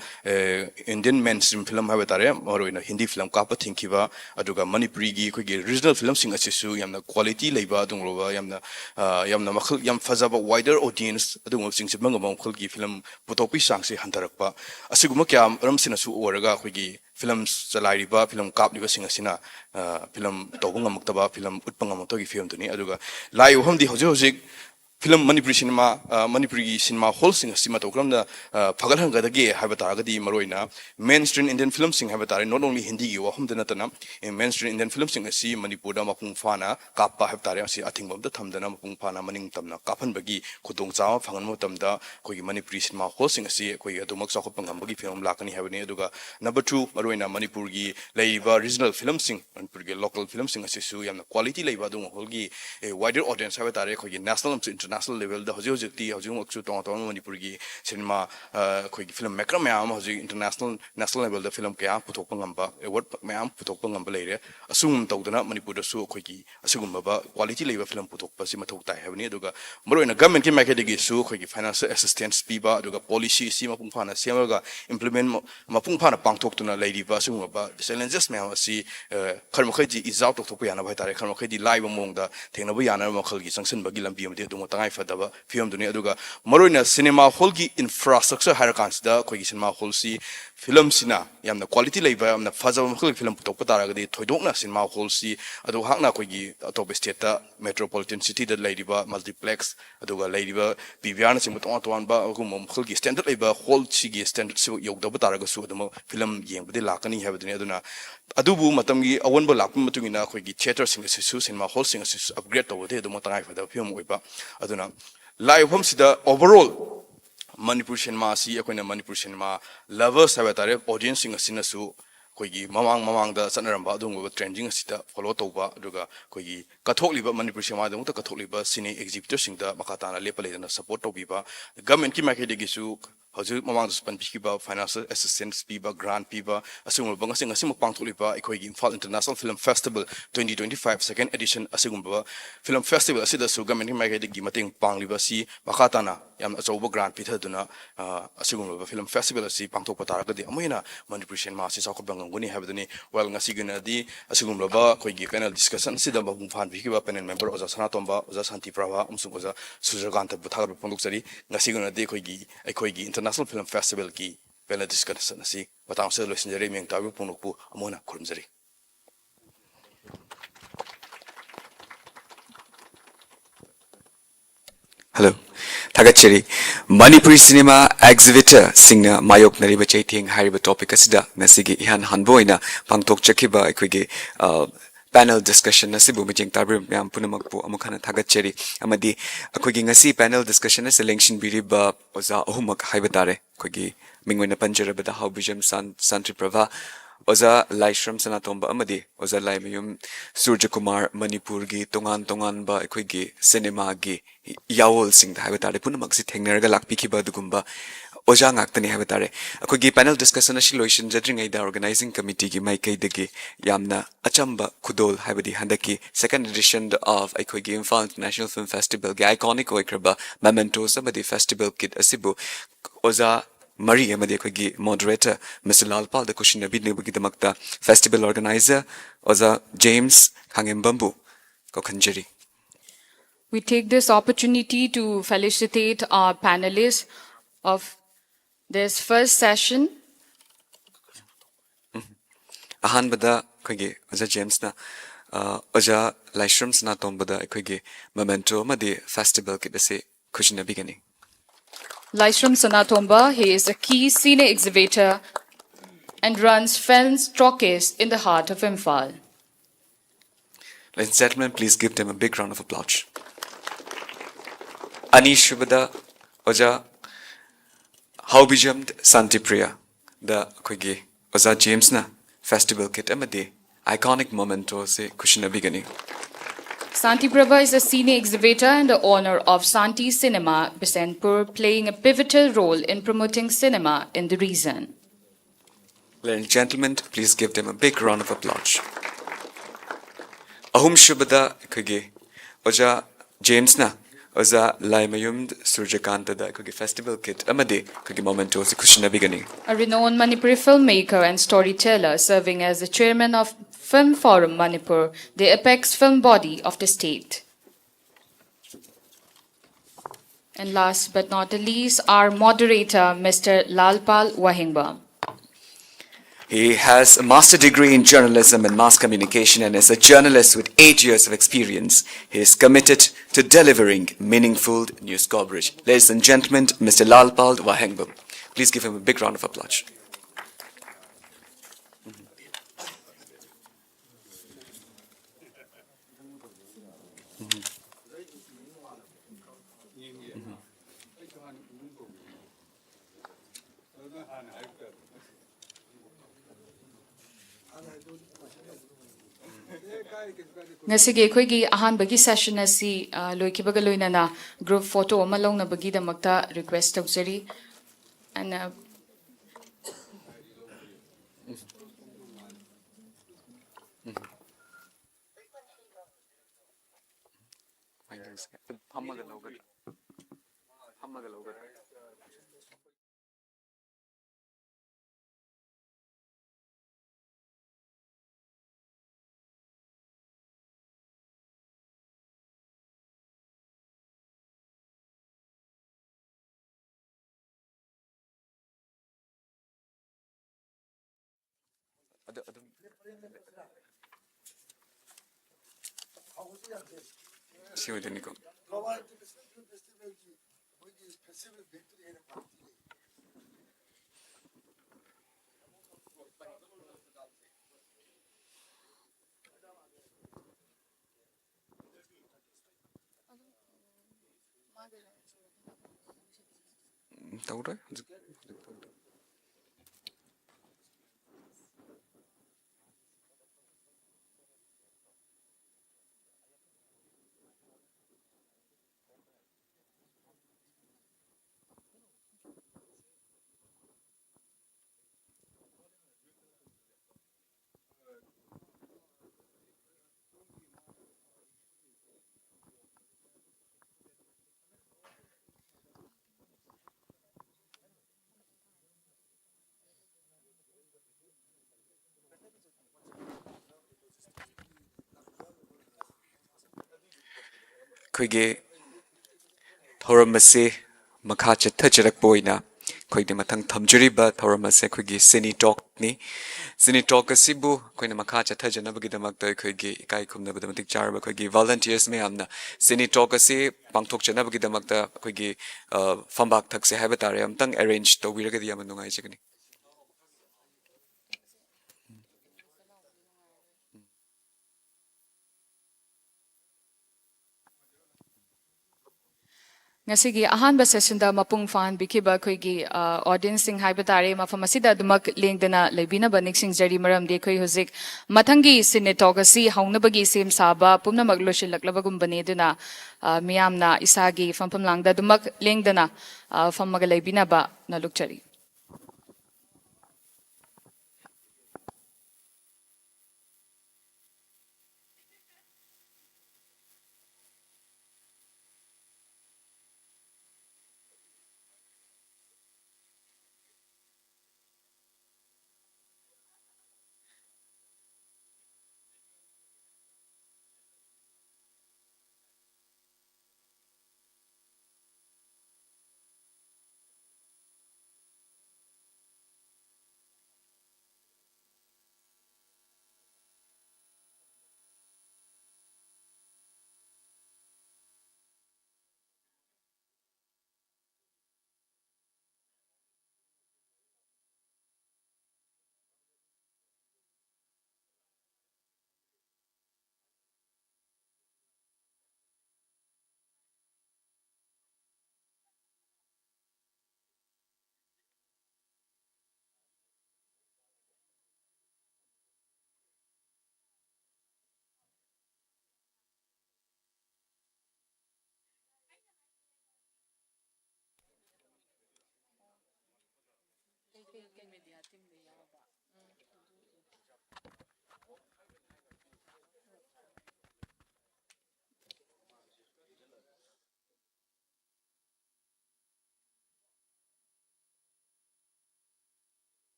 Indian mainstream film habatare moruina Hindi film kapa thinkiba aduga manipuri gi kogi regional film sing asisu yamna quality leiba dungloba yamna makhal yam fazaba wider audience adung sing sibang ngam khol gi film putopi sangse hantarakpa asiguma kya ram sinasu oraga khogi film chalairiba film kap liba sing asina film tobung ngamuktaba film utpang ngamotogi film tuni aduga lai uham di hojik film manipuri cinema hall sing sima tokramda phagal hangadagi habatagadi maroina mainstream Indian film sing habatare not only Hindi gi wahum dana tana mainstream Indian film sing si manipurda mapung fana kappa habatare si athingbam da thamdana mapung fana maning tamna kapan bagi khudong chawa phangan mo tamda kogi manipuri cinema hall sing si koi adumak sakhopang bagi film lakani habani aduga number 2 maroina manipur gi leiba regional film sing manipur gi local film sing si su yamna quality leiba dung hol gi wider audience habatare kogi national national level the hoji ti hoji moksu tong manipur gi cinema koi film maker mayam hoji international national level the film kya puthok pangamba award mayam puthok pangamba leire asum tawdana manipur da su koi gi asugum ba quality level film puthok pa si mathok tai habni aduga maroina government ki market gi su koi gi financial assistance piba aduga policy si mapung phana semaga implement mapung phana pangthok tuna leiri ba sum ba challenges mayam si kharmakhai ji izau tok thok yana bhai tare kharmakhai di live mongda thengna bu yana makhal gi sangsan bagi lambi amde du tangai fadaba film duni aduga maroina cinema hall gi infrastructure harakansta koi cinema hall si film sina yamna quality leiba yamna fazaba makhal film putok patara gadi thoidokna cinema hall si adu hakna koi gi atop state ta metropolitan city da leiriba multiplex aduga leiriba bibiana sim tong tong ba ku mom khul gi standard leiba hall si gi standard si yogda patara ga su aduma film yengbde lakani habduni aduna adubu matam gi awonba lakpum matungina koi gi theater sing su cinema hall sing su upgrade tawde aduma tangai fada film oiba aduna live home sida overall manipur cinema si akoina manipur cinema lovers habatare audience sing asina su ꯑꯩꯈꯣꯏꯒꯤ ꯃꯃꯥꯡꯗ ꯆꯠꯅꯔꯝꯕ ꯑꯗꯨꯒꯨꯝꯕ trending ꯑꯁꯤꯗ follow ꯇꯧꯕ ꯑꯗꯨꯒ ꯑꯩꯈꯣꯏꯒꯤ ꯀꯠꯊꯣꯛꯂꯤꯕ ꯃꯅꯤꯄꯨꯔ ꯁꯤꯅꯦꯃꯥꯗꯃꯛꯇ ꯀꯠꯊꯣꯛꯂꯤꯕ ꯁꯤꯅꯦ ꯑꯦꯛꯖꯤꯕꯤꯇꯔꯁꯤꯡꯗ ꯃꯈꯥ ꯇꯥꯅ ꯂꯦꯞꯄ ꯂꯩꯗꯅ ꯁꯄꯣꯔꯠ ꯇꯧꯕꯤꯕ ꯒꯚꯔꯟꯃꯦꯟꯠꯀꯤ ꯃꯥꯏꯀꯩꯗꯒꯤꯁꯨ ꯍꯧꯖꯤꯛ ꯃꯃꯥꯡꯗꯁꯨ ꯄꯟꯕꯤꯈꯤꯕ ꯐꯥꯏꯅꯥꯟꯁꯤꯌꯦꯜ ꯑꯦꯁꯤꯁꯇꯦꯟꯁ ꯄꯤꯕ ꯒ꯭ꯔꯥꯟꯠ ꯄꯤꯕ ꯑꯁꯤꯒꯨꯝꯂꯕ ꯉꯁꯤꯃꯛ ꯄꯥꯡꯊꯣꯛꯂꯤꯕ ꯑꯩꯈꯣꯏꯒꯤ ꯏꯝꯐꯥꯜ ꯏꯟꯇꯔꯅꯦꯁꯅꯦꯜ ꯐꯤꯂꯝ ꯐꯦꯁꯇꯤꯚꯦꯜ 2025 ꯁꯦꯀꯦꯟ ꯑꯦꯗꯤꯁꯟ ꯑꯁꯤꯒꯨꯝꯕ ꯐꯤꯂꯝ ꯐꯦꯁꯇꯤꯚꯦꯜ ꯑꯁꯤꯗꯁꯨ ꯒꯚꯔꯟꯃꯦꯟꯠꯀꯤ ꯃꯥꯏꯀꯩꯗꯒꯤ ꯃꯇꯦꯡ ꯄꯥꯡꯂꯤꯕ ꯑꯁꯤ ꯃꯈꯥ ꯇꯥꯅ ꯌꯥꯝꯅ ꯑꯆꯧꯕ ꯒ꯭ꯔꯥꯟꯠ ꯄꯤꯊꯗꯨꯅ ꯑꯁꯤꯒꯨꯝꯂꯕ ꯐꯤꯂꯝ ꯐꯦꯁꯇꯤꯚꯦꯜ ꯑꯁꯤ ꯄꯥꯡꯊꯣꯛꯄ ꯇꯥꯔꯒꯗꯤ ꯑꯃꯨꯛ ꯍꯦꯟꯅ ꯃꯅꯤꯄꯨꯔꯤ ꯁꯤꯅꯦꯃꯥ ꯑꯁꯤ ꯆꯥꯎꯈꯠꯄ ꯉꯝꯒꯅꯤ ꯍꯥꯏꯕꯗꯨꯅꯤ ꯋꯦꯜ ꯉꯁꯤꯒꯤꯅꯗꯤ ꯑꯁꯤꯒꯨꯝꯂꯕ ꯑꯩꯈꯣꯏꯒꯤ ꯄꯦꯅꯦꯜ ꯗꯤꯁꯀꯁꯟ ꯑꯁꯤꯗ ꯃꯄꯨꯡ ꯐꯥꯍꯟꯕꯤꯈꯤꯕ ꯄꯦꯅꯦꯜ ꯃꯦꯝꯕꯔ ꯑꯣꯖꯥ ꯁꯅꯥꯇꯣꯝꯕ ꯑꯣꯖꯥ ꯁꯥꯟꯇꯤ ꯄ꯭ꯔꯚꯥ ꯑꯃꯁꯨꯡ ꯑꯣꯖꯥ ꯁꯨꯖꯔꯀꯥꯟꯇꯕꯨ ꯊꯥꯒꯠꯄ ꯐꯣꯡꯗꯣꯛꯆꯔꯤ ꯉꯁꯤꯒꯤꯅꯗꯤ ꯑꯩꯈꯣꯏꯒꯤ ꯏꯟꯇꯔꯅꯦꯁꯅꯦꯜ ꯐꯤꯂꯝ ꯐꯦꯁꯇꯤꯚꯦꯜꯒꯤ ꯄꯦꯅꯦꯜ ꯗꯤꯁꯀꯁꯟ ꯑꯁꯤ ꯃꯇꯥꯡ ꯑꯁꯤꯗ ꯂꯣꯏꯁꯤꯟꯖꯔꯤ ꯃꯤꯡ ꯇꯥꯕꯤꯕ ꯄꯨꯝꯅꯃꯛꯄꯨ ꯑꯃꯨꯛ ꯍꯟꯅ ꯈꯨꯔꯨꯝꯖꯔꯤ Hello. Thagacheri. Manipuri cinema exhibitor singna mayok nariba chaithing hariba topic asida nasigi ihan hanboina pangtok chakiba aikoige panel discussion nasibu mijing tabir myam punamakpu amukhana thagacheri amadi akoigi ngasi panel discussion na selection biriba oza ohumak haibadare akoigi mingwena panjarabada haubijam santri prava Oza Laishram Sanatomba Amadi, Oza Laimayum Surja Kumar Manipur gi tongan ba aikoigi cinema gi yawol sing da habatare punamaksi thengnerga lakpi kiba dugumba Oja ngaktani habatare aikoigi panel discussion ashi loishin jadringai da organizing committee gi maikai degi yamna achamba khudol habadi handaki second edition of aikoigi Imphal International Film Festival gi iconic oikraba mementos amadi festival kit asibu Oza Marie amadi aikoigi moderator Mr. Lalpal the question abidnebagi damakta festival organizer Oza James Khangembambu Kokhanjeri. We take this opportunity to felicitate our panelists of this first session. Ahanbada aikoigi Oza James na Oza Laishram Sanatombada aikoigi memento amadi festival kidase kushina beginning. Laishram Sanatomba, he is a key cine exhibitor and runs films talkies in the heart of Imphal. Ladies and gentlemen, please give them a big round of applause. Anish Shubada Oja Haubijam Santipriya, the aikoigi Oza James na festival kit amadi iconic momento se kushina beginning. Santi Prabha is a cine exhibitor and the owner of Santi Cinema, Bisenpur, playing a pivotal role in promoting cinema in the region. Ladies and gentlemen, please give them a big round of applause. Ahum Shubada aikoigi Oja James na Oza Laimayum Surjakanta da aikoigi festival kit amadi aikoigi momento se kushina beginning. A renowned Manipuri filmmaker and storyteller serving as the chairman of Film Forum Manipur, the apex film body of the state. And last but not the least, our moderator, Mr. Lalpal Wahingba. He has a master degree in journalism and mass communication and is a journalist with 8 years of experience. He is committed to delivering meaningful news coverage. Ladies and gentlemen, Mr. Lalpal Wahingba. Please give him a big round of applause. Ngasigi aikoigi ahanbagi session asi loikibaga loinana group photo ama launabagi damakta request tawjari and See you, Nico. ꯑꯩꯈꯣꯏꯒꯤ ꯊꯧꯔꯝ ꯑꯁꯤ ꯃꯈꯥ ꯆꯠꯊꯖꯔꯛꯄ ꯑꯣꯏꯅ ꯑꯩꯈꯣꯏꯒꯤ ꯃꯊꯪ ꯊꯝꯖꯔꯤꯕ ꯊꯧꯔꯝ ꯑꯁꯤ ꯑꯩꯈꯣꯏꯒꯤ ꯁꯤꯅꯤ ꯇꯣꯛꯅꯤ ꯁꯤꯅꯤ ꯇꯣꯛ ꯑꯁꯤꯕꯨ ꯑꯩꯈꯣꯏꯅ ꯃꯈꯥ ꯆꯠꯊꯖꯅꯕꯒꯤꯗꯃꯛꯇ ꯑꯩꯈꯣꯏꯒꯤ ꯏꯀꯥꯏ ꯈꯨꯝꯅꯕꯗ ꯃꯇꯤꯛ ꯆꯥꯔꯕ ꯑꯩꯈꯣꯏꯒꯤ ꯚꯣꯂꯟꯇꯤꯌꯔꯁ ꯃꯌꯥꯝꯅ ꯁꯤꯅꯤ ꯇꯣꯛ ꯑꯁꯤ ꯄꯥꯡꯊꯣꯛꯆꯅꯕꯒꯤꯗꯃꯛꯇ ꯑꯩꯈꯣꯏꯒꯤ ꯐꯝꯕꯥꯛ ꯊꯛꯁꯦ ꯍꯥꯏꯕ ꯇꯥꯔꯦ ꯑꯝꯇꯪ ꯑꯦꯔꯦꯟꯖ ꯇꯧꯕꯤꯔꯒꯗꯤ ꯌꯥꯝꯅ ꯅꯨꯡꯉꯥꯏꯖꯒꯅꯤ Ngasigi ahanba session da mapung fan bikiba aikoigi audience sing haiba tare mafam asida adumak lengdana leibinaba niksingjari maramdi aikoi huzik mathangi sinetogasi haunabagi sem saba pumnamak loshilaklavagumbanni aduna miyamna isagi fampham langda adumak lengdana fammaga leibinaba nalukchari.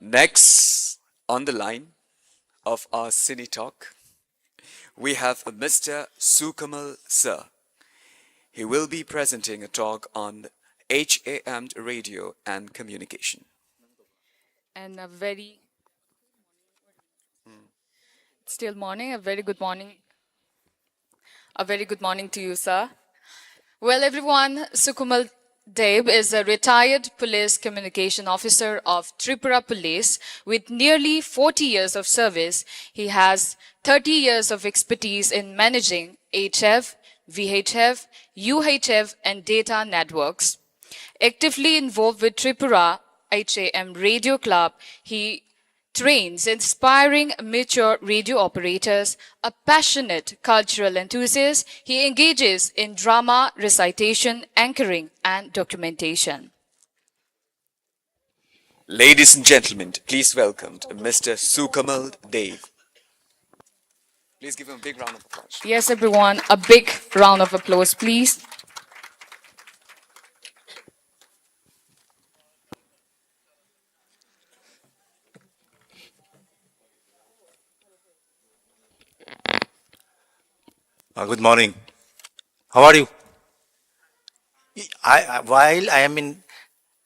Next on the line of our Cine Talk, we have Mr. Sukamal Sir. He will be presenting a talk on HAM radio and communication. And still morning, a very good morning. A very good morning to you, sir. Well, everyone, Sukumal Deb is a retired police communication officer of Tripura Police with nearly 40 years of service. He has 30 years of expertise in managing HF, VHF, UHF, and data networks. Actively involved with Tripura HAM Radio Club, he trains inspiring amateur radio operators, a passionate cultural enthusiast. He engages in drama, recitation, anchoring, and documentation. Ladies and gentlemen, please welcome Mr. Sukamal Dev. Please give him a big round of applause. Yes, everyone, a big round of applause, please. Good morning. How are you? While I am in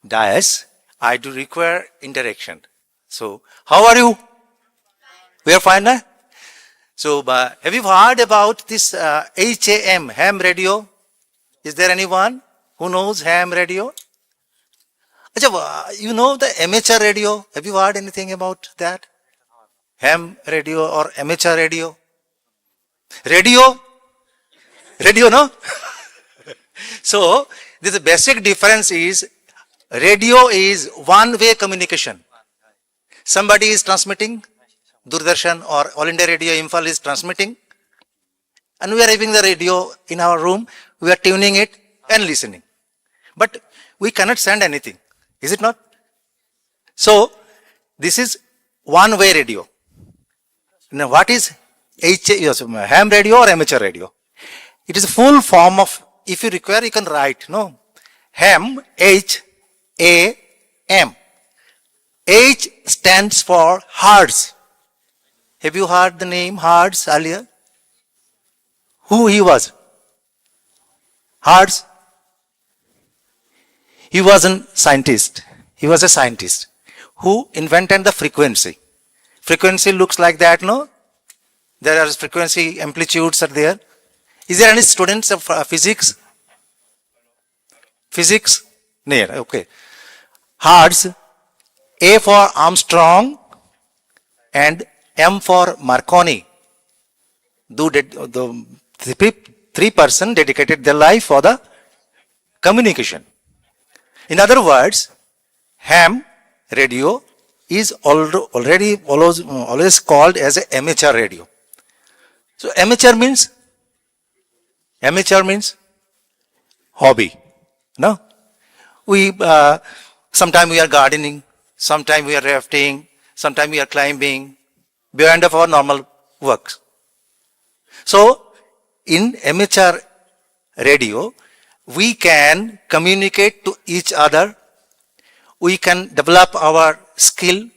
dais, I do require interaction. So, how are you? We are fine, huh? So, have you heard about this ham radio? Is there anyone who knows ham radio? You know the amateur radio? Have you heard anything about that? Ham radio or amateur radio? Radio? Radio, no? So, the basic difference is radio is one-way communication. Somebody is transmitting, Doordarshan or All India Radio Imphal is transmitting, And we are having the radio in our room, we are tuning it and listening. But we cannot send anything, is it not? So, this is one-way radio. Now, what is ham radio or amateur radio? It is a full form of, if you require, you can write, no? Ham, H-A-M. H stands for hertz. Have you heard the name hertz earlier? Who he was? Hertz? He was a scientist. He was a scientist who invented the frequency. Frequency looks like that, no? There are frequency amplitudes are there. Is there any students of physics? Physics? No, okay. Hertz, A for Armstrong and M for Marconi. The three person dedicated their life for the communication. In other words, ham radio is already always called as an amateur radio. So amateur means hobby. No? We sometimes we are gardening, sometimes we are rafting, sometimes we are climbing, beyond of our normal works. So in amateur radio, we can communicate to each other, we can develop our skill,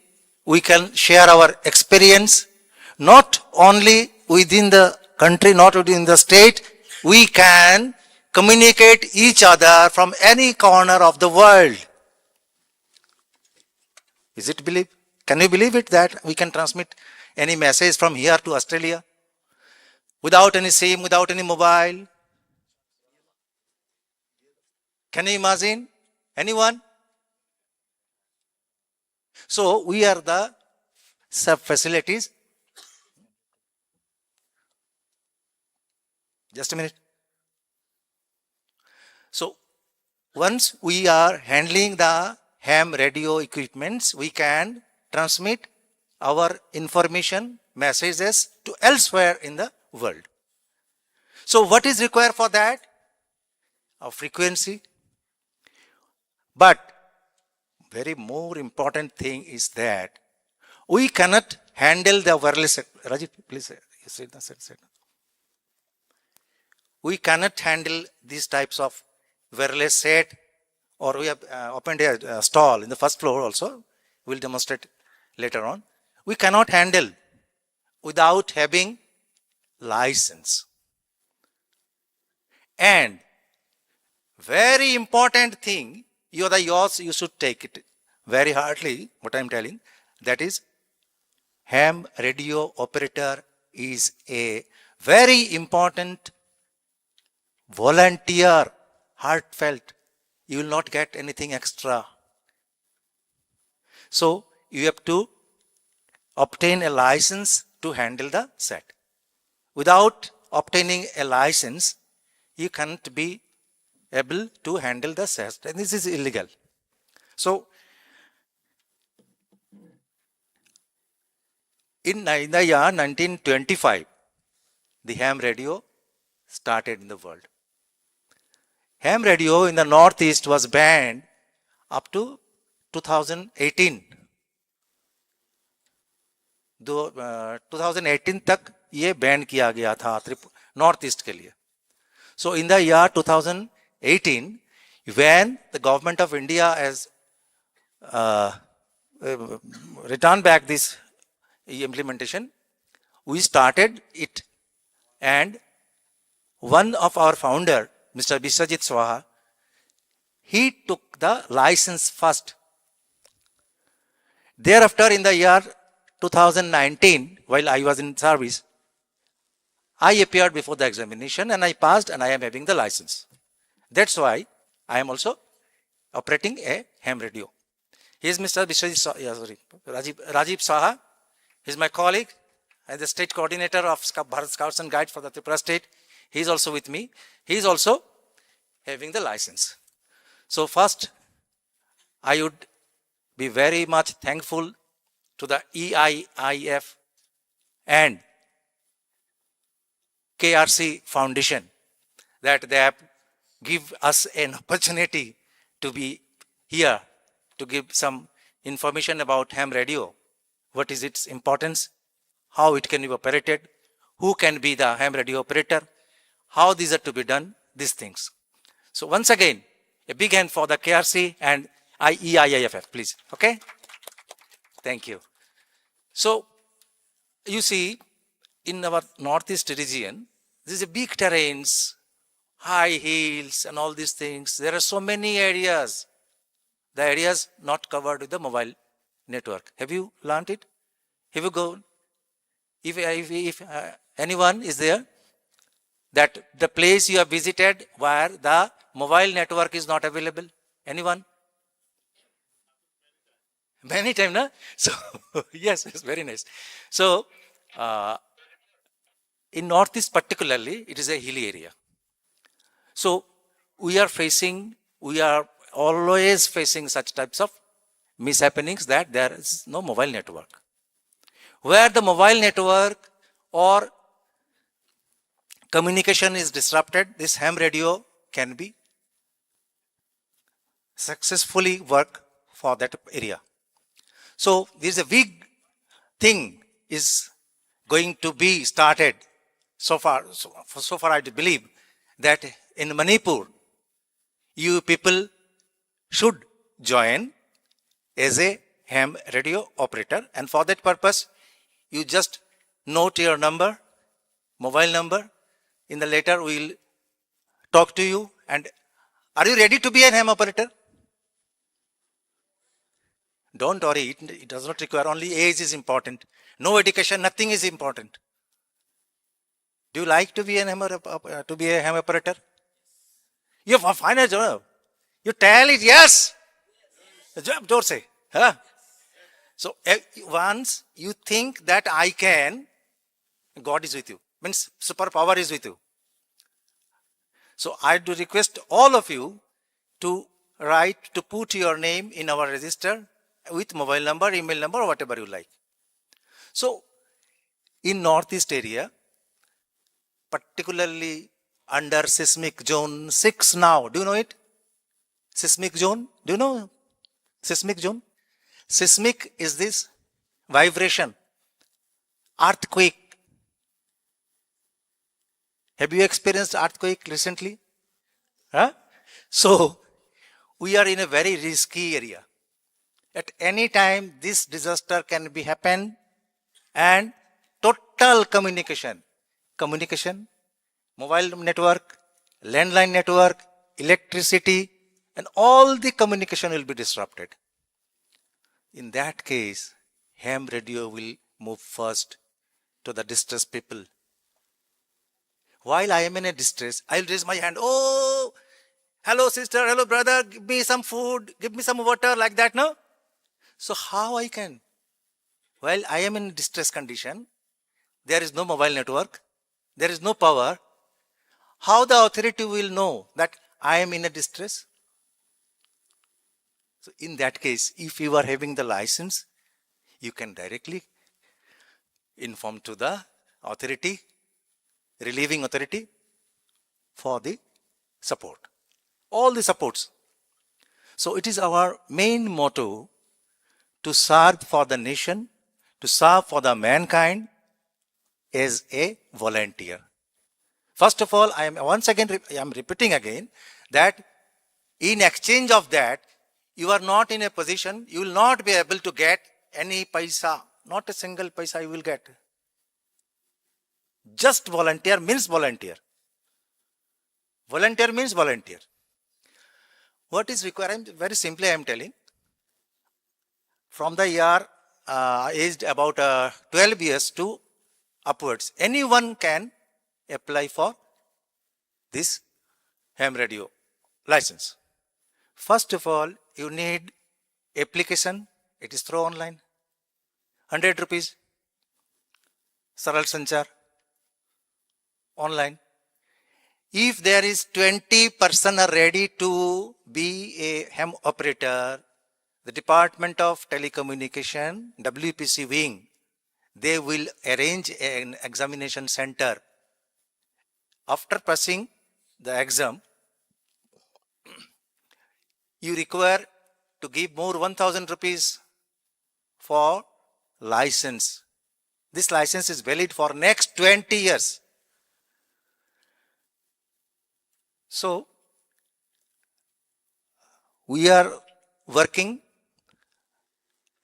we can share our experience, not only within the country, not within the state, we can communicate each other from any corner of the world. Is it believe? Can you believe it that we can transmit any message from here to Australia without any SIM, without any mobile? Can you imagine? Anyone? So we are the sub-facilities. Just a minute. So once we are handling the ham radio equipments, we can transmit our information, messages to elsewhere in the world. So what is required for that? A frequency. But very more important thing is that we cannot handle the wireless. Rajiv, please say that. We cannot handle these types of wireless set, or we have opened a stall in the first floor also. We'll demonstrate later on. We cannot handle without having license. And very important thing, you should take it very hardly, what I'm telling, that is ham radio operator is a very important volunteer, heartfelt. You will not get anything extra. So you have to obtain a license to handle the set. Without obtaining a license, you can't be able to handle the set, and this is illegal. So in the year 1925, the ham radio started in the world. Ham radio in the northeast was banned up to 2018. 2018 तक ये ban किया गया था north east के लिए. So in the year 2018, when the government of India has returned back this implementation, we started it, and one of our founder, Mr. Biswajit Swaha, he took the license first. Thereafter, in the year 2019, while I was in service, I appeared before the examination and I passed, and I am having the license. That's why I am also operating a ham radio. He is Mr. Rajiv Saha. He is my colleague and the state coordinator of Bharat Scouts and Guides for the Tripura state. He is also with me. He is also having the license. So first, I would be very much thankful to the EIIFF and KRC Foundation that they have give us an opportunity to be here to give some information about ham radio. What is its importance? How it can be operated? Who can be the ham radio operator? How these are to be done? These things. So once again, a big hand for the KRC and EIIFF, please. Okay? Thank you. So, you see, in our northeast region, there is a big terrains, high hills and all these things. There are so many areas. The areas not covered with the mobile network. Have you learned it? Have you gone? If anyone is there, that the place you have visited where the mobile network is not available? Anyone? Many times, no? So, yes, it's very nice. So, in Northeast particularly, it is a hilly area. So, we are always facing such types of mishappenings that there is no mobile network. Where the mobile network or communication is disrupted, this ham radio can be successfully work for that area. So there is a big thing is going to be started so far I believe that in Manipur, you people should join as a ham radio operator, and for that purpose, you just note your number, mobile number. In the later, we'll talk to you. And are you ready to be a ham operator? Don't worry, it does not require, only age is important. No education, nothing is important. Do you like to be a ham operator? You have a final job. You tell it, yes. Don't say. Huh? So once you think that I can, God is with you. Means superpower is with you. So I do request all of you to put your name in our register with mobile number, email number, or whatever you like. So in Northeast area, particularly under seismic zone 6 now, do you know it? Seismic zone, do you know seismic zone? Seismic is this vibration, earthquake. Have you experienced earthquake recently? Huh? So, we are in a very risky area. At any time, this disaster can be happen, and total communication, mobile network, landline network, electricity, and all the communication will be disrupted. In that case, ham radio will move first to the distressed people. While I am in a distress, I'll raise my hand. Oh, hello sister, hello brother, give me some food, give me some water, like that, no? So how I can? While I am in distress condition, there is no mobile network, there is no power. How the authority will know that I am in a distress? So in that case, if you are having the license, you can directly inform to the authority, relieving authority, for the support. All the supports. So it is our main motto to serve for the nation, to serve for the mankind as a volunteer. First of all, I am repeating again that in exchange of that, you are not in a position, you will not be able to get any paisa, not a single paisa you will get. Just volunteer means volunteer. Volunteer means volunteer. What is required? Very simply I am telling. From the year aged about 12 years to upwards, anyone can apply for this ham radio license. First of all, you need application. It is through online. 100 rupees. Saral Sanchar. Online. If there is 20 person are ready to be a ham operator, the Department of Telecommunication, WPC wing, they will arrange an examination center after passing the exam, you require to give more 1,000 rupees for license. This license is valid for next 20 years. So, we are working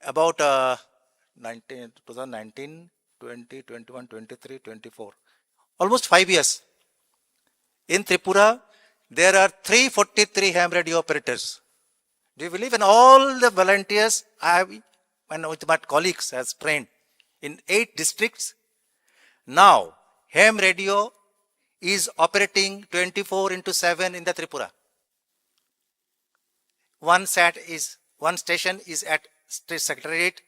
about 2019, 20, 21, 23, 24, almost 5 years. In Tripura, there are 343 ham radio operators. Do you believe? And all the volunteers I have, and with my colleagues, has trained in 8 districts. Now, ham radio is operating 24/7 in the Tripura. One station is at State Secretariat,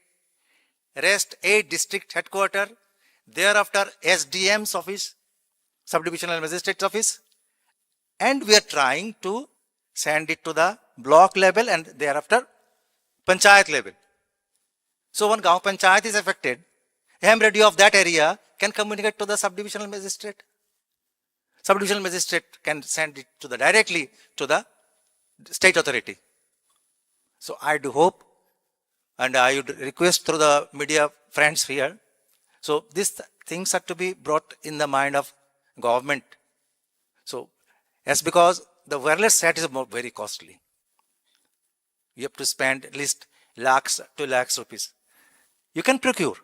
rest 8 district headquarters, thereafter SDM's office, Subdivisional Magistrate's office, and we are trying to send it to the block level and thereafter Panchayat level. So when Gaon Panchayat is affected, ham radio of that area can communicate to the Subdivisional Magistrate. Subdivisional Magistrate can send it to directly to the state authority. So I do hope, and I would request through the media friends here, so these things are to be brought in the mind of government. So, as because the wireless set is very costly. You have to spend at least lakhs, 2 lakhs rupees. You can procure.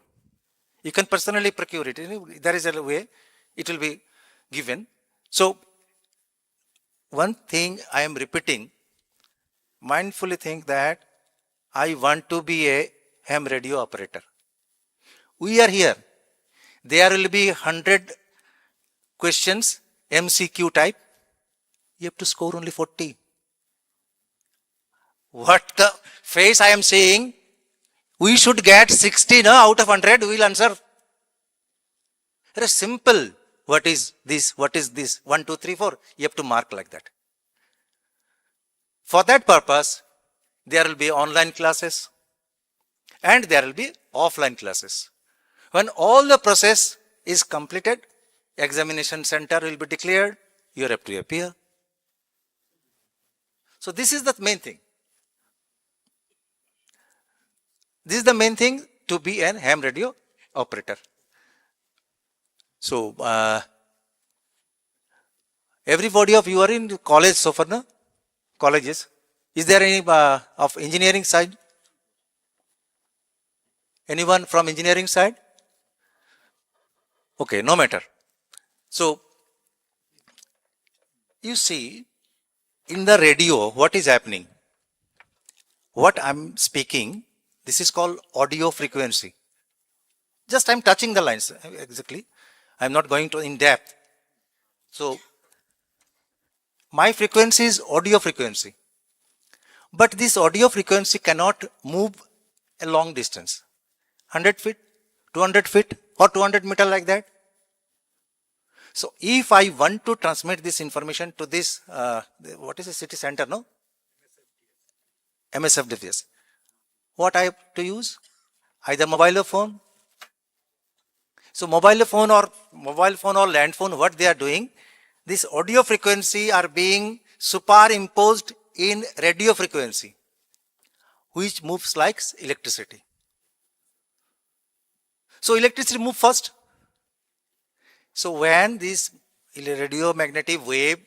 You can personally procure it. There is a way it will be given. So, one thing I am repeating, mindfully think that I want to be a ham radio operator. We are here. There will be 100 questions, MCQ type. You have to score only 40. What the face I am saying, we should get 60 out of 100, we will answer. It is simple. What is this? What is this? 1, 2, 3, 4. You have to mark like that. For that purpose, there will be online classes and there will be offline classes. When all the process is completed, examination center will be declared, you have to appear. So this is the main thing. This is the main thing to be an ham radio operator. So, everybody of you are in college so far, no? Colleges. Is there any of engineering side? Anyone from engineering side? Okay, no matter. So, you see, in the radio, what is happening? What I'm speaking, this is called audio frequency. Just I'm touching the lines, exactly. I'm not going to in depth. So, my frequency is audio frequency. But this audio frequency cannot move a long distance. 100 feet, 200 feet, or 200 meter like that. So, if I want to transmit this information to this, what is the city center, no? MSFDFS. What I have to use? Either mobile phone. So, mobile phone or land phone, what they are doing, this audio frequency are being superimposed in radio frequency, which moves like electricity. So, electricity moves first. So, when this radiomagnetic wave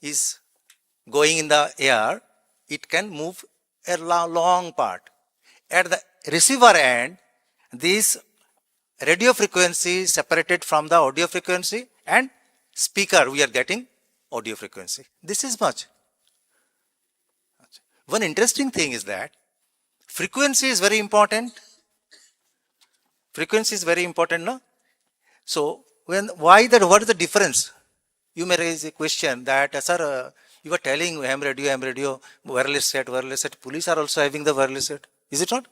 is going in the air, it can move a long part. At the receiver end, this radio frequency is separated from the audio frequency, and speaker we are getting audio frequency. This is much. One interesting thing is that frequency is very important. Frequency is very important, no? So, what is the difference? You may raise a question that, sir, you were telling ham radio, wireless set. Police are also having the wireless set. Is it not?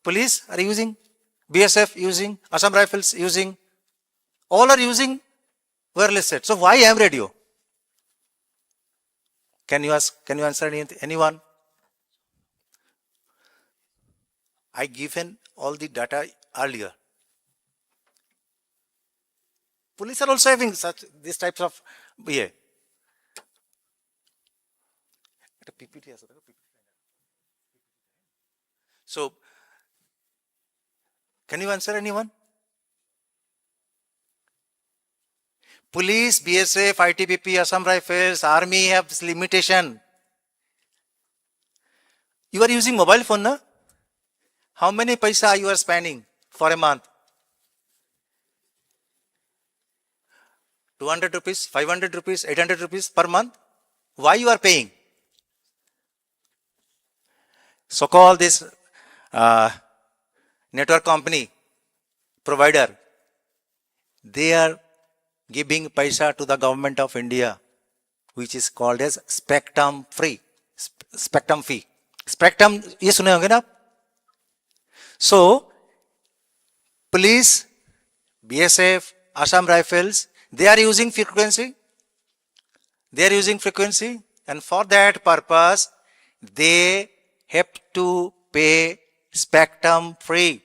Police are using, BSF using, Assam Rifles using, all are using wireless set. So why ham radio? Can you answer anyone? I given all the data earlier. Police are also having such these types of yeah. So, can you answer anyone? Police, BSF, ITBP, Assam Rifles, Army have this limitation. You are using mobile phone, na? How many paisa you are spending for a month? 200 rupees, 500 rupees, 800 rupees per month? Why you are paying? So call this network company, provider, they are giving paisa to the government of India, which is called as spectrum fee. Spectrum, ये सुने होंगे ना? So, police, BSF, Assam Rifles, they are using frequency. They are using frequency, and for that purpose, they have to pay spectrum free.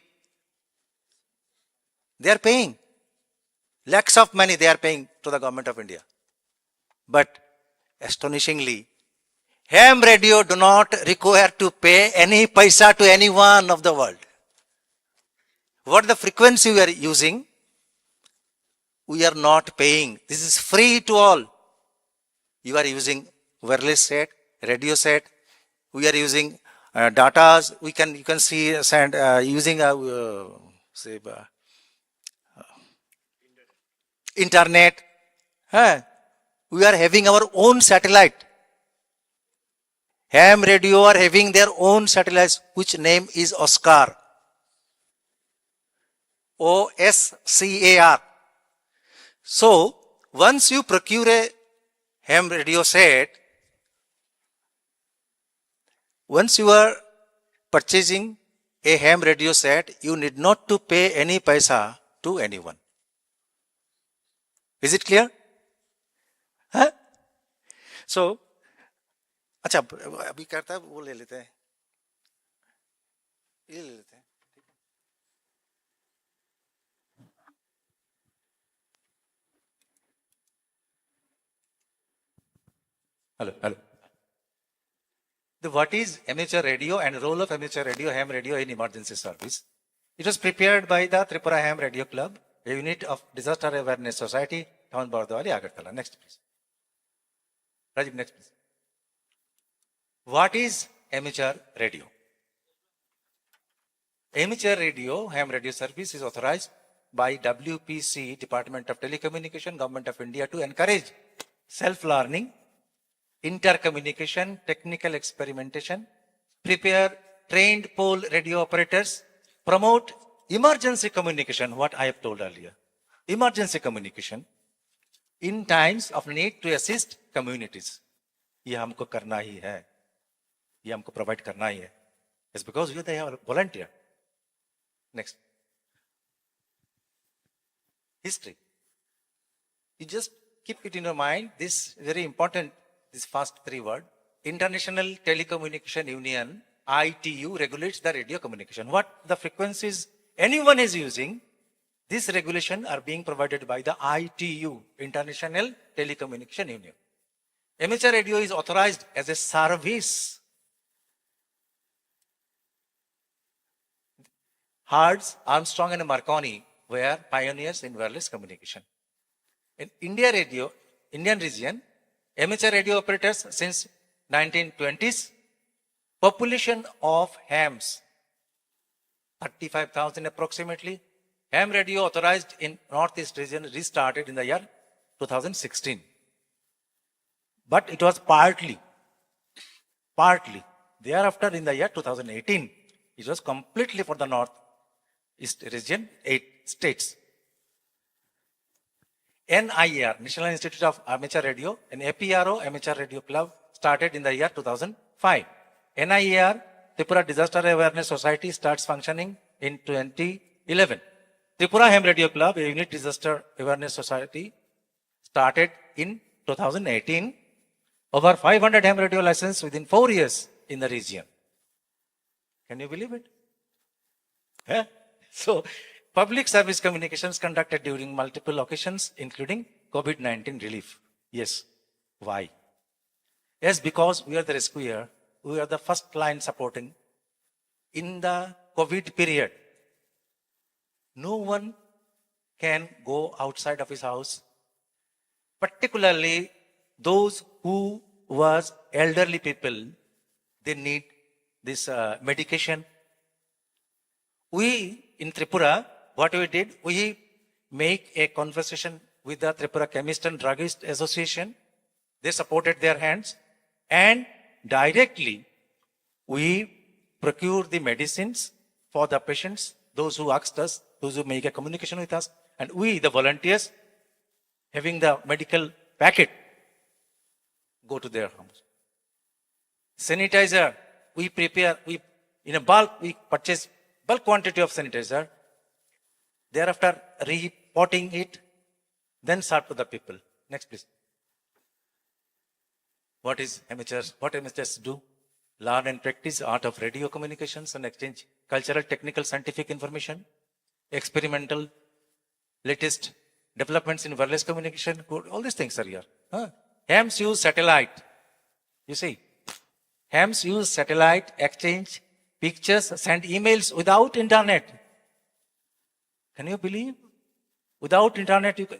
They are paying. Lakhs of money they are paying to the government of India. But astonishingly, ham radio do not require to pay any paisa to anyone of the world. What the frequency we are using, we are not paying. This is free to all. You are using wireless set, radio set. We are using datas. You can see using internet. We are having our own satellite. Ham radio are having their own satellites, which name is Oscar. OSCAR. So, once you procure a ham radio set, once you are purchasing a ham radio set, you need not to pay any paisa to anyone. Is it clear? So, अच्छा अभी करता है वो ले लेते हैं, ये ले लेते हैं. Hello. What is amateur radio and role of amateur radio, ham radio in emergency service? It was prepared by the Tripura Ham Radio Club, a unit of Disaster Awareness Society, Town Bardwali, Agartala. Next, please. Rajiv, next, please. What is amateur radio? Amateur radio, ham radio service is authorized by WPC, Department of Telecommunication, Government of India, to encourage self-learning, intercommunication, technical experimentation, prepare trained pole radio operators, promote emergency communication, what I have told earlier. Emergency communication in times of need to assist communities. ये हमको करना ही है, ये हमको provide करना ही है. It's because you are volunteer. Next. History. You just keep it in your mind. This very important, this first three words. International Telecommunication Union, ITU, regulates the radio communication. What the frequencies anyone is using, this regulation are being provided by the ITU, International Telecommunication Union. Amateur radio is authorized as a service. Hards, Armstrong and Marconi were pioneers in wireless communication. In Indian region, amateur radio operators since 1920s, population of hams, 35,000 approximately. Ham radio authorized in Northeast region restarted in the year 2016. But it was partly. Thereafter in the year 2018, it was completely for the Northeast region, 8 states. NIR, National Institute of Amateur Radio, and APRO, Amateur Radio Club, started in the year 2005. NIR, Tripura Disaster Awareness Society, starts functioning in 2011. Tripura Ham Radio Club, a unit Disaster Awareness Society, started in 2018. Over 500 ham radio licenses within 4 years in the region. Can you believe it? So, public service communications conducted during multiple occasions, including COVID-19 relief. Yes. Why? Yes, because we are the rescuer. We are the first line supporting. In the COVID period, no one can go outside of his house, particularly those who was elderly people. They need this medication. We in Tripura, what we did, we make a conversation with the Tripura Chemist and Druggist Association. They supported their hands, and directly we procure the medicines for the patients, those who asked us, those who make a communication with us, and we, the volunteers, having the medical packet, go to their homes. Sanitizer, we prepare, in a bulk, we purchase bulk quantity of sanitizer. Thereafter, repotting it, then serve to the people. Next, please. What is amateurs? What amateurs do? Learn and practice art of radio communications and exchange cultural, technical, scientific information, experimental, latest developments in wireless communication. All these things are here. Hams use satellite. You see, hams use satellite, exchange pictures, send emails without internet. Can you believe? Without internet, you can.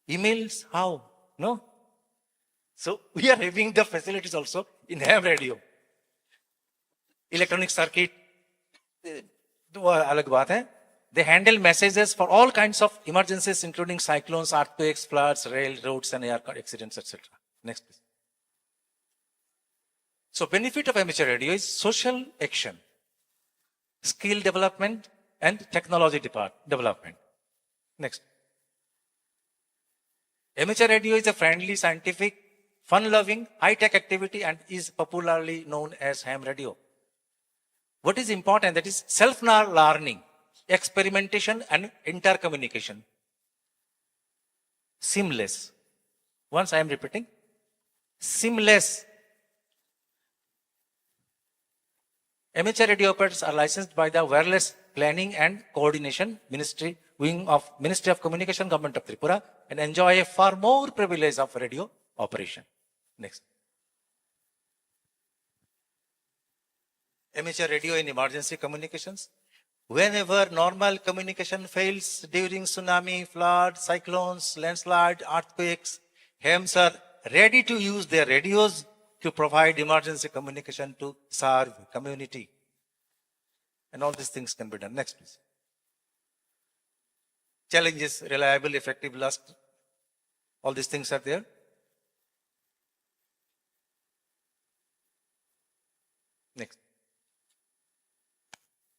Emails, how? No? So we are having the facilities also in ham radio. Electronic circuit, alag baat hai. They handle messages for all kinds of emergencies, including cyclones, earthquakes, floods, railroads, and air accidents, etc. Next, please. So benefit of amateur radio is social action, skill development, and technology development. Next. Amateur radio is a friendly, scientific, fun-loving, high-tech activity and is popularly known as ham radio. What is important, that is self-learning, experimentation, and intercommunication. Seamless. Once I am repeating, seamless. Amateur radio operators are licensed by the Wireless Planning and Coordination Ministry, wing of Ministry of Communication, Government of Tripura, and enjoy a far more privilege of radio operation. Next. Amateur radio in emergency communications. Whenever normal communication fails during tsunami, flood, cyclones, landslide, earthquakes, hams are ready to use their radios to provide emergency communication to serve community. And all these things can be done. Next, please. Challenges, reliable, effective, last. All these things are there. Next.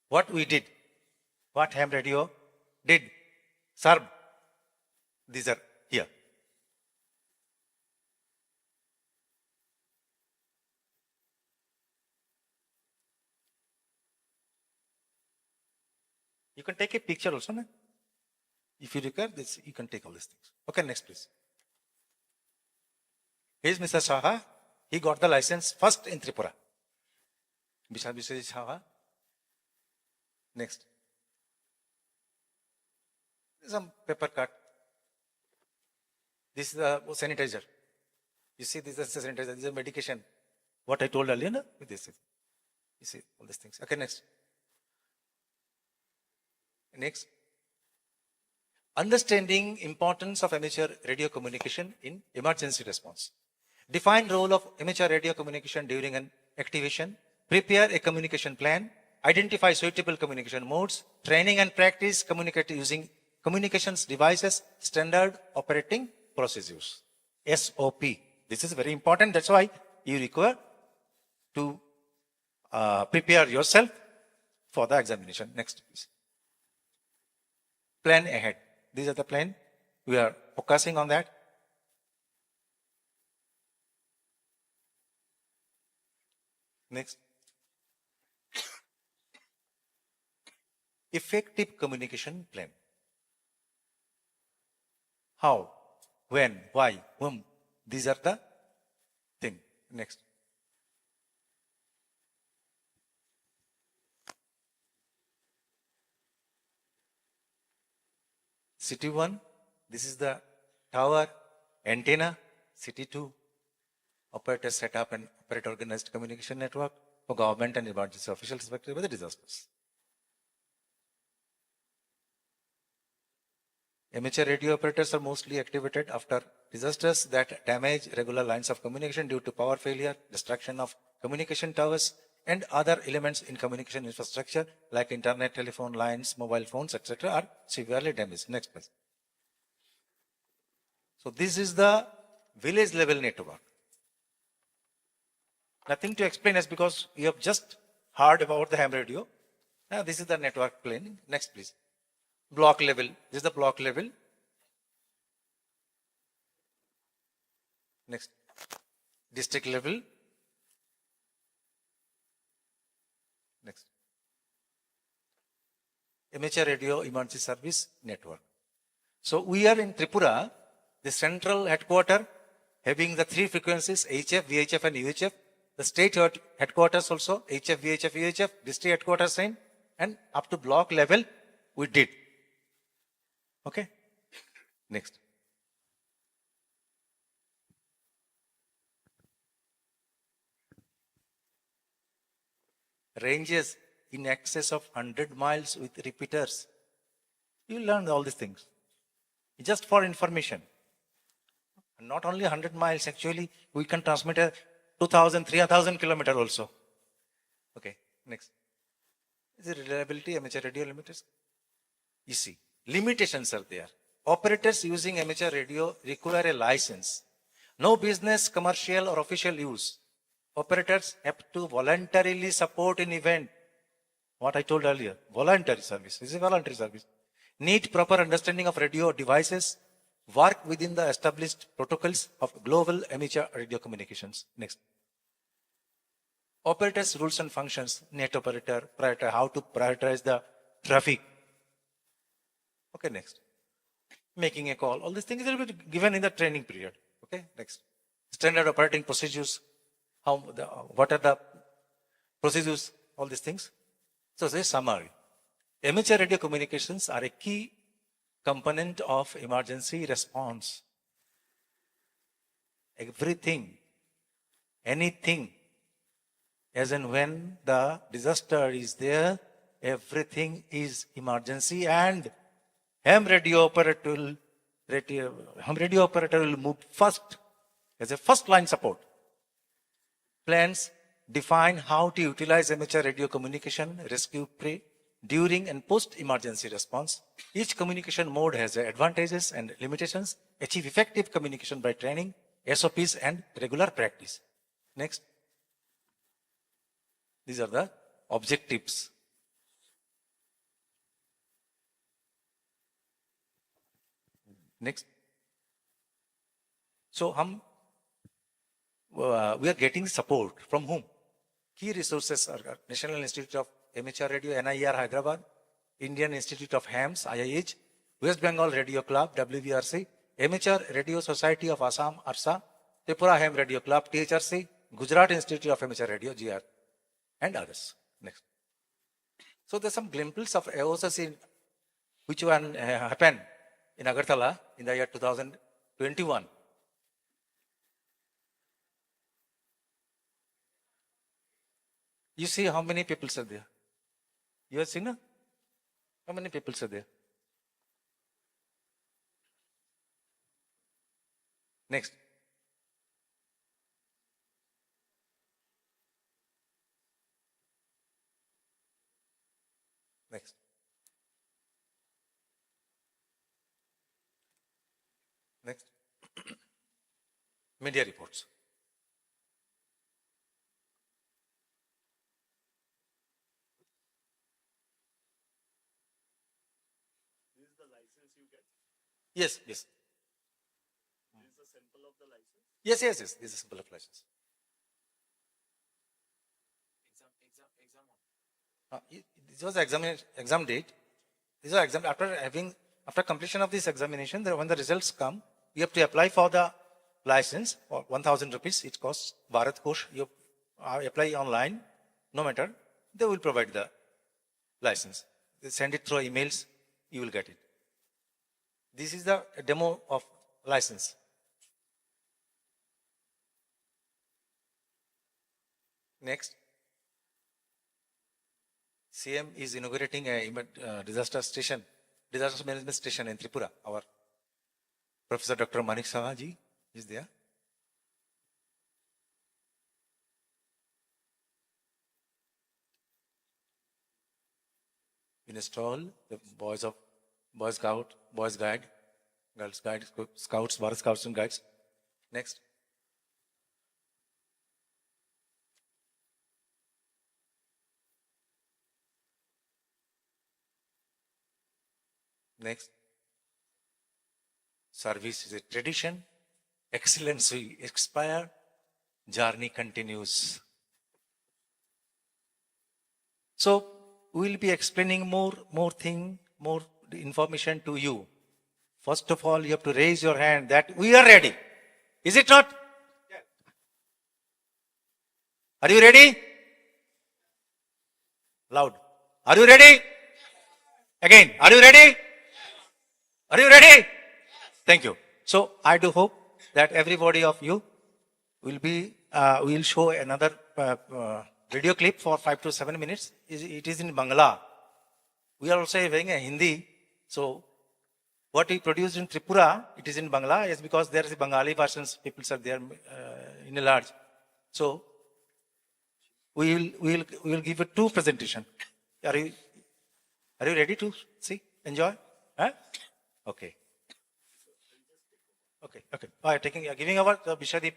What we did, what ham radio did, serve. These are here. You can take a picture also, no? If you require this, you can take all these things. Okay, next please. Here's Mr. Saha. He got the license first in Tripura. Mr. Saha. Next. Some paper cut. This is the sanitizer. You see, this is the sanitizer. This is a medication. What I told earlier, no? This is. You see all these things. Okay, next. Next. Understanding importance of amateur radio communication in emergency response. Define role of amateur radio communication during an activation. Prepare a communication plan. Identify suitable communication modes. Training and practice communicate using communications devices, standard operating procedures. SOP. This is very important. That's why you require to prepare yourself for the examination. Next, please. Plan ahead. These are the plan. We are focusing on that. Next. Effective communication plan. How, when, why, whom. These are the things. Next. City 1, this is the tower, antenna, City 2. Operators set up and operate organized communication network for government and emergency officials affected by the disasters. Amateur radio operators are mostly activated after disasters that damage regular lines of communication due to power failure, destruction of communication towers, and other elements in communication infrastructure like internet, telephone lines, mobile phones, etc. are severely damaged. Next, please. So this is the village level network. Nothing to explain as because you have just heard about the ham radio. Now this is the network plane. Next, please. Block level. This is the block level. Next. District level. Next. Amateur radio emergency service network. So we are in Tripura, the central headquarters having the three frequencies HF, VHF and UHF. The state headquarters also HF, VHF, UHF, district headquarters same, and up to block level we did. Okay. Next. Ranges in excess of 100 miles with repeaters. You learn all these things. Just for information. Not only 100 miles, actually, we can transmit a 2,000, 3,000 kilometers also. Okay, next. Is it reliability, amateur radio limiters? You see, limitations are there. Operators using amateur radio require a license. No business, commercial or official use. Operators have to voluntarily support an event. What I told earlier, voluntary service. This is a voluntary service. Need proper understanding of radio devices. Work within the established protocols of global amateur radio communications. Next. Operators' rules and functions. Net operator, how to prioritize the traffic. Okay, next. Making a call. All these things will be given in the training period. Okay, next. Standard operating procedures. What are the procedures? All these things. So, this is summary. Amateur radio communications are a key component of emergency response. Everything, anything, as and when the disaster is there, everything is emergency, and ham radio operator will move first as a first line support. Plans define how to utilize amateur radio communication, rescue prey, during and post-emergency response. Each communication mode has advantages and limitations. Achieve effective communication by training, SOPs and regular practice. Next. These are the objectives. Next. So, we are getting support from whom? Key resources are National Institute of Amateur Radio, NIR Hyderabad, Indian Institute of Hams, IIH, West Bengal Radio Club, WVRC, Amateur Radio Society of Assam, ARSA, Tripura Ham Radio Club, THRC, Gujarat Institute of Amateur Radio, GR, and others. Next. So there's some glimpses of AOSS which one happened in Agartala in the year 2021. You see how many people are there? You have seen, no? How many people are there? Next. Next. Next. Media reports. Yes, yes. This is a sample of the license? Yes. This is a sample of license. This was exam date. This was exam after completion of this examination. When the results come, you have to apply for the license for 1,000 rupees. It costs Bharat Kosh. You apply online, no matter. They will provide the license. They send it through emails. You will get it. This is the demo of license. Next. CM is inaugurating a disaster management station in Tripura. Our Professor Dr. Manik Sahaji is there. Install the Boy Scout, Boys Guide, Girls Guide, Scouts, Bar Scouts and Guides. Next. Next. Service is a tradition. Excellence will expire. Journey continues. So we will be explaining more information to you. First of all, you have to raise your hand that we are ready. Is it not? Yeah. Are you ready? Loud. Are you ready? Again, are you ready? Are you ready? Thank you. So I do hope that everybody of you will show another video clip for 5 to 7 minutes. It is in Bangla. We are also having a Hindi. So what we produced in Tripura, it is in Bangla. Yes, because there is a Bengali versions. People are there in a large. So we will give a 2 presentation. Are you ready to see? Enjoy? Huh? Okay. Okay. Giving over to Bishadip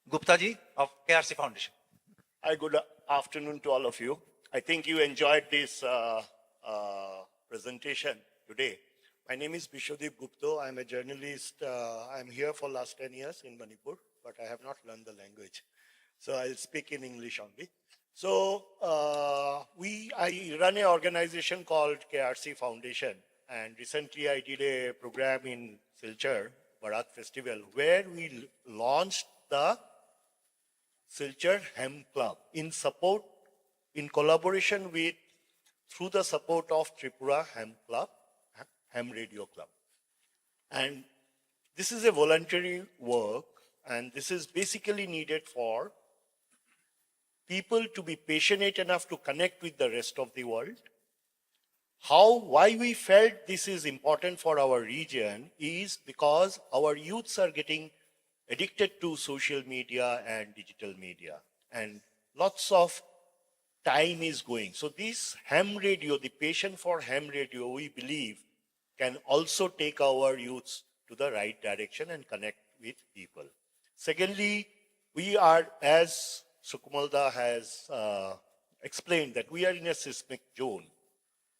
Gupta ji of KRC Foundation. Hi, good afternoon to all of you. I think you enjoyed this presentation today. My name is Bishadip Gupta. I'm a journalist. I'm here for last 10 years in Manipur, but I have not learned the language. So I'll speak in English only. So I run an organization called KRC Foundation. And recently I did a program in Silchar, Barak Festival, where we launched the Silchar Hem Club in collaboration with, through the support of Tripura Hem Club, Hem Radio Club. And this is a voluntary work, and this is basically needed for people to be passionate enough to connect with the rest of the world. Why we felt this is important for our region is because our youths are getting addicted to social media and digital media, and lots of time is going. So this ham radio, the passion for ham radio, we believe can also take our youths to the right direction and connect with people. Secondly, we are, as Sukumalda has explained, that we are in a seismic zone.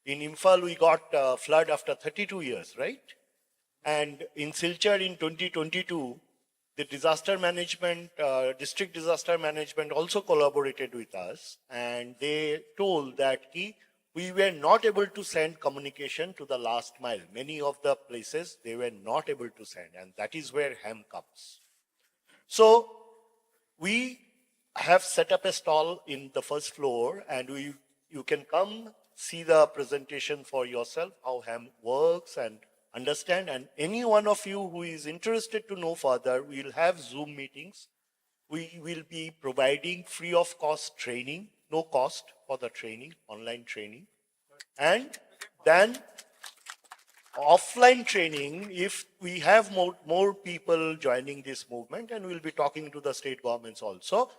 In Imphal, we got flood after 32 years, right? And in Silchar in 2022, the disaster management, district disaster management also collaborated with us. And they told that we were not able to send communication to the last mile. Many of the places, they were not able to send. And that is where HAM comes. So we have set up a stall in the first floor, and you can come see the presentation for yourself, how HAM works and understand. And any one of you who is interested to know further, we will have Zoom meetings. We will be providing free of cost training, no cost for the training, online training. And then offline training, if we have more people joining this movement, and we'll be talking to the state governments also.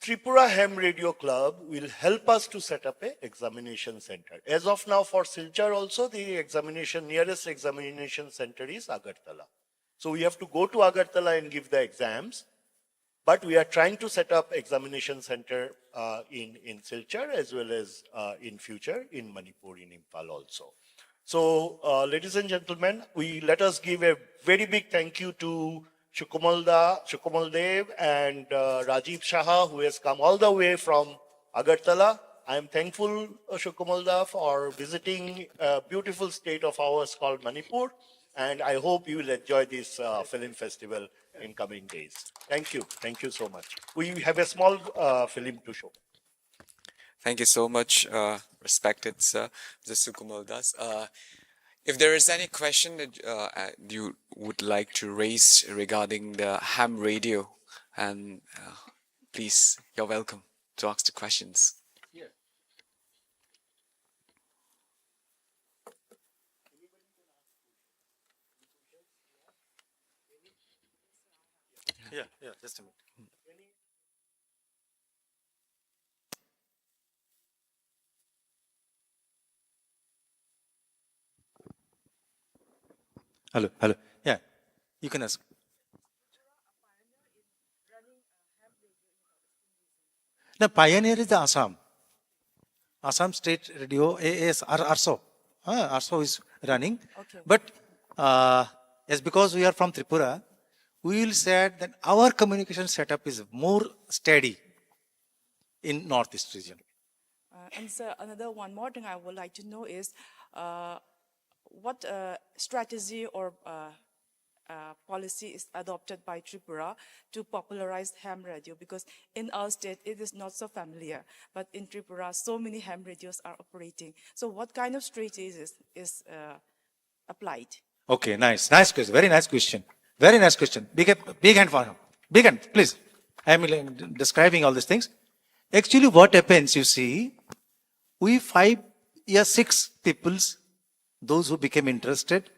Tripura Ham Radio Club will help us to set up an examination center. As of now, for Silchar also, the nearest examination center is Agartala. So we have to go to Agartala and give the exams. But we are trying to set up examination center in Silchar as well as in future in Manipur, in Imphal also. So, ladies and gentlemen, let us give a very big thank you to Sukumal Dev and Rajiv Shah, who has come all the way from Agartala. I am thankful, Sukumal, for visiting a beautiful state of ours called Manipur. And I hope you will enjoy this film festival in coming days. Thank you. Thank you so much. We have a small film to show. Thank you so much, respected sir, Mr. Sukumal Das. If there is any question that you would like to raise regarding the ham radio, and please, you're welcome to ask the questions. Yeah, just a minute. Hello. Yeah, you can ask. The pioneer is the Assam State Radio, ASR, ARSO is running. Okay. But yes, because we are from Tripura, we will say that our communication setup is more steady in Northeast region. And sir, one more thing I would like to know is what strategy or policy is adopted by Tripura to popularize ham radio, because in our state it is not so familiar, but in Tripura so many ham radios are operating. So what kind of strategies is applied? Okay, nice question, very nice question. Big hand for him. Big hand, please. I am describing all these things. Actually, what happens, you see, we 6 people, those who became interested,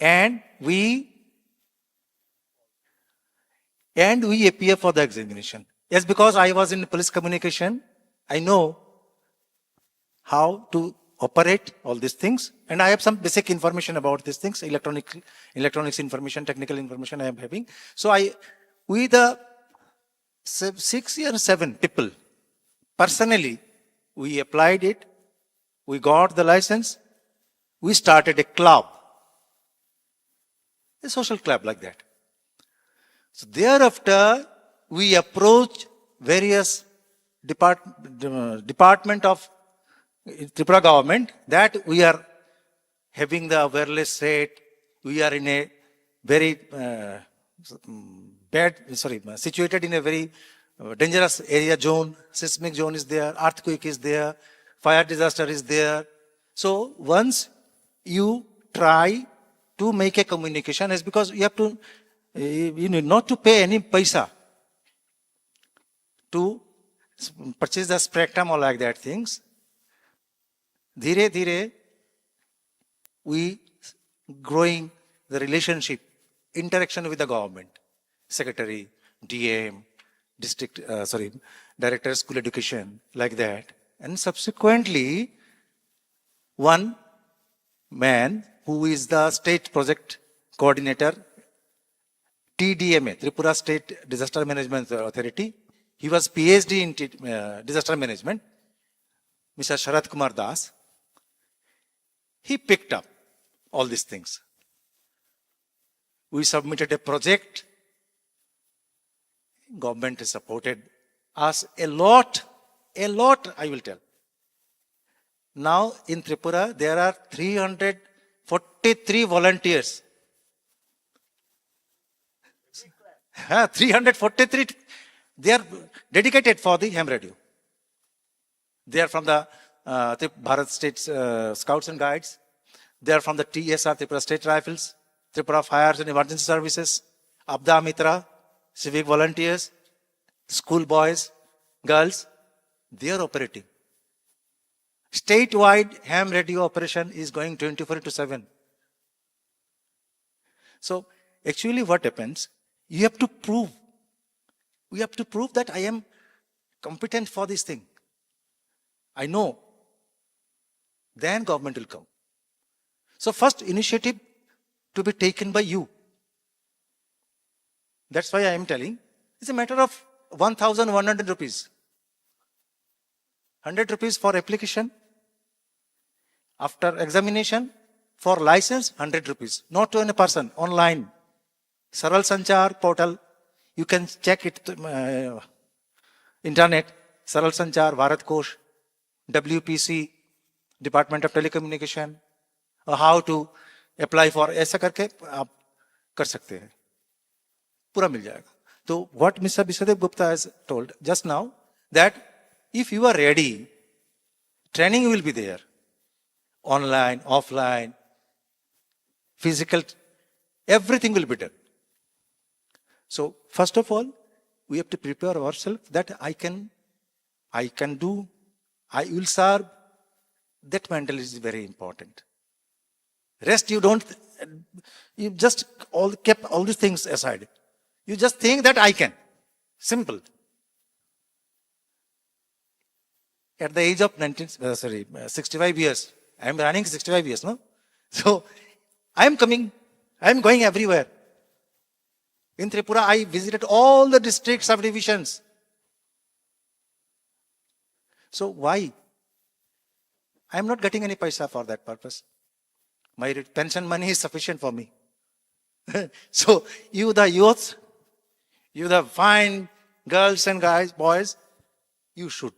and we appear for the examination. Yes, because I was in police communication, I know how to operate all these things, and I have some basic information about these things, electronics information, technical information I am having. So we the 6 or 7 people, personally, we applied it, we got the license, we started a club, a social club like that. So thereafter, we approached various department of Tripura government that we are having the wireless rate, we are in a very situated in a very dangerous area zone, seismic zone is there, earthquake is there, fire disaster is there. So once you try to make a communication, is because you have to, you need not to pay any paisa to purchase the spectrum or like that things. Dhire dhire, we growing the relationship, interaction with the government, secretary, DM, director of school education, like that. And subsequently, one man who is the state project coordinator, TDMA, Tripura State Disaster Management Authority, he was PhD in disaster management, Mr. Sharat Kumar Das. He picked up all these things. We submitted a project. Government has supported us a lot, I will tell. Now in Tripura, there are 343 volunteers. 343, they are dedicated for the ham radio. They are from the Bharat State Scouts and Guides. They are from the TSR, Tripura State Rifles, Tripura Fires and Emergency Services, Abda Mitra, civic volunteers, school boys, girls. They are operating. Statewide ham radio operation is going 24/7. So actually what happens, you have to prove. We have to prove that I am competent for this thing. I know. Then government will come. So first initiative to be taken by you. That's why I am telling, it's a matter of 1,100 rupees. 100 rupees for application. After examination, for license, 100 rupees. Not to any person, online. Saral Sanchar portal, you can check it, internet, Saral Sanchar, Bharat Kosh, WPC, Department of Telecommunication, or how to apply for, ऐसा करके आप कर सकते हैं. पूरा मिल जाएगा. So what Mr. Biswadev Gupta has told just now, that If you are ready, training will be there. Online, offline, physical, everything will be done. So first of all, we have to prepare ourselves that I can do, I will serve. That mentality is very important. Rest you just kept all these things aside. You just think that I can. Simple. At the age of 65 years, I am running 65 years, no? So I am going everywhere. In Tripura, I visited all the district subdivisions. So why? I am not getting any paisa for that purpose. My pension money is sufficient for me. So you the youth, you the fine girls and guys, boys, you should.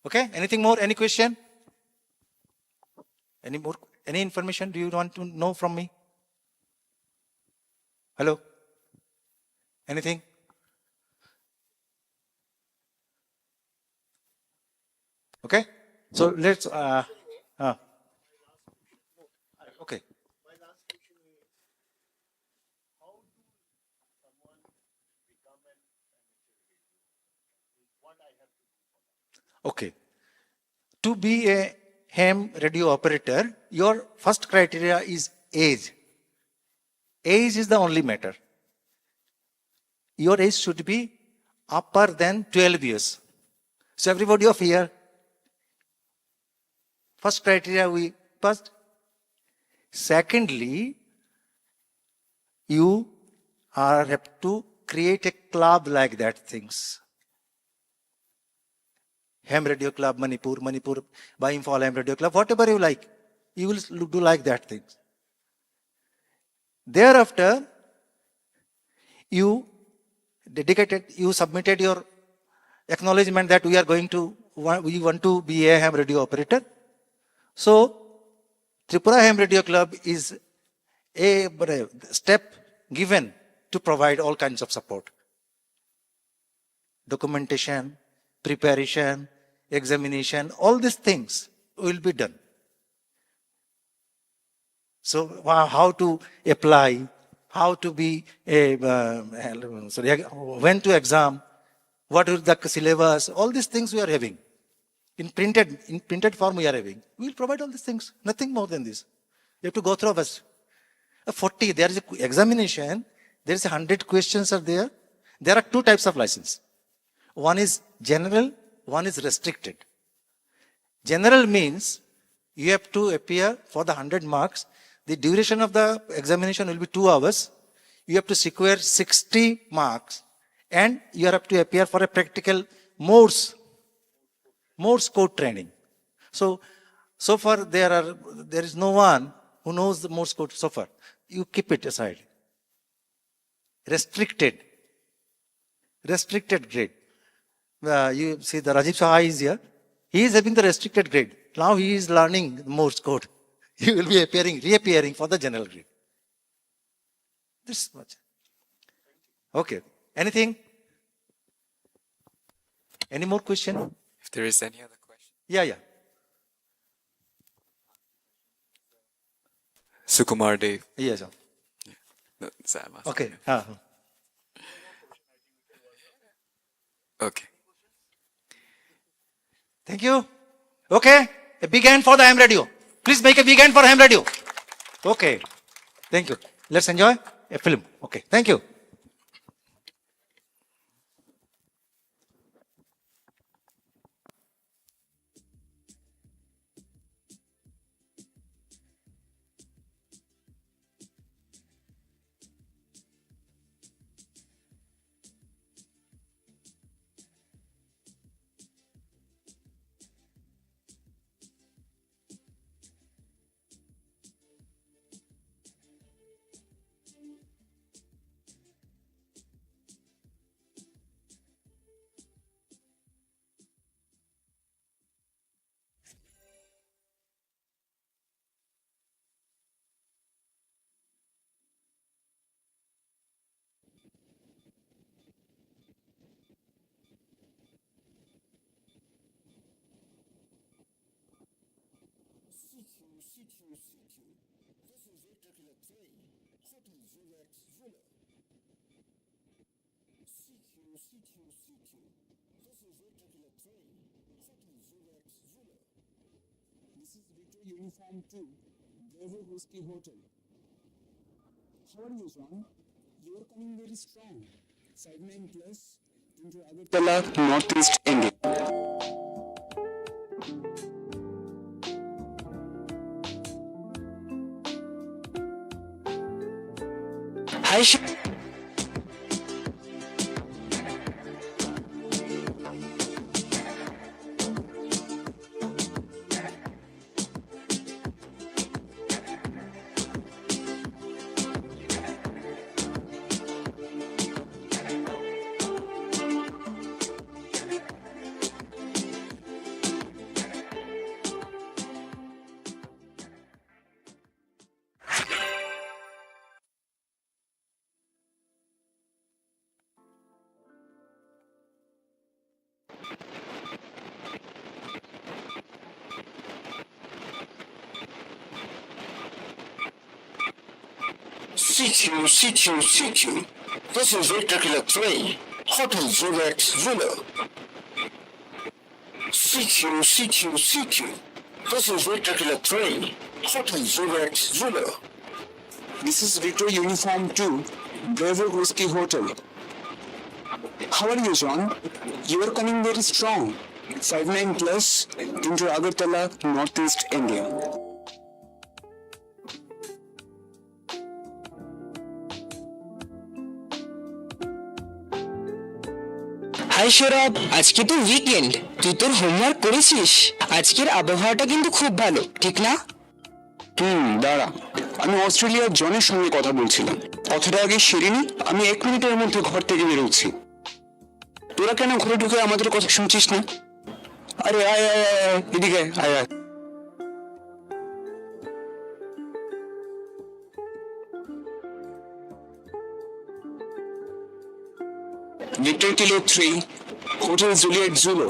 Okay? Anything more? Any question? Any information do you want to know from me? Hello? Anything? Okay? So let's, okay. Okay. To be a ham radio operator, your first criteria is age. Age is the only matter. Your age should be upper than 12 years. So everybody of here, first criteria we passed. Secondly, you have to create a club like that things. Ham Radio Club, Manipur by Imphal Ham Radio Club, whatever you like, you will do like that things. Thereafter, you submitted your acknowledgement that we want to be a ham radio operator. So, Tripura Ham Radio Club is a step given to provide all kinds of support. Documentation, preparation, examination, all these things will be done. So how to apply, how to be when to exam, what is the syllabus, all these things we are having. In printed form we are having. We will provide all these things, nothing more than this. You have to go through us. 40, there is an examination, there is 100 questions are there. There are two types of license. One is general, one is restricted. General means you have to appear for the 100 marks. The duration of the examination will be 2 hours. You have to secure 60 marks and you have to appear for a practical Morse code training. So far there is no one who knows the Morse code so far. You keep it aside. Restricted grade. You see the Rajiv Saha is here. He is having the restricted grade. Now he is learning Morse code. He will be reappearing for the general grade. This much. Okay. Anything? Any more question? If there is any other question. Yeah. Sukumar Dev. Yes, sir. No, Sam. Okay. Okay. Thank you. Okay. A big hand for the ham radio. Please make a big hand for ham radio. Okay. Thank you. Let's enjoy a film. Okay. Thank you. Uniform 2, Bravo Whiskey Hotel. How are you, John? You are coming very strong. 59 plus into Agartala, Northeast India. Hi, CQ. This is Victor Killer 3, Hotel Zurich Zulu. CQ. This is Victor Killer 3, Hotel Zurich Zulu. This is Victor Uniform 2, Bravo Whiskey Hotel. How are you, John? You are coming very strong. 59 plus into Agartala, Northeast India. Hi Sourav, আজকে তো weekend, তুই তোর homework করেছিস? আজকের আবহাওয়াটা কিন্তু খুব ভালো, ঠিক না? দাঁড়া, আমি অস্ট্রেলিয়ার জনের সঙ্গে কথা বলছিলাম। কথাটা আগে সেরিনি, আমি 1 মিনিটের মধ্যে ঘর থেকে বেরোচ্ছি। তোরা কেন ঘরে ঢুকে আমাদের কথা শুনছিস না? আরে আয় এদিকে আয়। Victor Kilo 3, Hotel Juliet Zulu.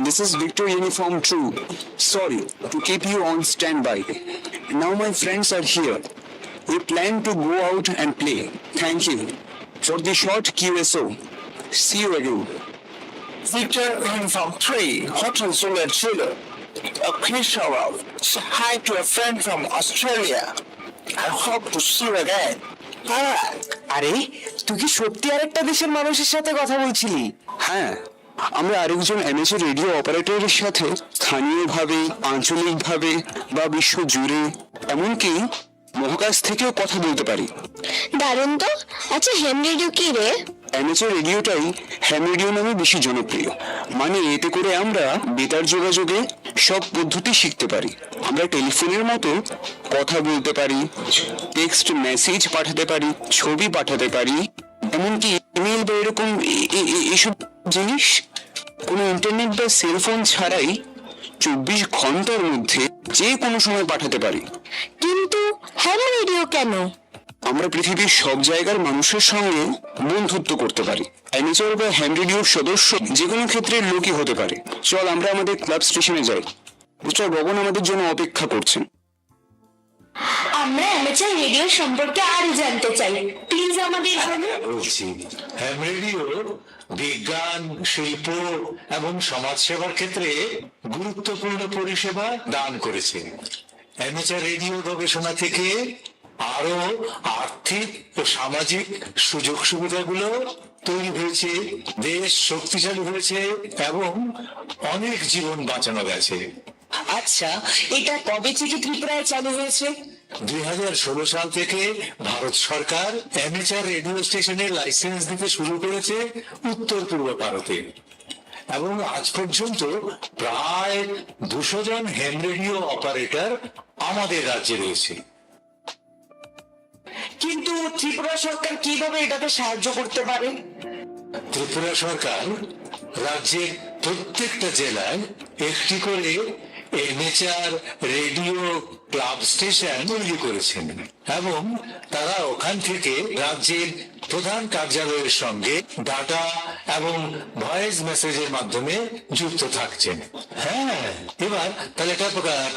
This is Victor Uniform 2. Sorry to keep you on standby. Now my friends are here. We plan to go out and play. Thank you for the short QSO. See you again. Victor Uniform 3, Hotel Zurich Zulu. Please show up. Say hi to a friend from Australia. I hope to see you again. আরে তুই কি সত্যি আরেকটা দেশের মানুষের সাথে কথা বলছিলি? হ্যাঁ, আমরা আরেকজন এমএসএ রেডিও অপারেটরের সাথে স্থানীয়ভাবে, আঞ্চলিকভাবে বা বিশ্ব জুড়ে, এমনকি মহাকাশ থেকেও কথা বলতে পারি। দারুণ তো। আচ্ছা, হেম রেডিও কি রে? এমএসএ রেডিওটাই হ্যাম রেডিও নামে বেশি জনপ্রিয়। মানে এতে করে আমরা বেতার যোগাযোগে সব পদ্ধতি শিখতে পারি। আমরা টেলিফোনের মতো কথা বলতে পারি, টেক্সট মেসেজ পাঠাতে পারি, ছবি পাঠাতে পারি, এমনকি ইমেল বা এরকম এসব জিনিস কোনো ইন্টারনেট বা সেলফোন ছাড়াই 24 ঘন্টার মধ্যে যে কোনো সময় পাঠাতে পারি। কিন্তু হ্যাম রেডিও কেন? আমরা পৃথিবীর সব জায়গার মানুষের সঙ্গে বন্ধুত্ব করতে পারি। অ্যামেচার বা হ্যাম রেডিওর সদস্য যে কোনো ক্ষেত্রের লোকই হতে পারে। চল আমরা আমাদের ক্লাব স্টেশনে যাই। মিস্টার গগন আমাদের জন্য অপেক্ষা করছেন। আমরা অ্যামেচার রেডিও সম্পর্কে আরো জানতে চাই, প্লিজ আমাদের বলছি। হ্যাম রেডিও বিজ্ঞান, শিল্প এবং সমাজ সেবার ক্ষেত্রে গুরুত্বপূর্ণ পরিষেবা দান করেছে। অ্যামেচার রেডিও গবেষণা থেকে আরো আর্থিক ও সামাজিক সুযোগ সুবিধাগুলো তৈরি হয়েছে, দেশ শক্তিশালী হয়েছে এবং অনেক জীবন বাঁচানো গেছে। আচ্ছা, এটা কবে থেকে ত্রিপুরায় চালু হয়েছে? 2016 সাল থেকে ভারত সরকার অ্যামেচার রেডিও স্টেশনের লাইসেন্স দিতে শুরু করেছে উত্তর পূর্ব ভারতে, এবং আজ পর্যন্ত প্রায় 200 জন হ্যাম রেডিও অপারেটর আমাদের রাজ্যে রয়েছে। কিন্তু ত্রিপুরা সরকার কিভাবে এটাতে সাহায্য করতে পারে? ত্রিপুরা সরকার রাজ্যের প্রত্যেকটা জেলায় একটি করে এমেচার রেডিও ক্লাব স্টেশন তৈরি করেছেন এবং তারা ওখান থেকে রাজ্যের প্রধান কার্যালয়ের সঙ্গে ডাটা এবং ভয়েস মেসেজের মাধ্যমে যুক্ত থাকছেন। হ্যাঁ, এবার তাহলে এটা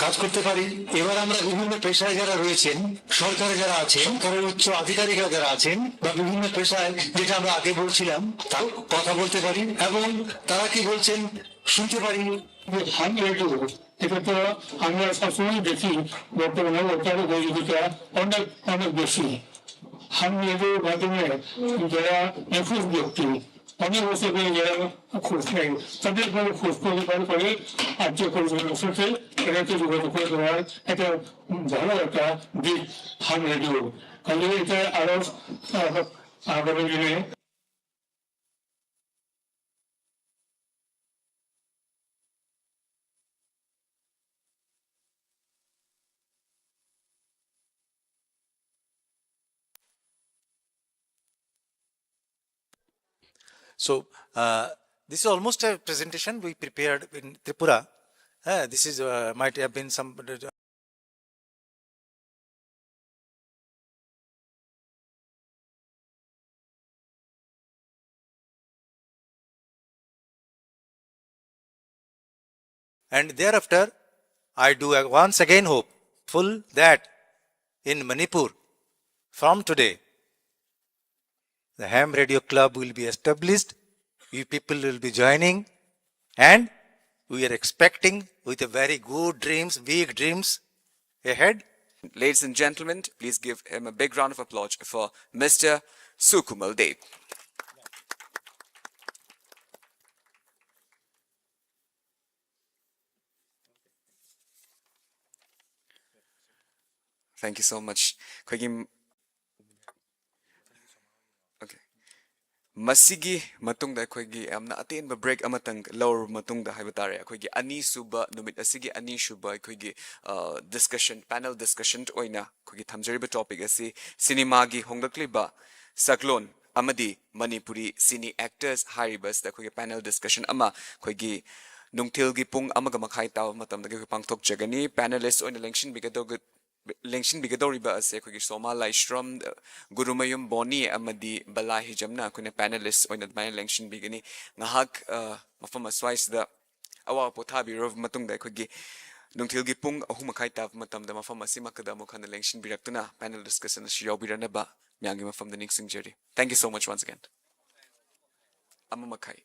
কাজ করতে পারি। এবার আমরা বিভিন্ন পেশায় যারা রয়েছেন, সরকারে যারা আছেন, সরকারের উচ্চ আধিকারিকরা যারা আছেন বা বিভিন্ন পেশায় যেটা আমরা আগে বলছিলাম তাও কথা বলতে পারি এবং তারা কি বলছেন শুনতে পারি। এটা তো আমরা সবসময় দেখি বর্তমানে ওটার উপযোগিতা অনেক অনেক বেশি। হাম রেডিওর মাধ্যমে যারা নিখোঁজ ব্যক্তি অনেক বছর ধরে যারা খোঁজ নেই তাদের পরে খোঁজ করে আত্মীয় পরিজনের সাথে এটাকে যোগাযোগ করে দেওয়ার একটা ভালো একটা দিক হাম রেডিও। কাজে এটা আরো আগামী দিনে So this is almost a presentation we prepared in Tripura. This is might have been some. And thereafter, I do once again hopeful that in Manipur, from today, the Ham Radio Club will be established, you people will be joining, and we are expecting with a very good dreams, big dreams ahead. Ladies and gentlemen, please give him a big round of applause for Mr. Sukumal Dev. Thank you so much. Okay. Masigi matungda aikoigi amna atenba break amatang lower matungda haibatare aikoigi ani suba numit asigi ani shuba aikoigi discussion panel discussion oina aikoigi thamjariba topic asi cinema gi hongdakliba saklon amadi manipuri cine actors haribas da aikoigi panel discussion ama aikoigi nungthil gi pung amaga makhai taw matamda gi pangthok jagani panelists oina lengshin bigadoriba ase aikoigi Soma Laishram Gurumayum Boni amadi Balai Hijamna aikoina panelists oina admai lengshin bigani ngahak mafam aswais da awa pothabi rov matungda aikoigi nungthil gi pung ahumakhai taw matamda mafam asima kada mukhana lengshin biraktuna panel discussion shi yawbirana ba myangi mafam da ningsingjari. Thank you so much once again. Amamakhay.